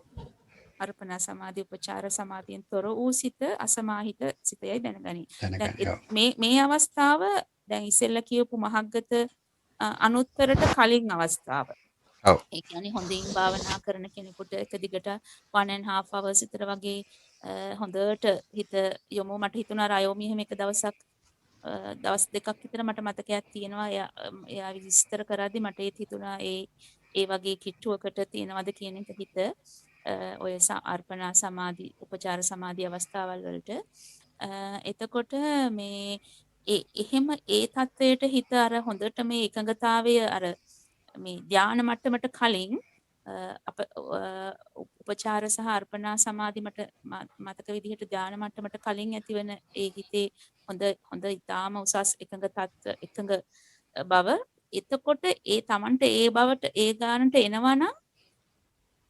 අර්පණා සමාධි උපචාර සමාධියෙන් තොර වූ සිත අසමාහිත සිතයයි දැනගනි. මේ අවස්ථාව දැන් ඉස්සෙල්ලා කියපු මහග්ගත අනුත්තරට කලින් අවස්ථාව. ඔව්. ඒ කියන්නේ හොඳින් භාවනා කරන කෙනෙකුට එක දිගට 1.5 hours විතර වගේ හොඳට හිත යොමු. මට හිතුණා රයෝමි එහෙම එක දවසක් දවස් දෙකක් විතර මට මතකයක් තියෙනවා. එයා විස්තර කරද්දි මට ඒත් හිතුණා ඒ වගේ කිට්ටුවකට තියෙනවද කියන එක හිත ඔය අර්පණා සමාධි උපචාර සමාධි අවස්ථාවල් වලට. එතකොට මේ එහෙම ඒ තත්වයට හිත අර හොඳට මේ එකඟතාවය අර මේ ධාන මට්ටමට කලින් උපචාර සහ අර්පණා සමාධි මතක විදිහට ධාන මට්ටමට කලින් ඇතිවන ඒ හිතේ හොඳ ඊටාම උසස් එකඟ බව. එතකොට ඒ Tamanට ඒ බවට ඒ ගානට එනවා නම්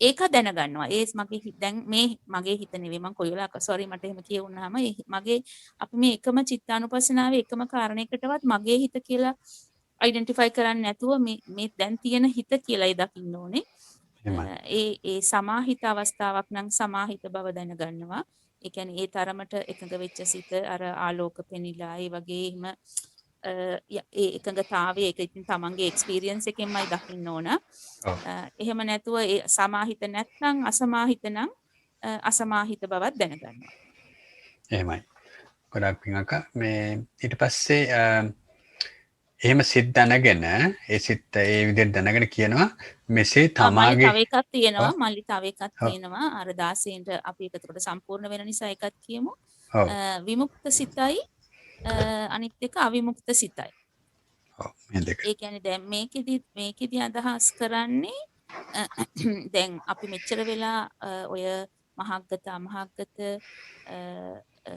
ඒක දැනගන්නවා. මගේ දැන් මේ මගේ හිත නෙවෙයි මම කොයි වෙලාවක sorry මට එහෙම කියවුනහම මගේ අපි මේ එකම චිත්තානුපස්සනාවේ එකම කාරණයකටවත් මගේ හිත කියලා අයිඩෙන්ටිෆයි කරන්නේ නැතුව මේ දැන් තියෙන හිත කියලායි දකින්න ඕනේ. ඒ සමාහිත අවස්ථාවක් නම් සමාහිත බව දැනගන්නවා. ඒ කියන්නේ ඒ තරමට එකඟ වෙච්ච සිත අර ආලෝක පෙනිලා ඒ වගේ එහෙම ඒ එකඟතාවය ඒක ඉතින් තමන්ගේ එක්ස්පීරියන්ස් එකෙන්මයි දකින්න ඕන. එහෙම නැතුව ඒ සමාහිත නැත්නම් අසමාහිත නම් අසමාහිත බවක් දැනගන්නවා. එහෙමයි. ගොඩක් පිං අක්කා මේ ඊට පස්සේ එහෙම සිත් දැනගෙන ඒ සිත් ඒ විදිහට දැනගෙන කියනවා මෙසේ තමාගේ තව එකක් තියෙනවා මල්ලි තව එකක් තියෙනවා අර 16ට අපි ඒකට සම්පූර්ණ වෙන නිසා එකක් කියමු. විමුක්ත සිතයි අනිත් එක අවිමුක්ත සිතයි. ඒ කියන්නේ දැන් මේකෙදි අදහස් කරන්නේ දැන් අපි මෙච්චර වෙලා ඔය මහග්ගත අමහග්ගත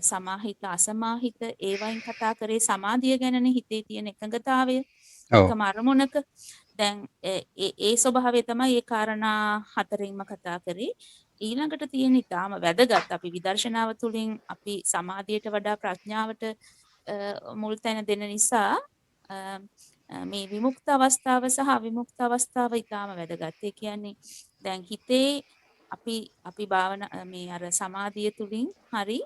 සමාහිත අසමාහිත ඒවයින් කතා කරේ සමාධිය ගැනනේ හිතේ තියෙන එකඟතාවය. එකම අරමුණක දැන් ඒ ස්වභාවය තමයි ඒ කාරණා හතරෙන්ම කතා කරේ. ඊළඟට තියෙන ඊටාම වැදගත් අපි විදර්ශනාව තුළින් අපි සමාධියට වඩා ප්‍රඥාවට මුල් තැන දෙන නිසා මේ විමුක්ත අවස්ථාව සහ අවිමුක්ත අවස්ථාව ඊටාම වැදගත්. ඒ කියන්නේ දැන් හිතේ අපි භාවනා මේ අර සමාධිය තුළින් හරි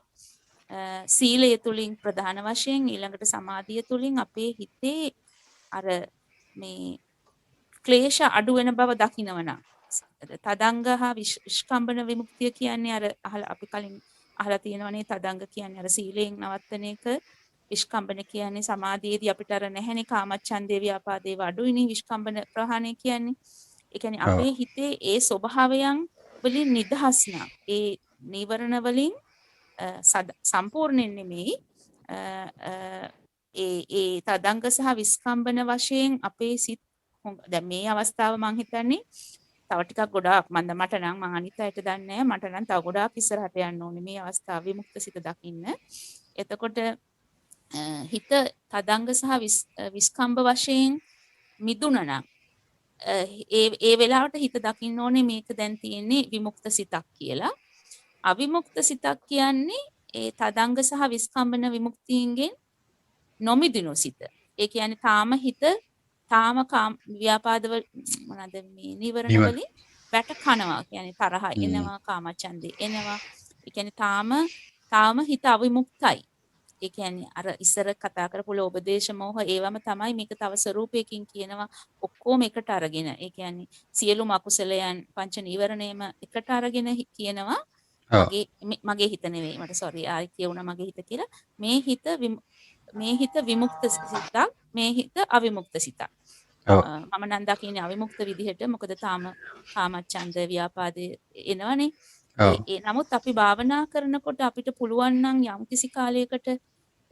සීලය තුළින් ප්‍රධාන වශයෙන් ඊළඟට සමාධිය තුළින් අපේ හිතේ අර මේ ක්ලේශ අඩු වෙන බව දකිනවනම් තදංග හා විස්කම්බන විමුක්තිය කියන්නේ අර අපි කලින් අහලා තියෙනවනේ තදංග කියන්නේ අර සීලයෙන් නවත්තන එක විස්කම්බන කියන්නේ සමාධියේදී අපිට අර නැහැනේ කාමච්ඡන්දේ ව්‍යාපාදේ අඩුයිනේ විස්කම්බන ප්‍රහාණය කියන්නේ. ඒ කියන්නේ අපේ හිතේ ඒ ස්වභාවයන් වලින් නිදහස් නම් ඒ නීවරණ වලින් සම්පූර්ණයෙන් නෙමෙයි ඒ තදංග සහ විස්කම්බන වශයෙන් අපේ සිත් දැන් මේ අවස්ථාව මම හිතන්නේ තව ටිකක් ගොඩාක් මට නම් මම අනිත් අයට දන්නේ නැහැ මට නම් තව ගොඩාක් ඉස්සරහට යන්න ඕනේ මේ අවස්ථාව විමුක්ත සිත දකින්න. එතකොට හිත තදංග සහ විස්කම්බ වශයෙන් මිදුණා නම් ඒ වෙලාවට හිත දකින්න ඕනේ මේක දැන් තියෙන්නේ විමුක්ත සිතක් කියලා. අවිමුක්ත සිතක් කියන්නේ ඒ තදංග සහ විස්කම්බන විමුක්තියෙන් නොමිදුණු සිත. ඒ කියන්නේ තාම හිත ව්‍යාපාදවල මොනවාද මේ නිවරණ වලින් වැට කනවා. කියන්නේ තරහ එනවා, කාමචන්දේ එනවා. ඒ කියන්නේ තාම හිත අවිමුක්තයි. ඒ කියන්නේ අර ඉස්සර කතා කරපු ලෝභ දේශ මොහ ඒවම තමයි මේක තව ස්වරූපයකින් කියනවා ඔක්කොම එකට අරගෙන. ඒ කියන්නේ සියලුම අකුසලයන් පංච නීවරණයම එකට අරගෙන කියනවා ඔව්. මගේ හිත නෙවෙයි මට සෝරි ආයි කියුණා මගේ හිත කියලා. මේ හිත විමුක්ත සිතක්, මේ හිත අවිමුක්ත සිතක්. ඔව්. මම නම් දකින්නේ අවිමුක්ත විදිහට. මොකද තාම කාමච්ඡන්ද ව්‍යාපාදේ එනවනේ. ඔව්. නමුත් අපි භාවනා කරනකොට අපිට පුළුවන් නම් යම්කිසි කාලයකට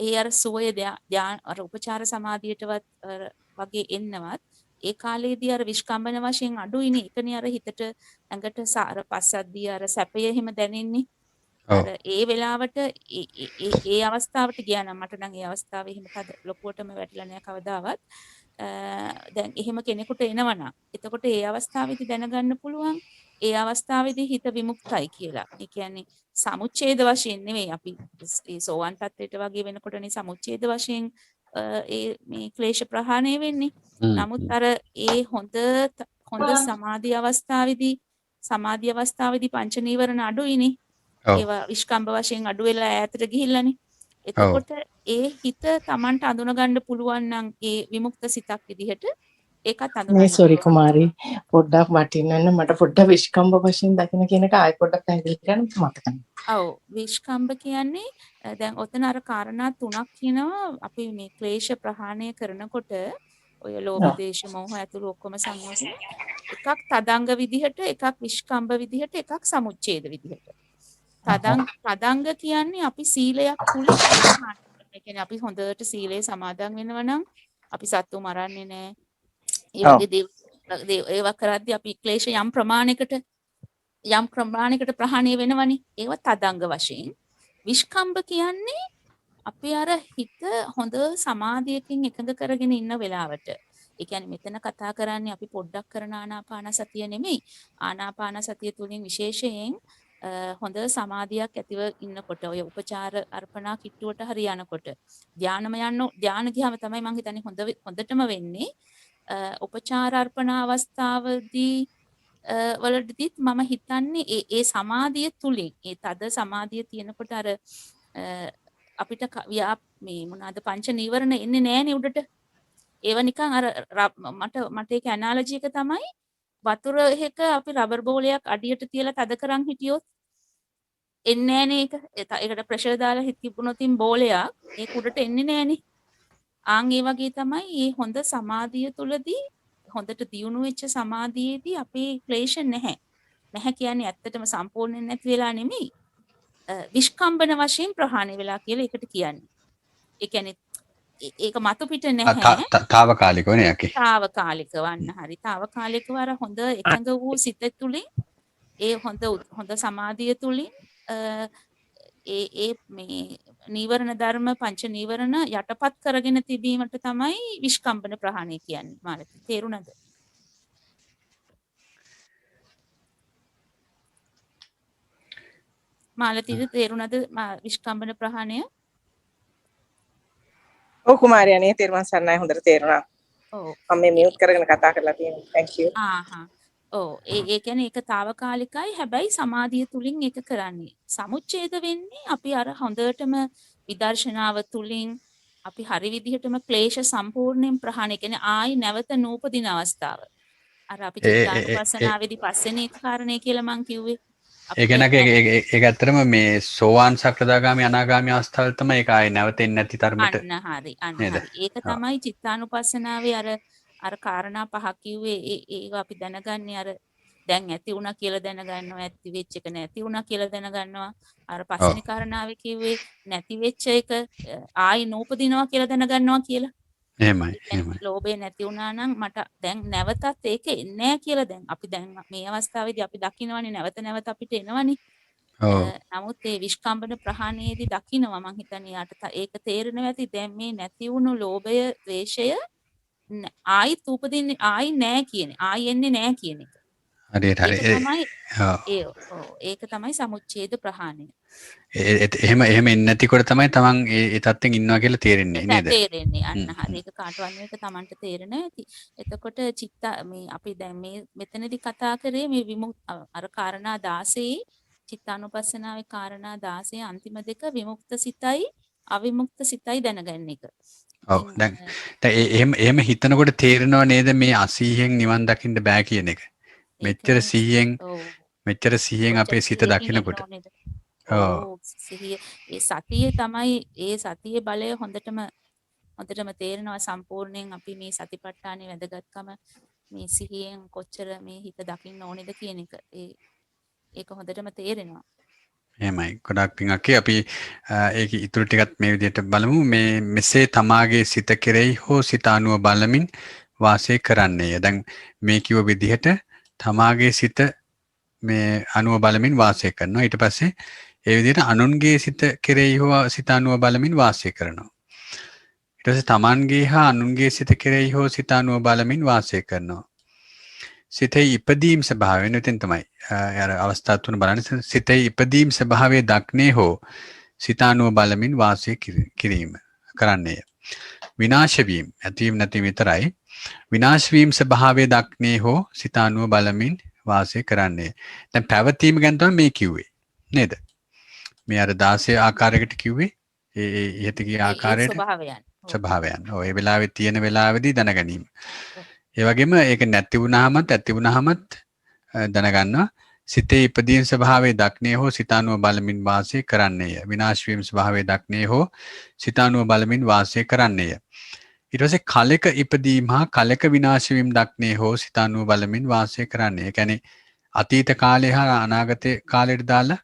ඒ අර සෝය අර උපචාර සමාධියටවත් වගේ එන්නවත් ඒ කාලේදී අර විස්කම්බන වශයෙන් අඩුයිනේ. ඒකනේ අර හිතට ඇඟට අර පස්සද්දී අර සැපය එහෙම දැනෙන්නේ. අර ඒ වෙලාවට ඒ අවස්ථාවට ගියා නම් මට නම් ඒ අවස්ථාවේ එහෙම ලොකුවටම වැටිලා නැහැ කවදාවත්. දැන් එහෙම කෙනෙකුට එනවනම් එතකොට ඒ අවස්ථාවේදී දැනගන්න පුළුවන් ඒ අවස්ථාවේදී හිත විමුක්තයි කියලා. ඒ කියන්නේ සමුච්ඡේද වශයෙන් නෙවෙයි අපි ඒ සෝවන් තත්ත්වයට වගේ වෙනකොටනේ සමුච්ඡේද වශයෙන් මේ ක්ලේශ ප්‍රහාණය වෙන්නේ. නමුත් අර ඒ හොඳ සමාධි අවස්ථාවේදී පංච නීවරණ අඩුයිනේ. ඒවා විස්කම්බ වශයෙන් අඩු වෙලා ඈතට ගිහිල්ලානේ. එතකොට ඒ හිත Tamanට අඳුන ගන්න පුළුවන් නම් ඒ විමුක්ත සිතක් විදිහට ඒකත් අඳුනගන්න. මේ සෝරි කුමාරි පොඩ්ඩක් වටින්න මට පොඩ්ඩක් විස්කම්බ වශයෙන් දකින්න කියන එක ආයෙ පොඩ්ඩක් පැහැදිලි කරන්න මතක නැහැ. ඔව් විස්කම්බ කියන්නේ දැන් ඔතන අර කාරණා තුනක් කියනවා අපි මේ ක්ලේශ ප්‍රහාණය කරනකොට ඔය ලෝභ දේශ මොහ ඇතුළු ඔක්කොම සංයෝජන එකක් තදංග විදිහට එකක් විස්කම්බ විදිහට එකක් සමුච්ඡේද විදිහට. තදංග කියන්නේ අපි සීලයක් තුලින් ඒ කියන්නේ අපි හොඳට සීලේ සමාදන් වෙනවා නම් අපි සත්තු මරන්නේ නැහැ. ඒ වගේ ඒවා කරද්දී අපි ක්ලේශ යම් ප්‍රමාණයකට ප්‍රහාණය වෙනවනේ. ඒව තදංග වශයෙන්. විස්කම්බ කියන්නේ අපි අර හිත හොඳ සමාධියකින් එකඟ කරගෙන ඉන්න වෙලාවට. ඒ කියන්නේ මෙතන කතා කරන්නේ අපි පොඩ්ඩක් කරන ආනාපාන සතිය නෙමෙයි. ආනාපාන සතිය තුලින් විශේෂයෙන් හොඳ සමාධියක් ඇතිව ඉන්නකොට ඔය උපචාර අර්පණා කිට්ටුවට හරි යනකොට ධානය ගියාම තමයි මම හිතන්නේ හොඳටම වෙන්නේ. උපචාර අර්පණා අවස්ථාවදී වලදීත් මම හිතන්නේ ඒ සමාධිය තුලින් ඒ තද සමාධිය තියෙනකොට අර අපිට මේ මොනවාද පංච නීවරණ එන්නේ නැහනේ උඩට. ඒව නිකන් අර මට ඒක ඇනාලොජි එක තමයි වතුර එකක අපි රබර් බෝලයක් අඩියට තියලා තද කරන් හිටියොත් එන්නේ නැහනේ ඒක. ඒකට ප්‍රෙෂර් දාලා හිටියුනොත් බෝලයක් ඒක උඩට එන්නේ නැහනේ. ආන් ඒ වගේ තමයි මේ හොඳ සමාධිය තුලදී හොඳට දියුණු වෙච්ච සමාධියේදී අපේ ක්ලේශ නැහැ. නැහැ කියන්නේ ඇත්තටම සම්පූර්ණයෙන් නැති වෙලා නෙමෙයි. විස්කම්බන වශයෙන් ප්‍රහාණය වෙලා කියලා ඒකට කියන්නේ. ඒ කියන්නේ ඒක මතු පිට නැහැ. తాවකාලිකව නේ යකි. తాවකාලික වන්න හරි. తాවකාලිකව අර හොඳ එකඟ වූ සිත තුලින් ඒ හොඳ සමාධිය තුලින් ඒ මේ නීවරණ ධර්ම පංච නීවරණ යටපත් කරගෙන තිබීමට තමයි විස්කම්බන ප්‍රහාණය කියන්නේ. මාළති තේරුණාද? මාළතිද තේරුණාද විස්කම්බන ප්‍රහාණය? ඔව් කුමාරී අනේ තේරුම් ගන්නයි හොඳට තේරුණා. ඔව් මම මේ මියුට් කරගෙන කතා කරලා තියෙනවා. thank you. ඔව් ඒ කියන්නේ ඒක తాවකාලිකයි. හැබැයි සමාධිය තුලින් ඒක කරන්නේ. සමුච්ඡේද වෙන්නේ අපි අර හොඳටම විදර්ශනාව තුලින් අපි හරි විදිහටම ක්ලේශ සම්පූර්ණයෙන් ප්‍රහාණය කියන්නේ ආයි නැවත නූපදින අවස්ථාව. අර අපි චිත්තානුපස්සනාවේදී පස්වෙනි කාරණේ කියලා මම කිව්වේ. ඒ කියන්නේ ඒක ඇත්තටම මේ සෝවාන් සකදාගාමි අනාගාමි අවස්ථාවල තමයි ඒක ආයේ නැවතෙන්නේ නැති තරමට. අන්න හරි. ඒක තමයි චිත්තානුපස්සනාවේ අර කාරණා පහක් කිව්වේ. ඒක අපි දැනගන්නේ අර දැන් ඇති වුණා කියලා දැනගන්නවා, ඇති වෙච්ච එක නැති වුණා කියලා දැනගන්නවා. අර පස්වෙනි කාරණාවේ කිව්වේ නැති වෙච්ච එක ආයි නූපදිනවා කියලා දැනගන්නවා කියලා. එහෙමයි. ලෝභය නැති වුණා නම් මට දැන් නැවතත් ඒක එන්නේ නැහැ කියලා දැන් අපි දැන් මේ අවස්ථාවේදී අපි දකින්නවනේ නැවත අපිට එනවනේ. නමුත් ඒ විස්කම්බන ප්‍රහාණයේදී දකින්නවා මං හිතන්නේ යාට ඒක තේරෙනවා ඇති දැන් මේ නැති වුණු ලෝභය, ද්වේෂය ආයිත් උපදින්නේ ආයි නැහැ කියන්නේ. ආයි එන්නේ නැහැ කියන එක. හරියට හරි. ඒක තමයි සමුච්ඡේද ප්‍රහාණය. එහෙම එන්නේ නැතිකොට තමයි තමන් ඒ තත්ත්වෙන් ඉන්නවා කියලා තේරෙන්නේ නේද? තේරෙන්නේ. අන්න හරි. ඒක කාටවත් මේක තමන්ට තේරෙන්නේ නැති. එතකොට මේ අපි දැන් මේ මෙතනදී කතා කරේ මේ අර කාරණා 16 චිත්තානුපස්සනාවේ කාරණා 16 අන්තිම දෙක විමුක්ත සිතයි අවිමුක්ත සිතයි දැනගන්න එක. ඔව් දැන් එහෙම හිතනකොට තේරෙනව නේද මේ 80න් නිවන් දකින්න බෑ කියන එක. මෙච්චර 100න් මෙච්චර සිහියෙන් කොච්චර අපේ සිත සිහියකින් එන්න දකිනකොට. ඕනේද? ඔව්. ඔව් සිහිය ඒ සතියේ තමයි ඒ සතියේ බලය හොඳටම තේරෙනවා සම්පූර්ණයෙන් අපි මේ සතිපට්ඨානේ වැදගත්කම මේ සිහියෙන් කොච්චර මේ හිත දකින්න ඕනේද කියන එක ඒක හොඳටම තේරෙනවා. එහෙමයි. ගොඩාක් පිං අක්කේ අපි ඒක ඉතුරු ටිකත් මේ විදිහට බලමු. මේ මෙසේ තමාගේ සිත කෙරෙහි හෝ සිත අනුව බලමින් වාසය කරන්නේය. දැන් මේ කිව්ව විදිහට තමාගේ සිත මේ අනුව බලමින් වාසය කරනවා. ඊට පස්සේ ඒ විදිහට අනුන්ගේ සිත කෙරෙහි හෝ සිත අනුව බලමින් වාසය කරනවා. ඊට පස්සේ තමන්ගේ හා අනුන්ගේ සිත කෙරෙහි හෝ සිත අනුව බලමින් වාසය කරනවා. සිතේ ඉපදීම් ස්වභාවය නෙතෙන් තමයි අර අවස්ථා තුන බලන්න. සිතේ ඉපදීම් ස්වභාවය දක්නේ හෝ සිත අනුව බලමින් වාසය කිරීම කරන්නේය. විනාශ වීම ඇතිවීම නැතිවීම විතරයි. විනාශ වීම ස්වභාවය දක්නේ හෝ සිත අනුව බලමින් වාසය කරන්නේ. දැන් පැවතීම ගැන තමයි මේ කිව්වේ නේද? මේ අර 16 ආකාරයකට කිව්වේ ඒ ඉහත ගිය ආකාරයට ස්වභාවයන්. ඔව් ඒ වෙලාවේ තියෙන වෙලාවේදී දැනගැනීම. ඒ වගේම ඒක නැති වුණාමත් ඇති වුණාමත් දැනගන්නවා. සිතේ ඉපදීම් ස්වභාවය දක්නේ හෝ සිත අනුව බලමින් වාසය කරන්නේය. විනාශ වීම ස්වභාවය දක්නේ හෝ සිත අනුව බලමින් වාසය කරන්නේය. ඊට පස්සේ කලක ඉපදීම හා කලක විනාශ වීම දක්නේ හෝ සිත අනුව බලමින් වාසය කරන්නේ. ඒ කියන්නේ අතීත කාලේ හා අනාගත කාලයට දාලා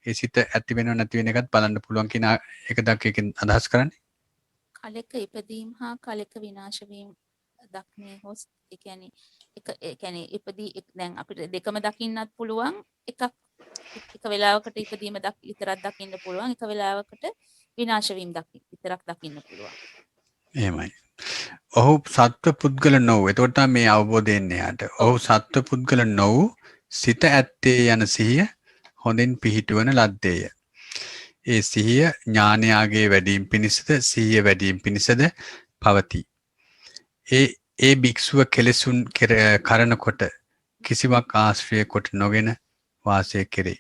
ඒ සිත ඇති වෙනව නැති වෙන එකත් බලන්න පුළුවන් කියන එක දක්කකින් අදහස් කරන්නේ. කලක ඉපදීම හා කලක විනාශ වීම දක්නේ හෝ ඒ කියන්නේ ඉපදී දැන් අපිට දෙකම දකින්නත් පුළුවන් එක වෙලාවකට ඉපදීම විතරක් දකින්න පුළුවන් එක වෙලාවකට විනාශ වීම විතරක් දකින්න පුළුවන්. එහෙමයි. ඔහු සත්ව පුද්ගල නොවු. එතකොට මේ අවබෝධය එන්නේ යාට. ඔහු සත්ව පුද්ගල නොවු සිත ඇත්තේ යන සිහිය හොඳින් පිහිටුවන ලද්දේය. ඒ සිහිය ඥානයාගේ වැඩීම් පිණිසද සිහිය වැඩීම් පිණිසද පවතී. ඒ භික්ෂුව කෙලෙසුන් කරනකොට කිසිවක් ආශ්‍රය කොට නොගෙන වාසය කෙරේ.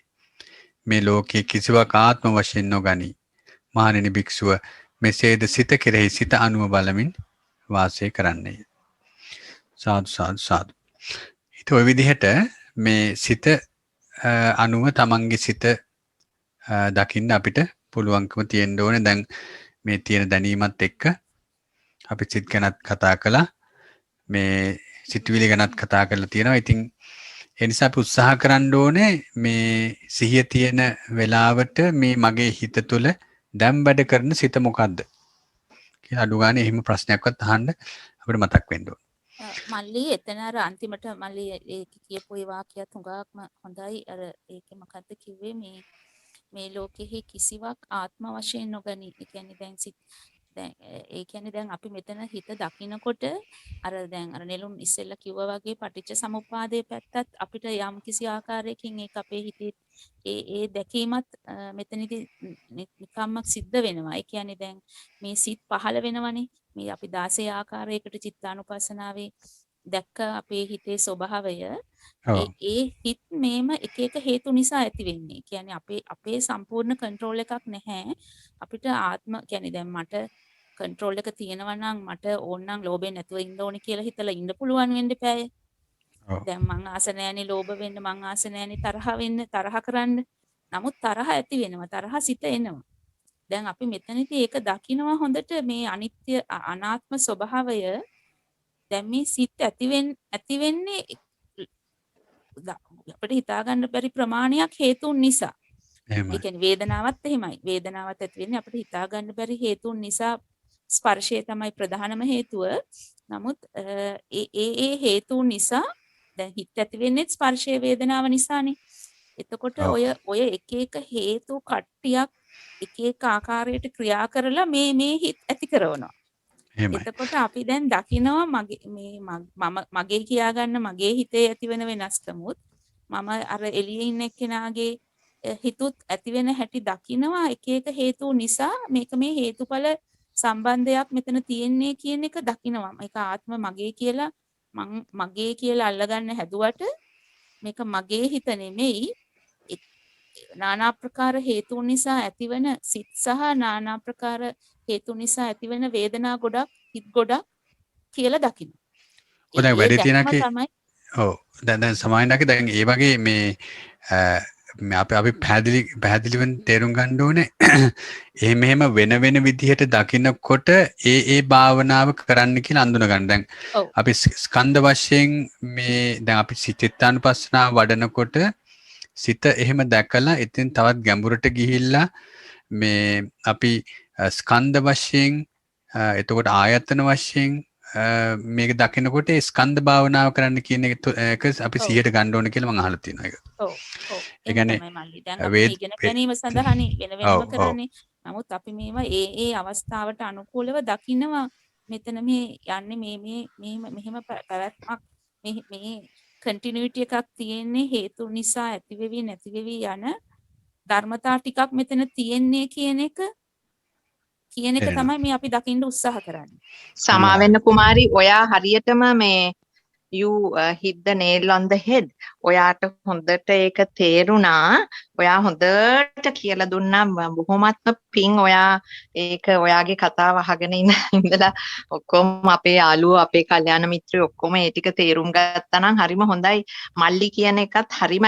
මේ ලෝකයේ කිසිවක් ආත්ම වශයෙන් නොගනී. මහණෙනි භික්ෂුව මෙසේද සිත කෙරෙහි සිත අනුව බලමින් වාසය කරන්නේය. සාදු සාදු සාදු. ඊට ඔය විදිහට මේ සිත අනුව තමන්ගේ සිත දකින්න අපිට පුළුවන්කම තියෙන්න ඕනේ. දැන් මේ තියෙන දැනීමත් එක්ක අපි සිත ගැනත් කතා කළා. මේ සිතුවිලි ගැනත් කතා කරලා තියෙනවා. ඉතින් ඒ නිසා අපි උත්සාහ කරන්න ඕනේ මේ සිහිය තියෙන වෙලාවට මේ මගේ හිත තුළ දැන් වැඩ කරන සිත මොකද්ද කියලා අඩු ගානේ එහෙම ප්‍රශ්නයක්වත් අහන්න අපිට මතක් වෙන්න ඕනේ. මල්ලි එතන අර අන්තිමට මල්ලි ඒක කියපු ඒ වාක්‍යයත් හුඟක්ම හොඳයි. අර ඒකේ මොකද්ද කිව්වේ මේ ලෝකෙහි කිසිවක් ආත්ම වශයෙන් නොගනී. ඒ කියන්නේ දැන් අපි මෙතන හිත දකින්නකොට අර නෙළුම් ඉස්සෙල්ලා කිව්වා වගේ පටිච්ච සමුප්පාදයේ පැත්තත් අපිට යම් කිසි ආකාරයකින් ඒක අපේ හිතේ ඒ දැකීමත් මෙතනදී නිකම්ම සිද්ධ වෙනවා. ඒ කියන්නේ දැන් මේ සිත් පහළ වෙනවනේ. මේ අපි 16 ආකාරයකට චිත්තානුපස්සනාවේ දැක්ක අපේ හිතේ ස්වභාවය ඒ හිත් මේම එක එක හේතු නිසා ඇති වෙන්නේ. කියන්නේ අපේ සම්පූර්ණ කන්ට්‍රෝල් එකක් නැහැ. අපිට ආත්ම කියන්නේ දැන් මට කන්ට්‍රෝල් එක තියෙනවා නම් මට ඕන නම් ලෝභයෙන් නැතුව ඉන්න ඕනේ කියලා හිතලා ඉන්න පුළුවන් වෙන්න එපාය. දැන් මං ආස නැහැනේ ලෝභ වෙන්න, මං ආස නැහැනේ තරහ වෙන්න, තරහ කරන්න. නමුත් තරහ ඇති වෙනවා. තරහ සිත එනවා. දැන් අපි මෙතනදී ඒක දකිනවා හොඳට මේ අනිත්‍ය අනාත්ම ස්වභාවය. දැන් මේ සිත් ඇති වෙන්නේ අපිට හිතා ගන්න බැරි ප්‍රමාණයක් හේතුන් නිසා. ඒ කියන්නේ වේදනාවත් එහෙමයි. වේදනාවත් ඇති වෙන්නේ අපිට හිතා ගන්න බැරි හේතුන් නිසා. ස්පර්ශය තමයි ප්‍රධානම හේතුව. නමුත් ඒ හේතුන් නිසා දැන් හිත ඇති වෙන්නේ ස්පර්ශයේ වේදනාව නිසානේ. එතකොට ඔය එක එක හේතු කට්ටියක් එක එක ආකාරයට ක්‍රියා කරලා මේ හිත ඇති කරනවා. එතකොට අපි දැන් දකිනවා මගේ කියා ගන්න මගේ හිතේ ඇති වෙන වෙනස්කමුත් මම අර එළියේ ඉන්න එක්කෙනාගේ හිතුත් ඇති වෙන හැටි දකිනවා එක එක හේතු නිසා මේක මේ හේතුඵල සම්බන්ධයක් මෙතන තියෙන්නේ කියන එක දකිනවා. මේක ආත්ම මගේ කියලා අල්ලගන්න හැදුවට මේක මගේ හිත නෙමෙයි. නානා ප්‍රකාර හේතුන් නිසා ඇතිවන සිත් සහ නානා ප්‍රකාර හේතු නිසා ඇතිවන වේදනා ගොඩක් හිත් ගොඩක් කියලා දකිනවා. ඔය වැඩි තියනකේ ඔව් දැන් සමානක දැන් ඒ වගේ මේ අපි පැහැදිලිවෙන් තේරුම් ගන්න ඕනේ එහෙම වෙන විදිහට දකිනකොට ඒ භාවනාව කරන්න කියලා අඳුන ගන්න. දැන් අපි ස්කන්ධ වශයෙන් මේ දැන් අපි චිත්තානුපස්සනාව වඩනකොට සිත එහෙම දැකලා ඉතින් තවත් ගැඹුරට ගිහිල්ලා මේ අපි ස්කන්ධ වශයෙන් එතකොට ආයතන වශයෙන් මේක දකිනකොට ස්කන්ධ භාවනාව කරන්න කියන එක අපි 100ට ගන්න ඕන කියලා මම අහලා තියෙනවා ඒක. ඔව් ඔව් ඒ කියන්නේ මල්ලි දැන් අපි ඉගෙන ගැනීම සඳහානේ වෙනම කරන්නේ. නමුත් අපි මේවා ඒ අවස්ථාවට අනුකූලව දකිනවා. මෙතන මේ යන්නේ මෙහෙම පැවැත්මක් මේ කන්ටිනියුටි එකක් තියෙන්නේ හේතු නිසා ඇතිවෙවි නැතිවෙවි යන ධර්මතා ටිකක් මෙතන තියෙන්නේ කියන එක තමයි මේ අපි දකින්න උත්සාහ කරන්නේ. සමාවෙන්න කුමාරි ඔයා හරියටම මේ you hit the nail on the head. ඔයාට හොඳට ඒක තේරුණා. ඔයා හොඳට කියලා දුන්නා බොහොමත්ම පිං ඔයා ඒක ඔයාගේ කතාව අහගෙන ඉඳලා ඔක්කොම අපේ යාළුවෝ අපේ කල්යාණ මිත්‍රයෝ ඔක්කොම ඒ ටික තේරුම් ගත්තා නම් හරිම හොඳයි. මල්ලි කියන එකත් හරිම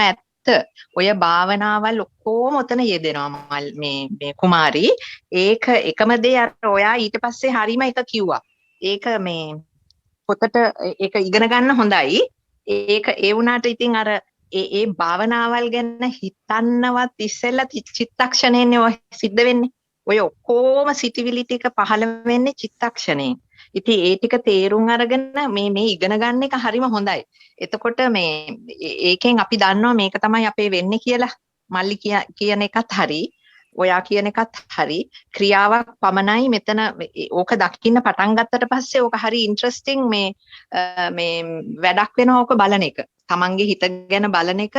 ඔය භාවනාවල් ඔක්කොම ඔතන යෙදෙනවා මේ කුමාරි. ඒක එකම දේ අර ඔයා ඊට පස්සේ හරිම එක කිව්වා. ඒක මේ පොතට ඒක ඉගෙන ගන්න හොඳයි. ඒක ඒ වුණාට ඉතින් අර ඒ භාවනාවල් ගැන හිතන්නවත් ඉස්සෙල්ලා චිත්තක්ෂණයනේ ඔය සිද්ධ වෙන්නේ. ඔය ඔක්කොම සිටිවිලි ටික පහළ වෙන්නේ චිත්තක්ෂණේ. ඉතින් ඒ ටික තේරුම් අරගෙන මේ ඉගෙන ගන්න එක හරිම හොඳයි. එතකොට මේ ඒකෙන් අපි දන්නවා මේක තමයි අපේ වෙන්නේ කියලා. මල්ලි කියන එකත් හරි. ඔයා කියන එකත් හරි. ක්‍රියාවක් පමණයි මෙතන ඕක දකින්න පටන් ගත්තට පස්සේ ඕක හරි ඉන්ටරෙස්ටිං මේ වැඩක් වෙනවා ඕක බලන එක. තමන්ගේ හිත ගැන බලන එක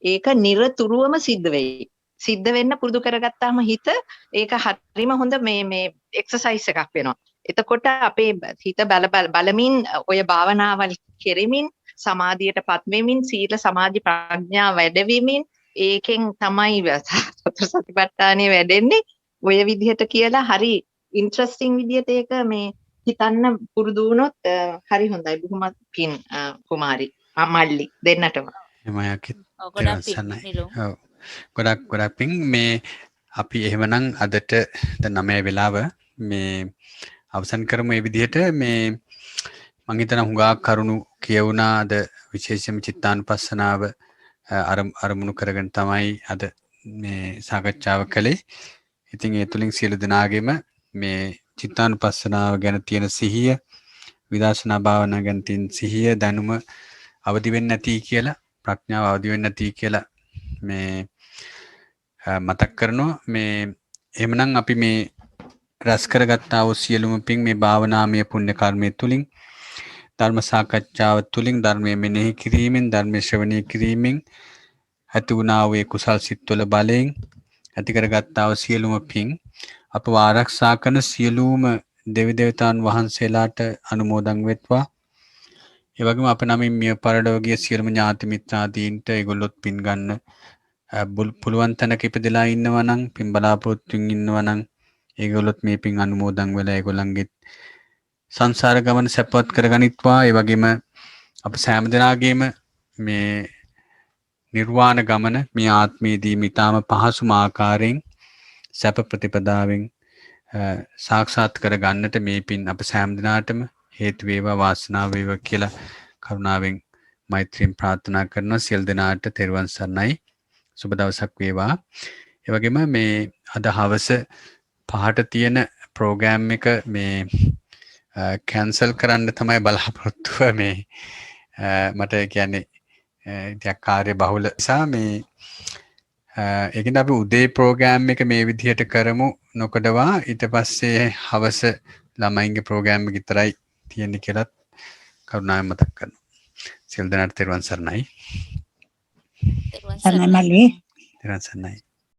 ඒක නිරතුරුවම සිද්ධ වෙයි. සිද්ධ වෙන්න පුරුදු කරගත්තාම හිත ඒක හරිම හොඳ මේ එක්සර්සයිස් එකක් වෙනවා. එතකොට අපේ හිත බලමින් ඔය භාවනාවල් කෙරෙමින් සමාධියටපත් වෙමින් සීල සමාධි ප්‍රඥා වැඩෙමින් ඒකෙන් තමයි සතර සතිපට්ඨානෙ වැඩෙන්නේ. ඔය විදිහට කියලා හරි ඉන්ටරෙස්ටිං විදිහට ඒක මේ හිතන්න පුරුදු වුණොත් හරි හොඳයි. බොහොම පින් කුමාරි මල්ලි දෙන්නටම. ගොඩක් පින් මේ අපි එහෙමනම් අදට දැන් 9 වෙලාව මේ අවසන් කරමු. මේ විදිහට මේ මම හිතනවා හුඟක් කරුණු කියවුණා. අද විශේෂයෙන්ම චිත්තානුපස්සනාව අරමුණු කරගෙන තමයි අද මේ සාකච්ඡාව කළේ. ඉතින් ඒ තුලින් සියලු දෙනාගේම මේ චිත්තානුපස්සනාව ගැන තියෙන සිහිය, විදර්ශනා භාවනාව ගැන තියෙන සිහිය, දැනුම අවදි වෙන්නේ නැති කියලා, ප්‍රඥාව අවදි වෙන්නේ නැති කියලා මේ මතක් කරනවා. මේ එහෙමනම් අපි මේ රැස් කරගත්තා වූ සියලුම පින් මේ භාවනාමය පුණ්‍ය කර්මය තුලින් ධර්ම සාකච්ඡාව තුලින් ධර්මයේ මෙනෙහි කිරීමෙන් ධර්ම ශ්‍රවණය කිරීමෙන් ඇති වුණා වූ කුසල් සිත්වල බලයෙන් ඇති කරගත්තා වූ සියලුම පින් අපව ආරක්ෂා කරන සියලුම දෙවි දේවතාවුන් වහන්සේලාට අනුමෝදන් වෙත්වා. ඒ වගේම අප නමින් මිය පරලෝකීය සියලුම ඥාති මිත්‍රාදීන්ට ඒගොල්ලොත් පින් ගන්න පුළුවන් තැනක ඉපදලා ඉන්නවා නම් පින් බලාපොරොත්තුෙන් ඉන්නවා නම් ඒගොල්ලොත් මේ පින් අනුමෝදන් වෙලා ඒගොල්ලන්ගේ සංසාර ගමන සැපවත් කරගනිත්වා. ඒ වගේම අප සෑම දෙනාගේම මේ නිර්වාණ ගමන මේ ආත්මයේදී මිතාම පහසුම ආකාරයෙන් සැප ප්‍රතිපදාවෙන් සාක්ෂාත් කර ගන්නට මේ පින් අප සෑම දිනාටම හේතු වේවා වාසනාව වේවා කියලා කරුණාවෙන් මෛත්‍රියෙන් ප්‍රාර්ථනා කරනවා. සියලු දෙනාට තෙරුවන් සරණයි. සුබ දවසක් වේවා. ඒ වගේම මේ අද හවස 5ට තියෙන ප්‍රෝග්‍රෑම් එක මේ කැන්සල් කරන්න තමයි බලාපොරොත්තුව. මේ මට කියන්නේ ටිකක් කාර්ය බහුල නිසා මේ ඒකෙන් අපි උදේ ප්‍රෝග්‍රෑම් එක මේ විදිහට කරමු නොකඩවා. ඊට පස්සේ හවස ළමයින්ගේ ප්‍රෝග්‍රෑම් එක විතරයි තියෙන්නේ කියලා කරුණාවෙන් මතක් කරනවා. සියලු දෙනාට තෙරුවන් සරණයි. සරණයි මල්ලි. තෙරුවන් සරණයි.